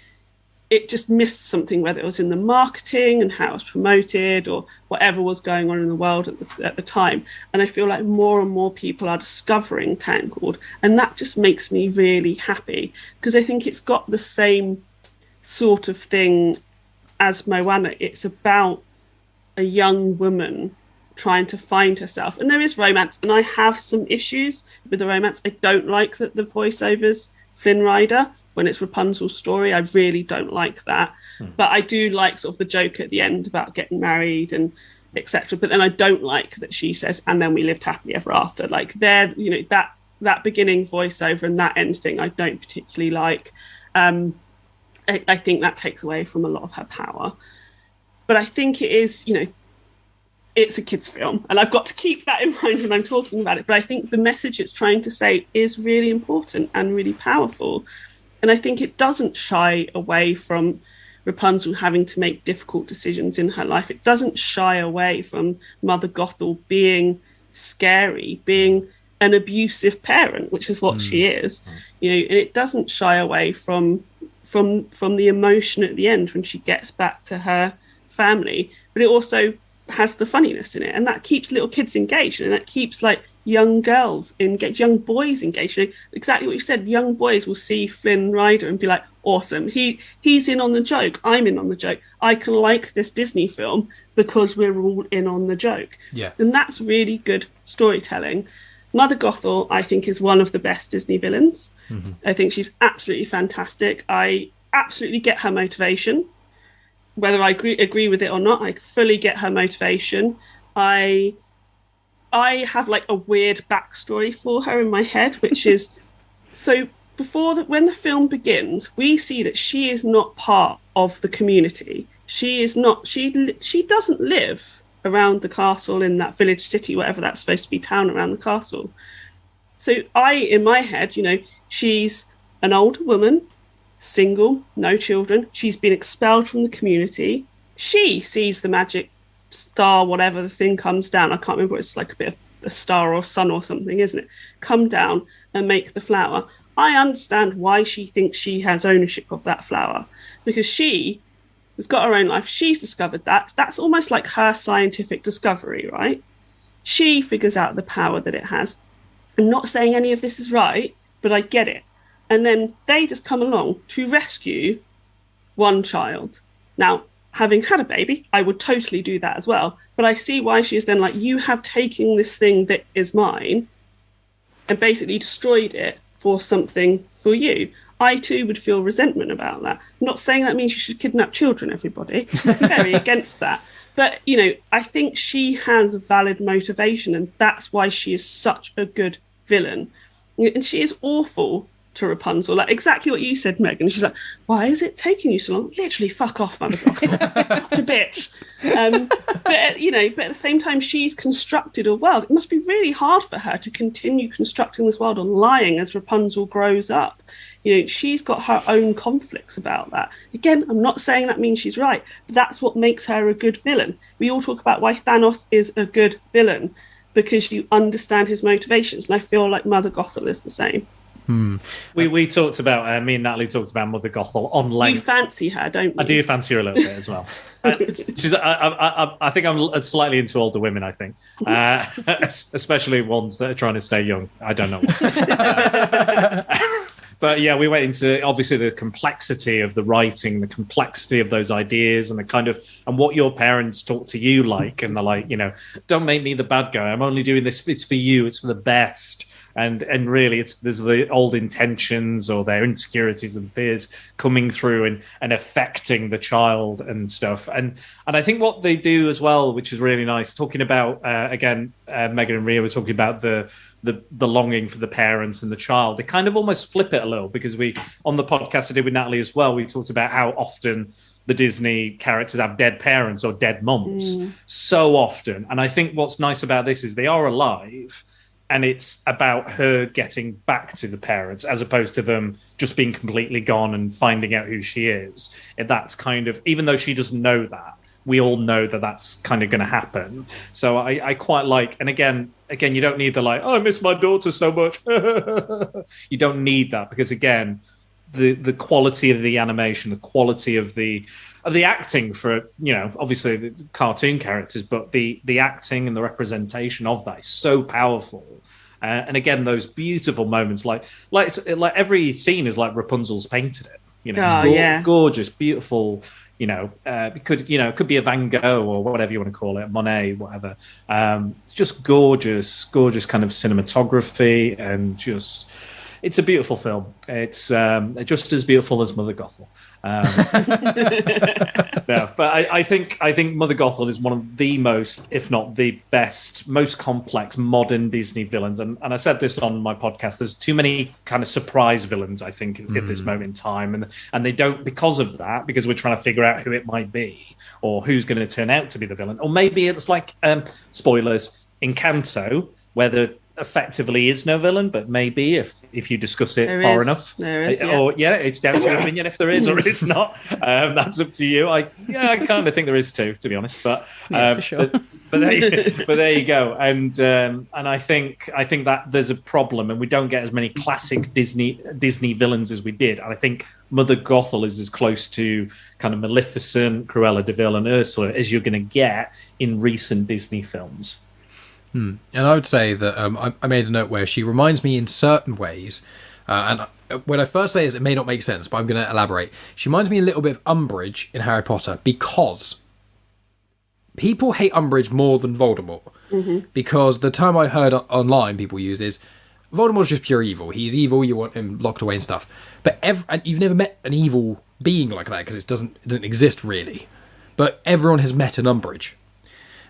it just missed something, whether it was in the marketing and how it was promoted or whatever was going on in the world at the time. And I feel like more and more people are discovering Tangled, and that just makes me really happy, because I think it's got the same sort of thing as Moana. It's about a young woman trying to find herself, and there is romance, and I have some issues with the romance. I don't like that the voiceovers Flynn Rider when it's Rapunzel's story. I really don't like that. But I do like sort of the joke at the end about getting married and etc. But then I don't like that she says, and then we lived happily ever after. Like that beginning voiceover and that end thing I don't particularly like. I think that takes away from a lot of her power. But I think it is, it's a kid's film, and I've got to keep that in mind when I'm talking about it. But I think the message it's trying to say is really important and really powerful. And I think it doesn't shy away from Rapunzel having to make difficult decisions in her life. It doesn't shy away from Mother Gothel being scary, being an abusive parent, which is what she is. And it doesn't shy away from the emotion at the end when she gets back to her family. But it also has the funniness in it, and that keeps little kids engaged, and that keeps young girls engaged, young boys engaged. Exactly what you said. Young boys will see Flynn Rider and be like, awesome, he's in on the joke, I'm in on the joke, I can like this Disney film because we're all in on the joke. Yeah. And that's really good storytelling. Mother Gothel, I think, is one of the best Disney villains. I think she's absolutely fantastic. I absolutely get her motivation. Whether I agree with it or not, I fully get her motivation. I have a weird backstory for her in my head, which is, so when the film begins, we see that she is not part of the community. She is not. She doesn't live around the castle in that village, city, whatever that's supposed to be, town around the castle. So in my head, she's an older woman, single, no children. She's been expelled from the community. She sees the magic star, whatever the thing comes down. I can't remember. It's like a bit of a star or sun or something, isn't it? Come down and make the flower. I understand why she thinks she has ownership of that flower, because she has got her own life. She's discovered that. That's almost like her scientific discovery, right? She figures out the power that it has. I'm not saying any of this is right, but I get it. And then they just come along to rescue one child. Now, having had a baby, I would totally do that as well. But I see why she's then like, you have taken this thing that is mine and basically destroyed it for something for you. I too would feel resentment about that. I'm not saying that means you should kidnap children, everybody. I'm very against that. But, I think she has valid motivation, and that's why she is such a good villain. And she is awful to Rapunzel, like exactly what you said, Megan. She's like, why is it taking you so long? Literally, fuck off, Mother Gothel. Not a bitch. But at the same time, she's constructed a world. It must be really hard for her to continue constructing this world on lying as Rapunzel grows up. She's got her own conflicts about that. Again, I'm not saying that means she's right, but that's what makes her a good villain. We all talk about why Thanos is a good villain, because you understand his motivations, and I feel like Mother Gothel is the same. We talked about, me and Natalie talked about Mother Gothel on length. You fancy her, don't you? I do fancy her a little bit as well. I think I'm slightly into older women, I think. Especially ones that are trying to stay young. I don't know why. But yeah, we went into obviously the complexity of the writing, the complexity of those ideas, and and what your parents talk to you like, and they're like, don't make me the bad guy. I'm only doing this. It's for you. It's for the best. And really, there's the old intentions or their insecurities and fears coming through and affecting the child and stuff. And I think what they do as well, which is really nice, talking about again, Megan and Ria were talking about the longing for the parents and the child. They kind of almost flip it a little, because on the podcast I did with Natalie as well, we talked about how often the Disney characters have dead parents or dead mums so often. And I think what's nice about this is they are alive. And it's about her getting back to the parents, as opposed to them just being completely gone and finding out who she is. And that's kind of, even though she doesn't know that, we all know that that's kind of going to happen. So I quite like, and again, you don't need I miss my daughter so much. You don't need that, because again, the quality of the animation, the quality of the acting for, obviously the cartoon characters, but the acting and the representation of that is so powerful. And again, those beautiful moments, like every scene is like Rapunzel's painted it. It's gorgeous, beautiful. It could be a Van Gogh or whatever you want to call it, Monet, whatever. It's just gorgeous kind of cinematography, and just. It's a beautiful film. It's just as beautiful as Mother Gothel. No, but I think Mother Gothel is one of the most, if not the best, most complex modern Disney villains. And I said this on my podcast. There's too many kind of surprise villains, I think, at this moment in time, and they don't, because of that, because we're trying to figure out who it might be or who's going to turn out to be the villain, or maybe it's like spoilers, Encanto, where the effectively is no villain, but maybe if you discuss it far enough, there is, or it's down to your opinion if there is or it's not. That's up to you. I kind of think there is too, to be honest. But for sure. but there you go. And I think that there's a problem, and we don't get as many classic Disney villains as we did. And I think Mother Gothel is as close to kind of Maleficent, Cruella de Vil, and Ursula as you're going to get in recent Disney films. And I would say that I made a note where she reminds me in certain ways, and when I first say this, it may not make sense, but I'm going to elaborate. She reminds me a little bit of Umbridge in Harry Potter, because people hate Umbridge more than Voldemort. Mm-hmm. Because the term I heard online people use is, Voldemort's just pure evil. He's evil, you want him locked away and stuff. But and you've never met an evil being like that, because it doesn't exist really. But everyone has met an Umbridge.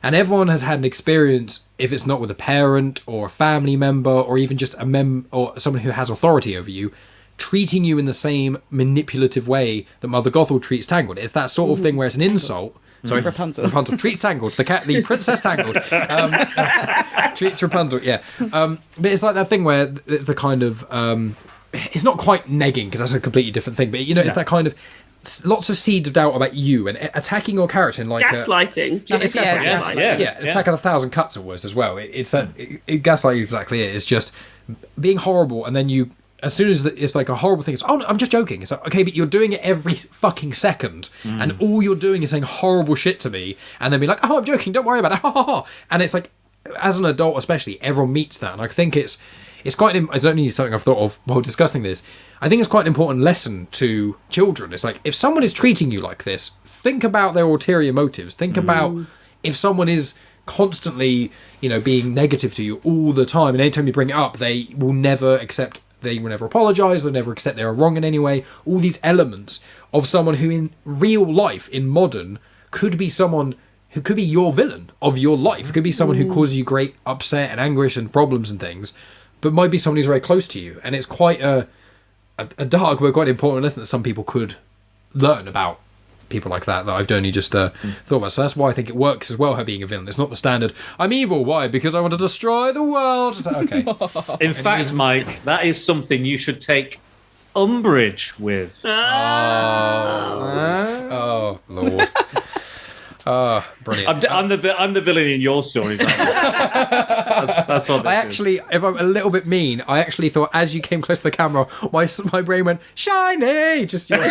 And everyone has had an experience, if it's not with a parent or a family member or even just or someone who has authority over you, treating you in the same manipulative way that Mother Gothel treats Tangled. It's that sort of thing where it's an insult. Sorry, Rapunzel treats Tangled, the Princess Tangled treats Rapunzel. Yeah, but it's like that thing where it's the kind of it's not quite negging because that's a completely different thing. But it's that kind of lots of seeds of doubt about you and attacking your character in like gaslighting. It's gaslighting. Yeah, Attack of the Thousand Cuts almost as well. It's that gaslighting exactly it. It's just being horrible, and then you. As soon as it's like a horrible thing, it's, oh, no, I'm just joking. It's like, okay, but you're doing it every fucking second, and all you're doing is saying horrible shit to me, and then be like, oh, I'm joking, don't worry about it, ha ha ha. And it's like, as an adult especially, everyone meets that, and I think it's quite, it's only something I've thought of while discussing this, I think it's quite an important lesson to children. It's like, if someone is treating you like this, think about their ulterior motives. Think about if someone is constantly, being negative to you all the time, and anytime you bring it up, they will never accept. They will never apologise, they'll never accept they are wrong in any way. All these elements of someone who in real life, in modern, could be someone who could be your villain of your life. It could be someone who causes you great upset and anguish and problems and things, but might be someone who's very close to you. And it's quite a dark but quite important lesson that some people could learn about people like that I've only just thought about. So that's why I think it works as well, her being a villain. It's not the standard, I'm evil, why? Because I want to destroy the world. It's like, okay. In fact, Mike, that is something you should take umbrage with. Oh Lord. Brilliant. I'm the villain in your stories. That's what this I actually, if I'm a little bit mean, I actually thought as you came close to the camera, my brain went, shiny! Just your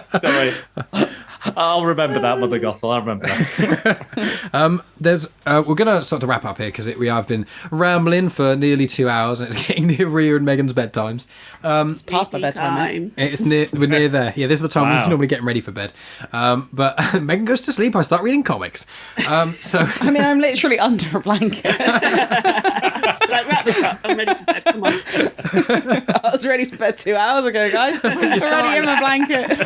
Sorry. I'll remember that, Mother Gothel. I'll remember that. We're going to start to wrap up here because we have been rambling for nearly 2 hours and it's getting near Ria and Megan's bedtimes. It's past my bedtime, mate. We're near there. Yeah, this is the time we're normally getting ready for bed. But Megan goes to sleep, I start reading comics. So I mean, I'm literally under a blanket. Like, wrap this up. I'm ready for bed. Come on. I was ready for bed 2 hours ago, guys. I'm already in my blanket.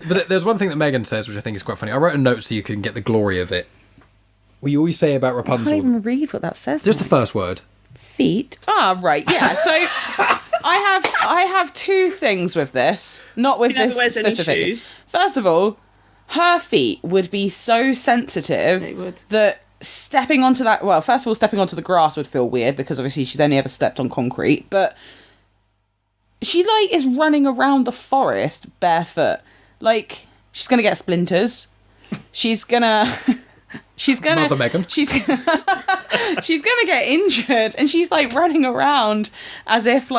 But there's one thing that Megan says, which I think is quite funny. I wrote a note so you can get the glory of it. We always say about Rapunzel. I can't even read what that says. Just the first word. Feet. Right. Yeah. So I have two things with this. Not with this specifically. First of all, her feet would be so sensitive that stepping onto that. Well, first of all, stepping onto the grass would feel weird because obviously she's only ever stepped on concrete. But she is running around the forest barefoot. She's gonna get splinters. She's gonna Mother Megan. She's gonna get injured, and she's running around as if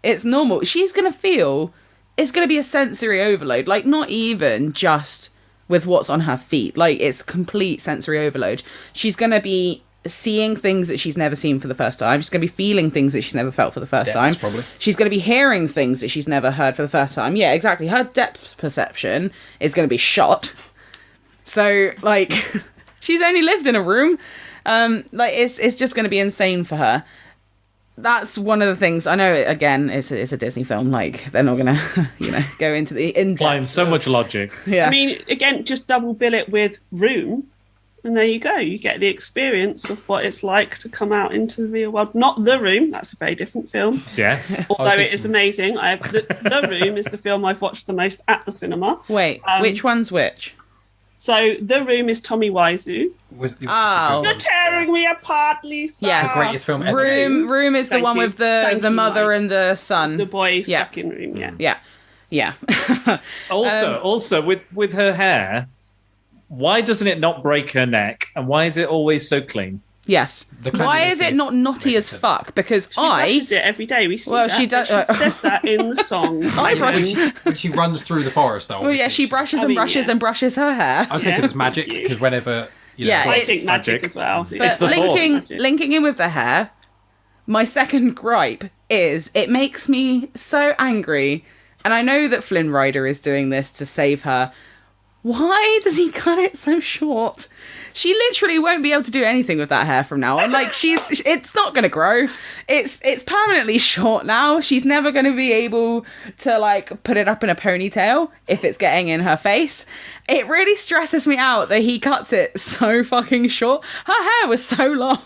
it's normal. She's gonna feel it's gonna be a sensory overload. Not even just with what's on her feet. It's complete sensory overload. She's gonna be seeing things that she's never seen for the first time. She's going to be feeling things that she's never felt for the first time. Probably. She's going to be hearing things that she's never heard for the first time. Yeah, exactly. Her depth perception is going to be shot. So, she's only lived in a room. It's just going to be insane for her. That's one of the things. I know, again, it's a Disney film. They're not going to, go into the in-depth. Applying so much logic. Yeah. I mean, again, just double bill it with Room. And there you go. You get the experience of what it's like to come out into the real world. Not The Room. That's a very different film. Yes. Although it is amazing. The Room is the film I've watched the most at the cinema. Wait, which one's which? So The Room is Tommy Wiseau. Oh. You're tearing me apart, Lisa. Yes. The greatest film ever. Room is the one with the mother and the son. The boy stuck in Room, Yeah. Also, with her hair, why doesn't it not break her neck? And why is it always so clean? Yes. Why is it not knotty as fuck? Because she brushes it every day. We see that. She does. She says that in the song. When she runs through the forest, though. Well, yeah, she brushes and brushes her hair. I'd say because it's magic. Because whenever I think magic as well. But it's the linking in with the hair, my second gripe is it makes me so angry, and I know that Flynn Rider is doing this to save her. Why does he cut it so short? She literally won't be able to do anything with that hair from now on. It's not going to grow. It's permanently short now. She's never going to be able to put it up in a ponytail if it's getting in her face. It really stresses me out that he cuts it so fucking short. Her hair was so long.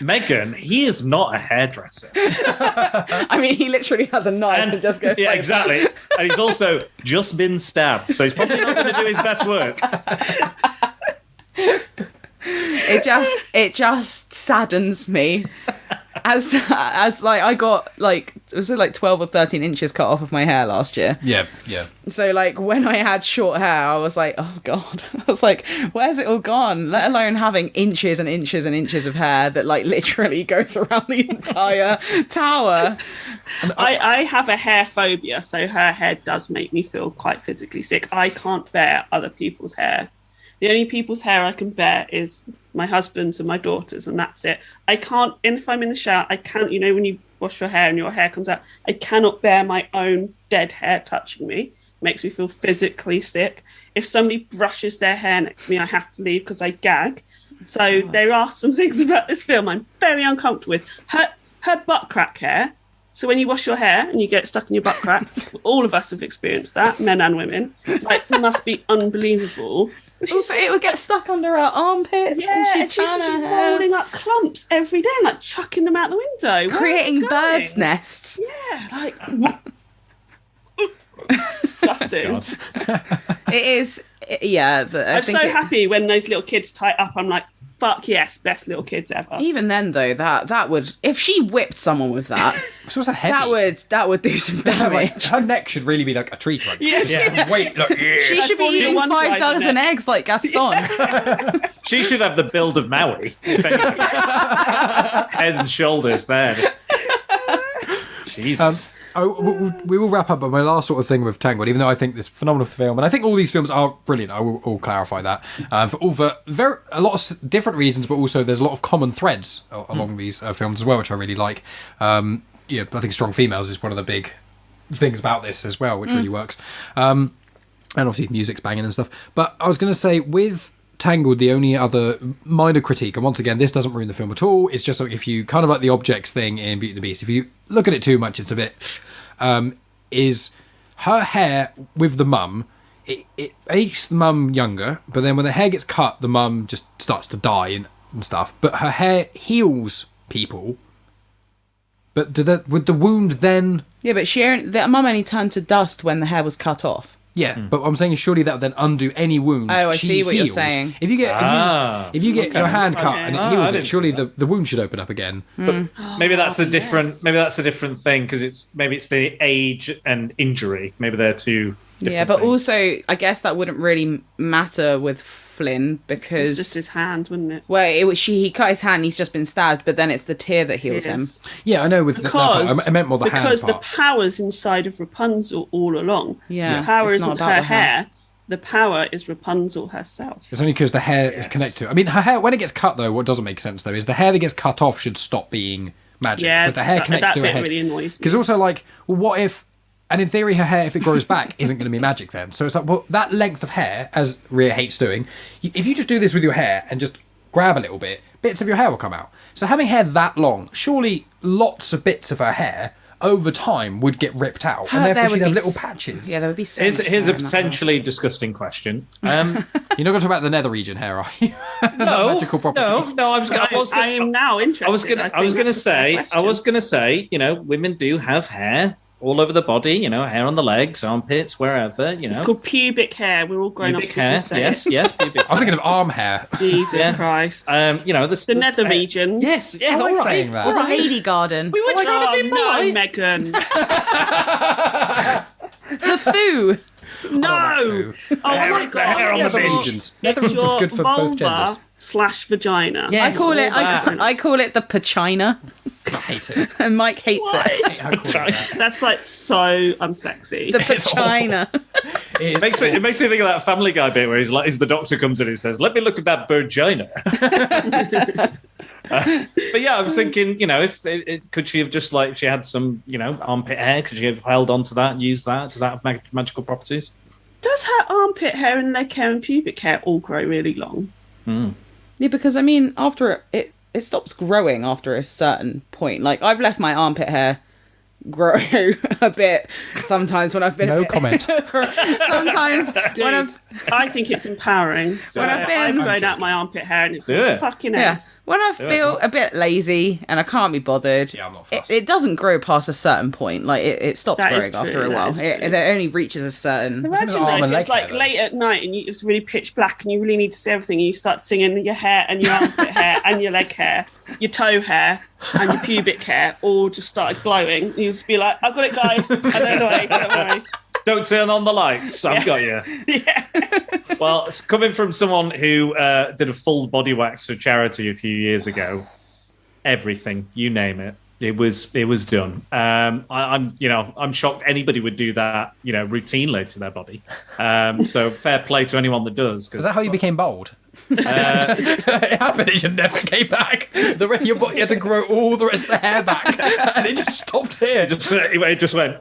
Megan, he is not a hairdresser. I mean, he literally has a knife and just goes. Yeah, like exactly. that. And he's also just been stabbed, so he's probably not going to do his best work. It just saddens me. As like I got like was it like 12 or 13 inches cut off of my hair last year. Yeah. So like when I had short hair, I was like, oh god. I was like, where's it all gone? Let alone having inches and inches and inches of hair that like literally goes around the entire tower. I have a hair phobia, so her hair does make me feel quite physically sick. I can't bear other people's hair. The only people's hair I can bear is my husband's and my daughter's, and that's it. I can't, and if I'm in the shower, I can't, you know, when you wash your hair and your hair comes out, I cannot bear my own dead hair touching me. It makes me feel physically sick. If somebody brushes their hair next to me, I have to leave because I gag. So there are some things about this film I'm very uncomfortable with. Her butt crack hair. So when you wash your hair and you get stuck in your butt crack, all of us have experienced that, men and women. Like, it must be unbelievable. Also, it would get stuck under her armpits. Yeah, and and she's just rolling up clumps every day, like chucking them out the window, creating Where are you birds' going? nests. Yeah, like disgusting. It is. Yeah, I'm so happy when those little kids tie up. I'm like, fuck yes, best little kids ever. Even then, though, that would, if she whipped someone with that, So it's a heavy. that would do some damage. Her neck should really be like a tree trunk. Yeah. Wait, look. She should be Formula eating One 5 driver dozen neck. eggs like Gaston. She should have the build of Maui. If anything. Head and shoulders there. Jesus. We will wrap up, but my last sort of thing with Tangled, even though I think this phenomenal film, and I think all these films are brilliant, I will clarify that, for a lot of different reasons, but also there's a lot of common threads along these films as well, which I really like. I think strong females is one of the big things about this as well, which really works. And obviously music's banging and stuff. But I was going to say, with Tangled, the only other minor critique, and once again, this doesn't ruin the film at all, it's just like if you kind of like the objects thing in Beauty and the Beast, if you look at it too much, it's a bit... is her hair with the mum, it ages the mum younger, but then when the hair gets cut, the mum just starts to die and stuff. But her hair heals people. But would the wound then... Yeah, but the mum only turned to dust when the hair was cut off. Yeah, but I'm saying surely that would then undo any wounds. Oh, I she see what you're heals. saying. If you get if you get your hand cut and it heals I it, didn't surely see that. the wound should open up again. But maybe that's the different. yes. Maybe that's a different thing because it's the age and injury. Maybe they're two. Yeah, but also, I guess that wouldn't really matter with Flynn because... It's just his hand, wouldn't it? Well, he cut his hand, he's just been stabbed, but then it's the tear that heals him. Yes. Yeah, I know. With that part, I meant more the hand Because part. the power's inside of Rapunzel all along. Yeah, The power it's not isn't about her the hair. hair. The power is Rapunzel herself. It's only because the hair is connected to it. I mean, her hair, when it gets cut, though, what doesn't make sense, though, is the hair that gets cut off should stop being magic. Yeah, but the hair connects that to her bit head. really annoys me. Because also, like, well, what if... And in theory, her hair, if it grows back, isn't going to be magic then. So it's like, well, that length of hair, as Ria hates doing, if you just do this with your hair and just grab a little bit, bits of your hair will come out. So having hair that long, surely lots of bits of her hair over time would get ripped out, and therefore she'd have little patches. Yeah, there would be so Here's much a hair in that potentially disgusting question. You're not going to talk about the nether region hair, are you? No, magical properties. no. I am now interested. I was going to say, women do have hair all over the body, hair on the legs, armpits, wherever, It's called pubic hair. We're all grown pubic up. hair. Yes, pubic. I was thinking of arm hair. Jesus Christ. The nether region. Yes, yeah, I like all right. saying that. Or the lady garden. We were trying to be no, polite. Megan. The foo. No. Oh my god. hair on the It's your- regions. Nether it's region's your good for both vulva genders. / vagina. Yeah. I call it. that. I call it the pachina, I hate it. and Mike hates it. I hate how I call it that. That's like so unsexy. The pachina. It makes me think of that Family Guy bit where he's the doctor comes in and says, "Let me look at that vagina." But yeah, I was thinking, could she have just if she had some, armpit hair? Could she have held on to that and used that? Does that have magical properties? Does her armpit hair and leg hair and pubic hair all grow really long? Yeah, because I mean, after it stops growing after a certain point. Like I've left my armpit hair grow a bit sometimes when I've been No comment. sometimes when I've I think it's empowering. So When I've grown out my armpit hair and it Do feels it. fucking yeah, ass. when I feel a bit lazy and I can't be bothered, Yeah, I'm not it, fussed. it doesn't grow past a certain point. Like it stops That is growing after true, a while. that is true. It only reaches a certain. Imagine arm though, and if leg it's like hair, though. late at night and it's really pitch black and you really need to see everything and you start singing your hair and your armpit hair and your leg hair, your toe hair and your pubic hair all just started glowing. You just be like, I've got it, guys. I know the way. Don't worry. Don't turn on the lights. I've got you. Well, it's coming from someone who did a full body wax for charity a few years ago. Everything, you name it, it was done. I'm shocked anybody would do that, routinely to their body. So fair play to anyone that does. Is that how you became bald? It happened. It just never came back. Your body had to grow all the rest of the hair back, and it just stopped here, It just went.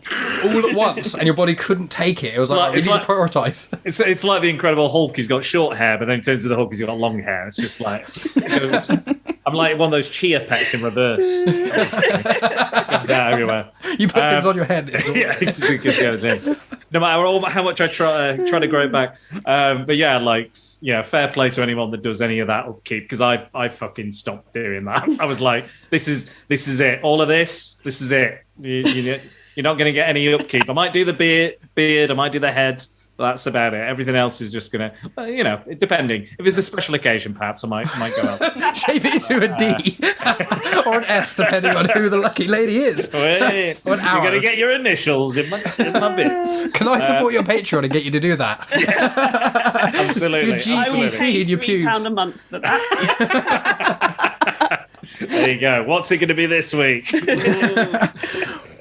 all at once, and your body couldn't take it. It was like, we need to prioritise. It's like the Incredible Hulk. He's got short hair, but then he turns to the Hulk. He's got long hair. It's just like I'm like one of those chia pets in reverse. It goes out everywhere. You put things on your head. Yeah, it just goes in. No matter how much I try to grow it back. But yeah, fair play to anyone that does any of that upkeep, because I fucking stopped doing that. I was like, this is it. All of this is it. You're not going to get any upkeep. I might do the beard. I might do the head. But that's about it. Everything else is just going to, depending. If it's a special occasion, perhaps I might go out. Shave it to a D or an S, depending on who the lucky lady is. Wait, Or an you're hour. going to get your initials in my bits. Can I support your Patreon and get you to do that? Absolutely. Your GCC. I will See pay in your pubes. £3 a month for that. There you go. What's it going to be this week?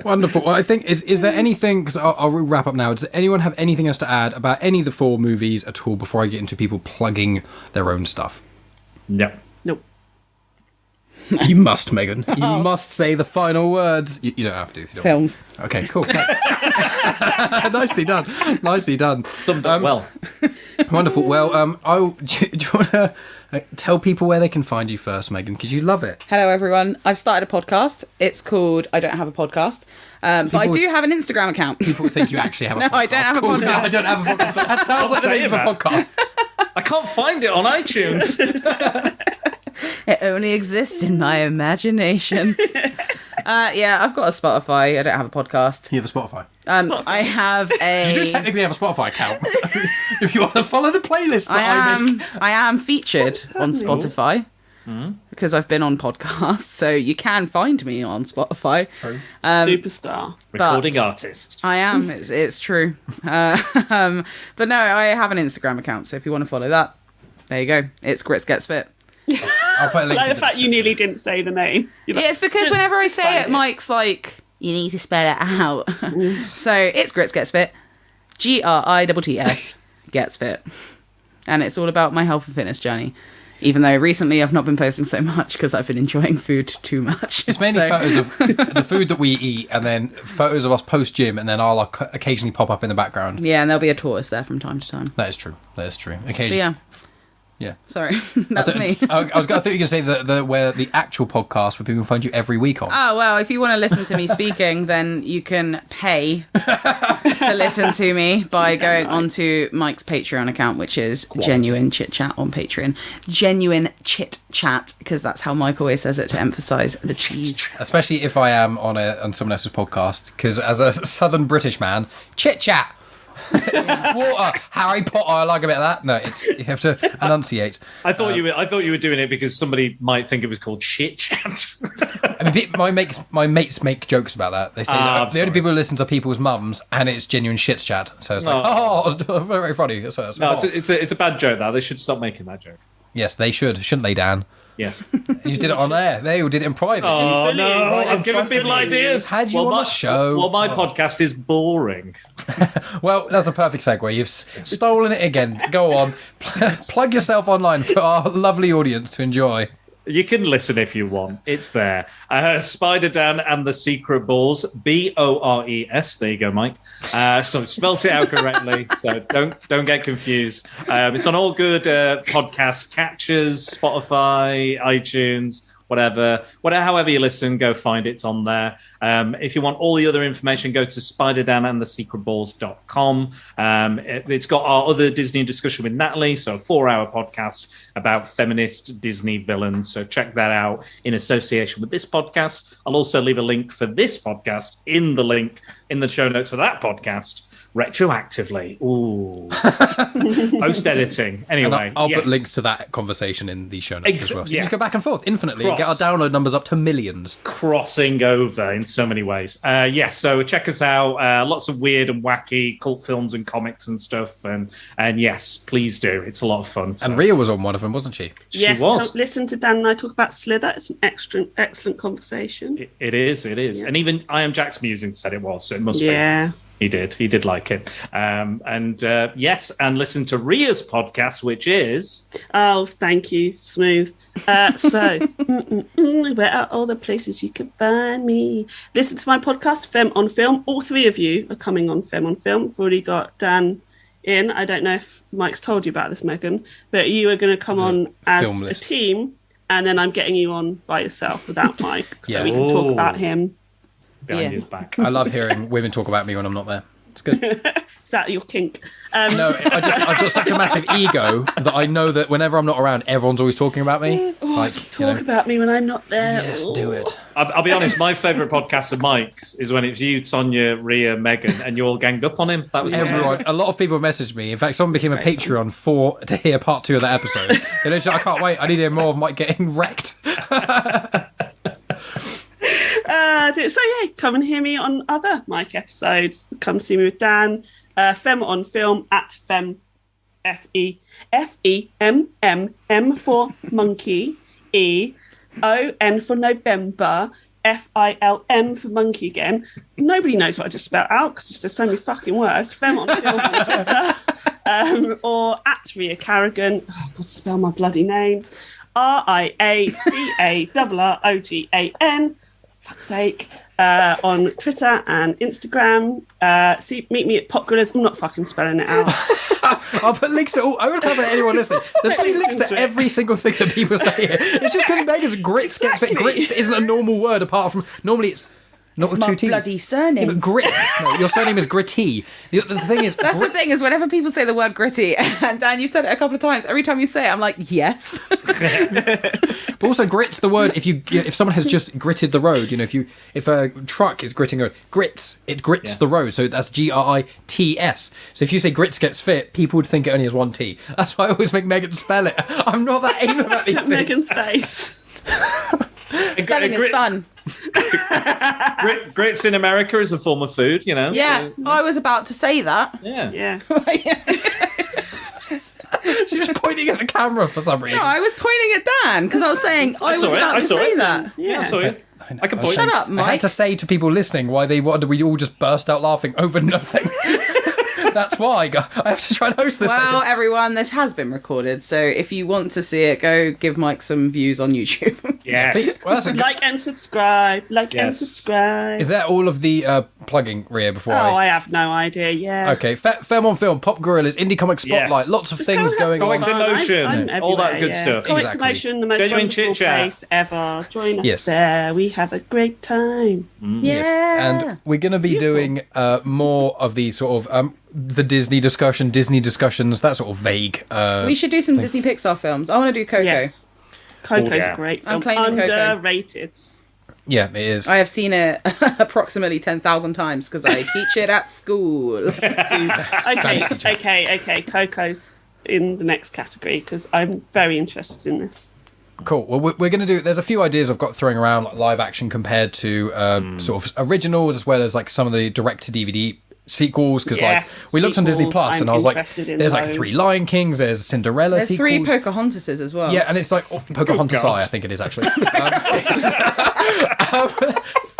Wonderful. Well, I think, is there anything, because I'll wrap up now, does anyone have anything else to add about any of the 4 movies at all before I get into people plugging their own stuff? No. Nope. You must, Megan. You must say the final words. You don't have to if you don't. Films. Okay, cool. Nicely done. Nicely done. Summed up well. Wonderful. Well, do you want to tell people where they can find you first, Megan? Because you love it. Hello, everyone. I've started a podcast. It's called I Don't Have a Podcast. But I do have an Instagram account. People think you actually have a No, podcast. I don't have a called podcast. I don't have a podcast. That sounds like the name of a podcast. I can't find it on iTunes. It only exists in my imagination. Yeah, I've got a Spotify. I don't have a podcast. You have a Spotify. I have a... You do technically have a Spotify account. If you want to follow the playlist that I make. I am featured on Spotify because I've been on podcasts, so you can find me on Spotify. True. Superstar. Recording artist. I am. It's true. But no, I have an Instagram account, so if you want to follow that, there you go. It's Grits Gets Fit. I'll put a link. Like to the fact you nearly didn't say the name. You're like, Yeah, it's because whenever I say find it, Mike's like, you need to spell it out. So it's Grits Gets Fit. GRITTS Gets Fit. And it's all about my health and fitness journey. Even though recently I've not been posting so much because I've been enjoying food too much. It's mainly photos of the food that we eat, and then photos of us post gym, and then I'll occasionally pop up in the background. Yeah, and there'll be a tortoise there from time to time. That is true. That is true. But Occasionally. yeah. Yeah. Sorry, that's me. I thought you were going to say where the actual podcast where people can find you every week on. Oh, well, if you want to listen to me speaking, then you can pay to listen to me by going onto Mike's Patreon account, which is Genuine Chit-Chat on Patreon. Genuine Chit-Chat, because that's how Mike always says it to emphasise the cheese. Especially if I am on someone else's podcast, because as a southern British man, chit-chat. Water, Harry Potter. I like a bit of that. No, you have to enunciate. I thought you were doing it because somebody might think it was called Chit-Chat. I mean, my mates make jokes about that. They say that the only people who listen to people's mums, and it's genuine shit chat. So it's like, very funny. So It's a bad joke. That they should stop making that joke. Yes, they should, shouldn't they, Dan? Yes. You just did it on air. They all did it in private. Oh no! Right I'm in giving front people of you. ideas. Had you on the show? Well, my podcast is boring. Well, that's a perfect segue. You've stolen it again. Go on. Plug yourself online for our lovely audience to enjoy. You can listen if you want. It's there. Spider Dan and the Secret Balls. BORES. There you go, Mike. So spelt it out correctly. So don't get confused. It's on all good podcast catchers, Spotify, iTunes, however you listen, go find it's on there. If you want all the other information, go to spiderdanandthesecretballs.com. It's got our other Disney discussion with Natalie, so a 4-hour podcast about feminist Disney villains. So check that out in association with this podcast. I'll also leave a link for this podcast in the link in the show notes for that podcast retroactively. Ooh. Post-editing. Anyway, and I'll put links to that conversation in the show notes as well. So you yeah. just go back and forth infinitely and get our download numbers up to millions. Crossing over in so many ways. So check us out. Lots of weird and wacky cult films and comics and stuff. And yes, please do. It's a lot of fun. So. And Ria was on one of them, wasn't she? Yes, She was. listen to Dan and I talk about Slither. It's an excellent conversation. It is. Yeah. And even I Am Jack's Musing said it was, so it must be. Yeah. He did like it. Yes, and listen to Ria's podcast, which is... Oh, thank you. Smooth. Where are all the places you can find me? Listen to my podcast, Fem on Film. All three of you are coming on Fem on Film. We've already got Dan in. I don't know if Mike's told you about this, Megan, but you are going to come on as a team, and then I'm getting you on by yourself without Mike, so we can talk about him. Behind his back. I love hearing women talk about me when I'm not there. It's good. Is that your kink? No, I've got such a massive ego that I know that whenever I'm not around, everyone's always talking about me. Talk about me when I'm not there. Yes, do it. I'll be honest, my favourite podcast of Mike's is when it's you, Tonya, Ria, Megan, and you all ganged up on him. That was Everyone. A lot of people messaged me. In fact, someone became a Patreon to hear part 2 of that episode. I can't wait. I need to hear more of Mike getting wrecked. Come and hear me on other Mike episodes. Come see me with Dan. Fem on Film at Fem FEMMM for monkey, EON for November, FILM for monkey again. Nobody knows what I just spelled out because there's so many fucking words. Fem on Film on Twitter, or at Ria Carrogan. Oh, God, spell my bloody name. RIACARROGAN. Fuck's sake. On Twitter and Instagram. Meet me at Pop Gorillas. I'm not fucking spelling it out. I'll put links to all. I won't have anyone listening. There's going to be links to every single thing that people say here. It's just because Megan's grits gets fit. Grits isn't a normal word apart from... Normally it's... Not with my 2 T's. bloody surname. Yeah, but grits. No, your surname is Gritty. The thing is... That's the thing, is whenever people say the word gritty, and Dan, you've said it a couple of times, every time you say it, I'm like, yes. But also grits the word, if someone has just gritted the road, if a truck is gritting a road, it grits the road, so that's GRITS. So if you say grits gets fit, people would think it only has 1 T. That's why I always make Megan spell it. I'm not that anal about these things. Megan's face. Spelling is fun. Grits in America is a form of food, Yeah, so, I was about to say that. Yeah. She was pointing at the camera for some reason. No, I was pointing at Dan because I was saying I was about to say that. Yeah, I saw it. I can point. Shut up, Mike. I had to say to people listening why we all just burst out laughing over nothing. That's why I have to try and host this. Well, everyone, this has been recorded, so if you want to see it, go give Mike some views on YouTube. Yes. Well, that's Like and subscribe. And subscribe. Is that all of the plugging, Ria, before I have no idea, yeah. Okay, Fem on Film, Pop Gorillas, Indie Comic Spotlight, lots of things going on. Comics in Motion, I'm all that everywhere, good stuff. Comics in Motion, the most Genuine wonderful Chit-Chat. place ever. Join us there. We have a great time. Yes. And we're going to be doing more of these sort of the Disney discussions, that sort of vague. We should do some Disney Pixar films. I want to do Coco. Yes. Coco's a great film. I'm claiming Coco. Underrated. Yeah, it is. I have seen it approximately 10,000 times because I teach it at school. Okay. Coco's in the next category because I'm very interested in this. Cool. Well, we're going to do... There's a few ideas I've got throwing around, like live action compared to sort of originals, as well as like some of the direct-to-DVD sequels, because we looked on Disney Plus and I was like, there's like 3 Lion Kings, there's Cinderella there's sequels. 3 Pocahontases as well. Yeah, and it's like Pocahontas, I think it is actually.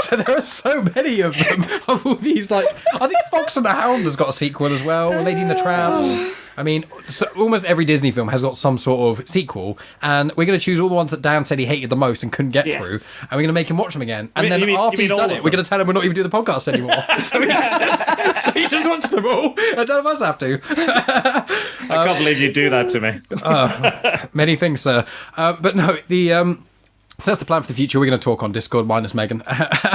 So there are so many of them, of all these, like, I think Fox and the Hound has got a sequel as well, Lady and the Tramp. I mean, so almost every Disney film has got some sort of sequel, and we're going to choose all the ones that Dan said he hated the most and couldn't get through, and we're going to make him watch them again. And then after he's done it, we're going to tell him we're not even doing the podcast anymore. So he just watched them all, and none of us have to. I can't believe you do that to me. Many things, sir. But no, So that's the plan for the future. We're going to talk on Discord, minus Megan,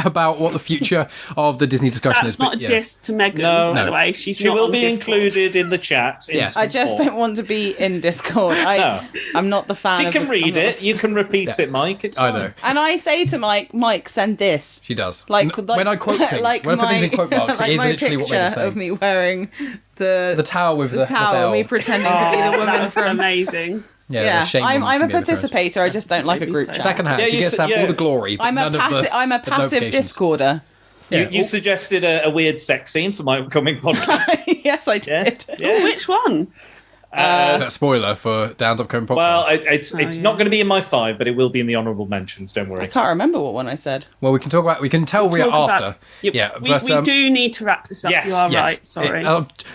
about what the future of the Disney discussion That's is. not a diss to Megan, by the way. She will be included in the chat. Yeah. I just don't want to be in Discord. I'm not the fan. You can read it. You can repeat it, Mike. It's fine. I know. And I say to Mike, send this. She does. Like when I quote things, like when I put things in quote marks, like it is my literally what picture Megan's saying. of me wearing the towel with the towel, bell. and me pretending to be the woman That's from. amazing. Yeah, I'm a participator. I just don't like a group chat. Second hand. Yeah, she gets to have all the glory. But I'm a passive notifications. Discorder. You suggested a weird sex scene for my upcoming podcast. Yes, I did. Oh, which one? Is that a spoiler for Dan's upcoming podcast? Well, it's not going to be in my 5, but it will be in the honourable mentions. Don't worry. I can't remember what one I said. Well, we can talk about. We can tell Ria after. We do need to wrap this up. Yes, you are right. Sorry.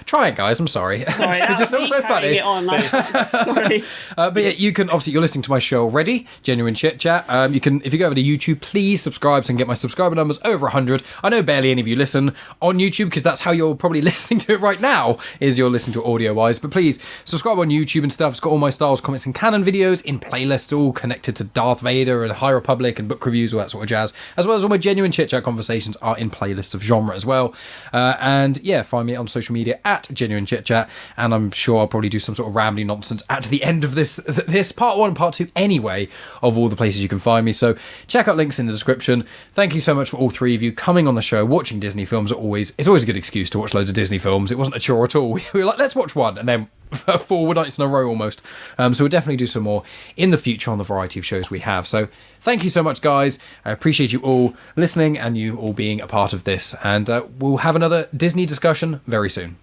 Try it, guys. I'm sorry. Sorry, It just sounds so funny. Sorry. But yeah, you can obviously you're listening to my show already, Genuine Chit-Chat. You can, if you go over to YouTube, please subscribe so I can get my subscriber numbers over 100. I know barely any of you listen on YouTube because that's how you're probably listening to it right now. Is you're listening to it audio wise, but please subscribe on YouTube and stuff. It's got all my Star Wars comics and canon videos in playlists, all connected to Darth Vader and High Republic and book reviews, all that sort of jazz, as well as all my Genuine Chit-Chat conversations are in playlists of genre as well. And yeah, find me on social media at Genuine Chit-Chat, and I'm sure I'll probably do some sort of rambling nonsense at the end of this part 1 and part 2 anyway, of all the places you can find me. So check out links in the description. Thank you so much for all 3 of you coming on the show. Watching Disney films it's always a good excuse to watch loads of Disney films. It wasn't a chore at all. We were like, let's watch one, and then 4 nights in a row almost. So we'll definitely do some more in the future on the variety of shows we have. So thank you so much, guys. I appreciate you all listening and you all being a part of this. And we'll have another Disney discussion very soon.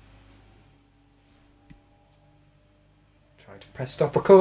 Try to press stop record.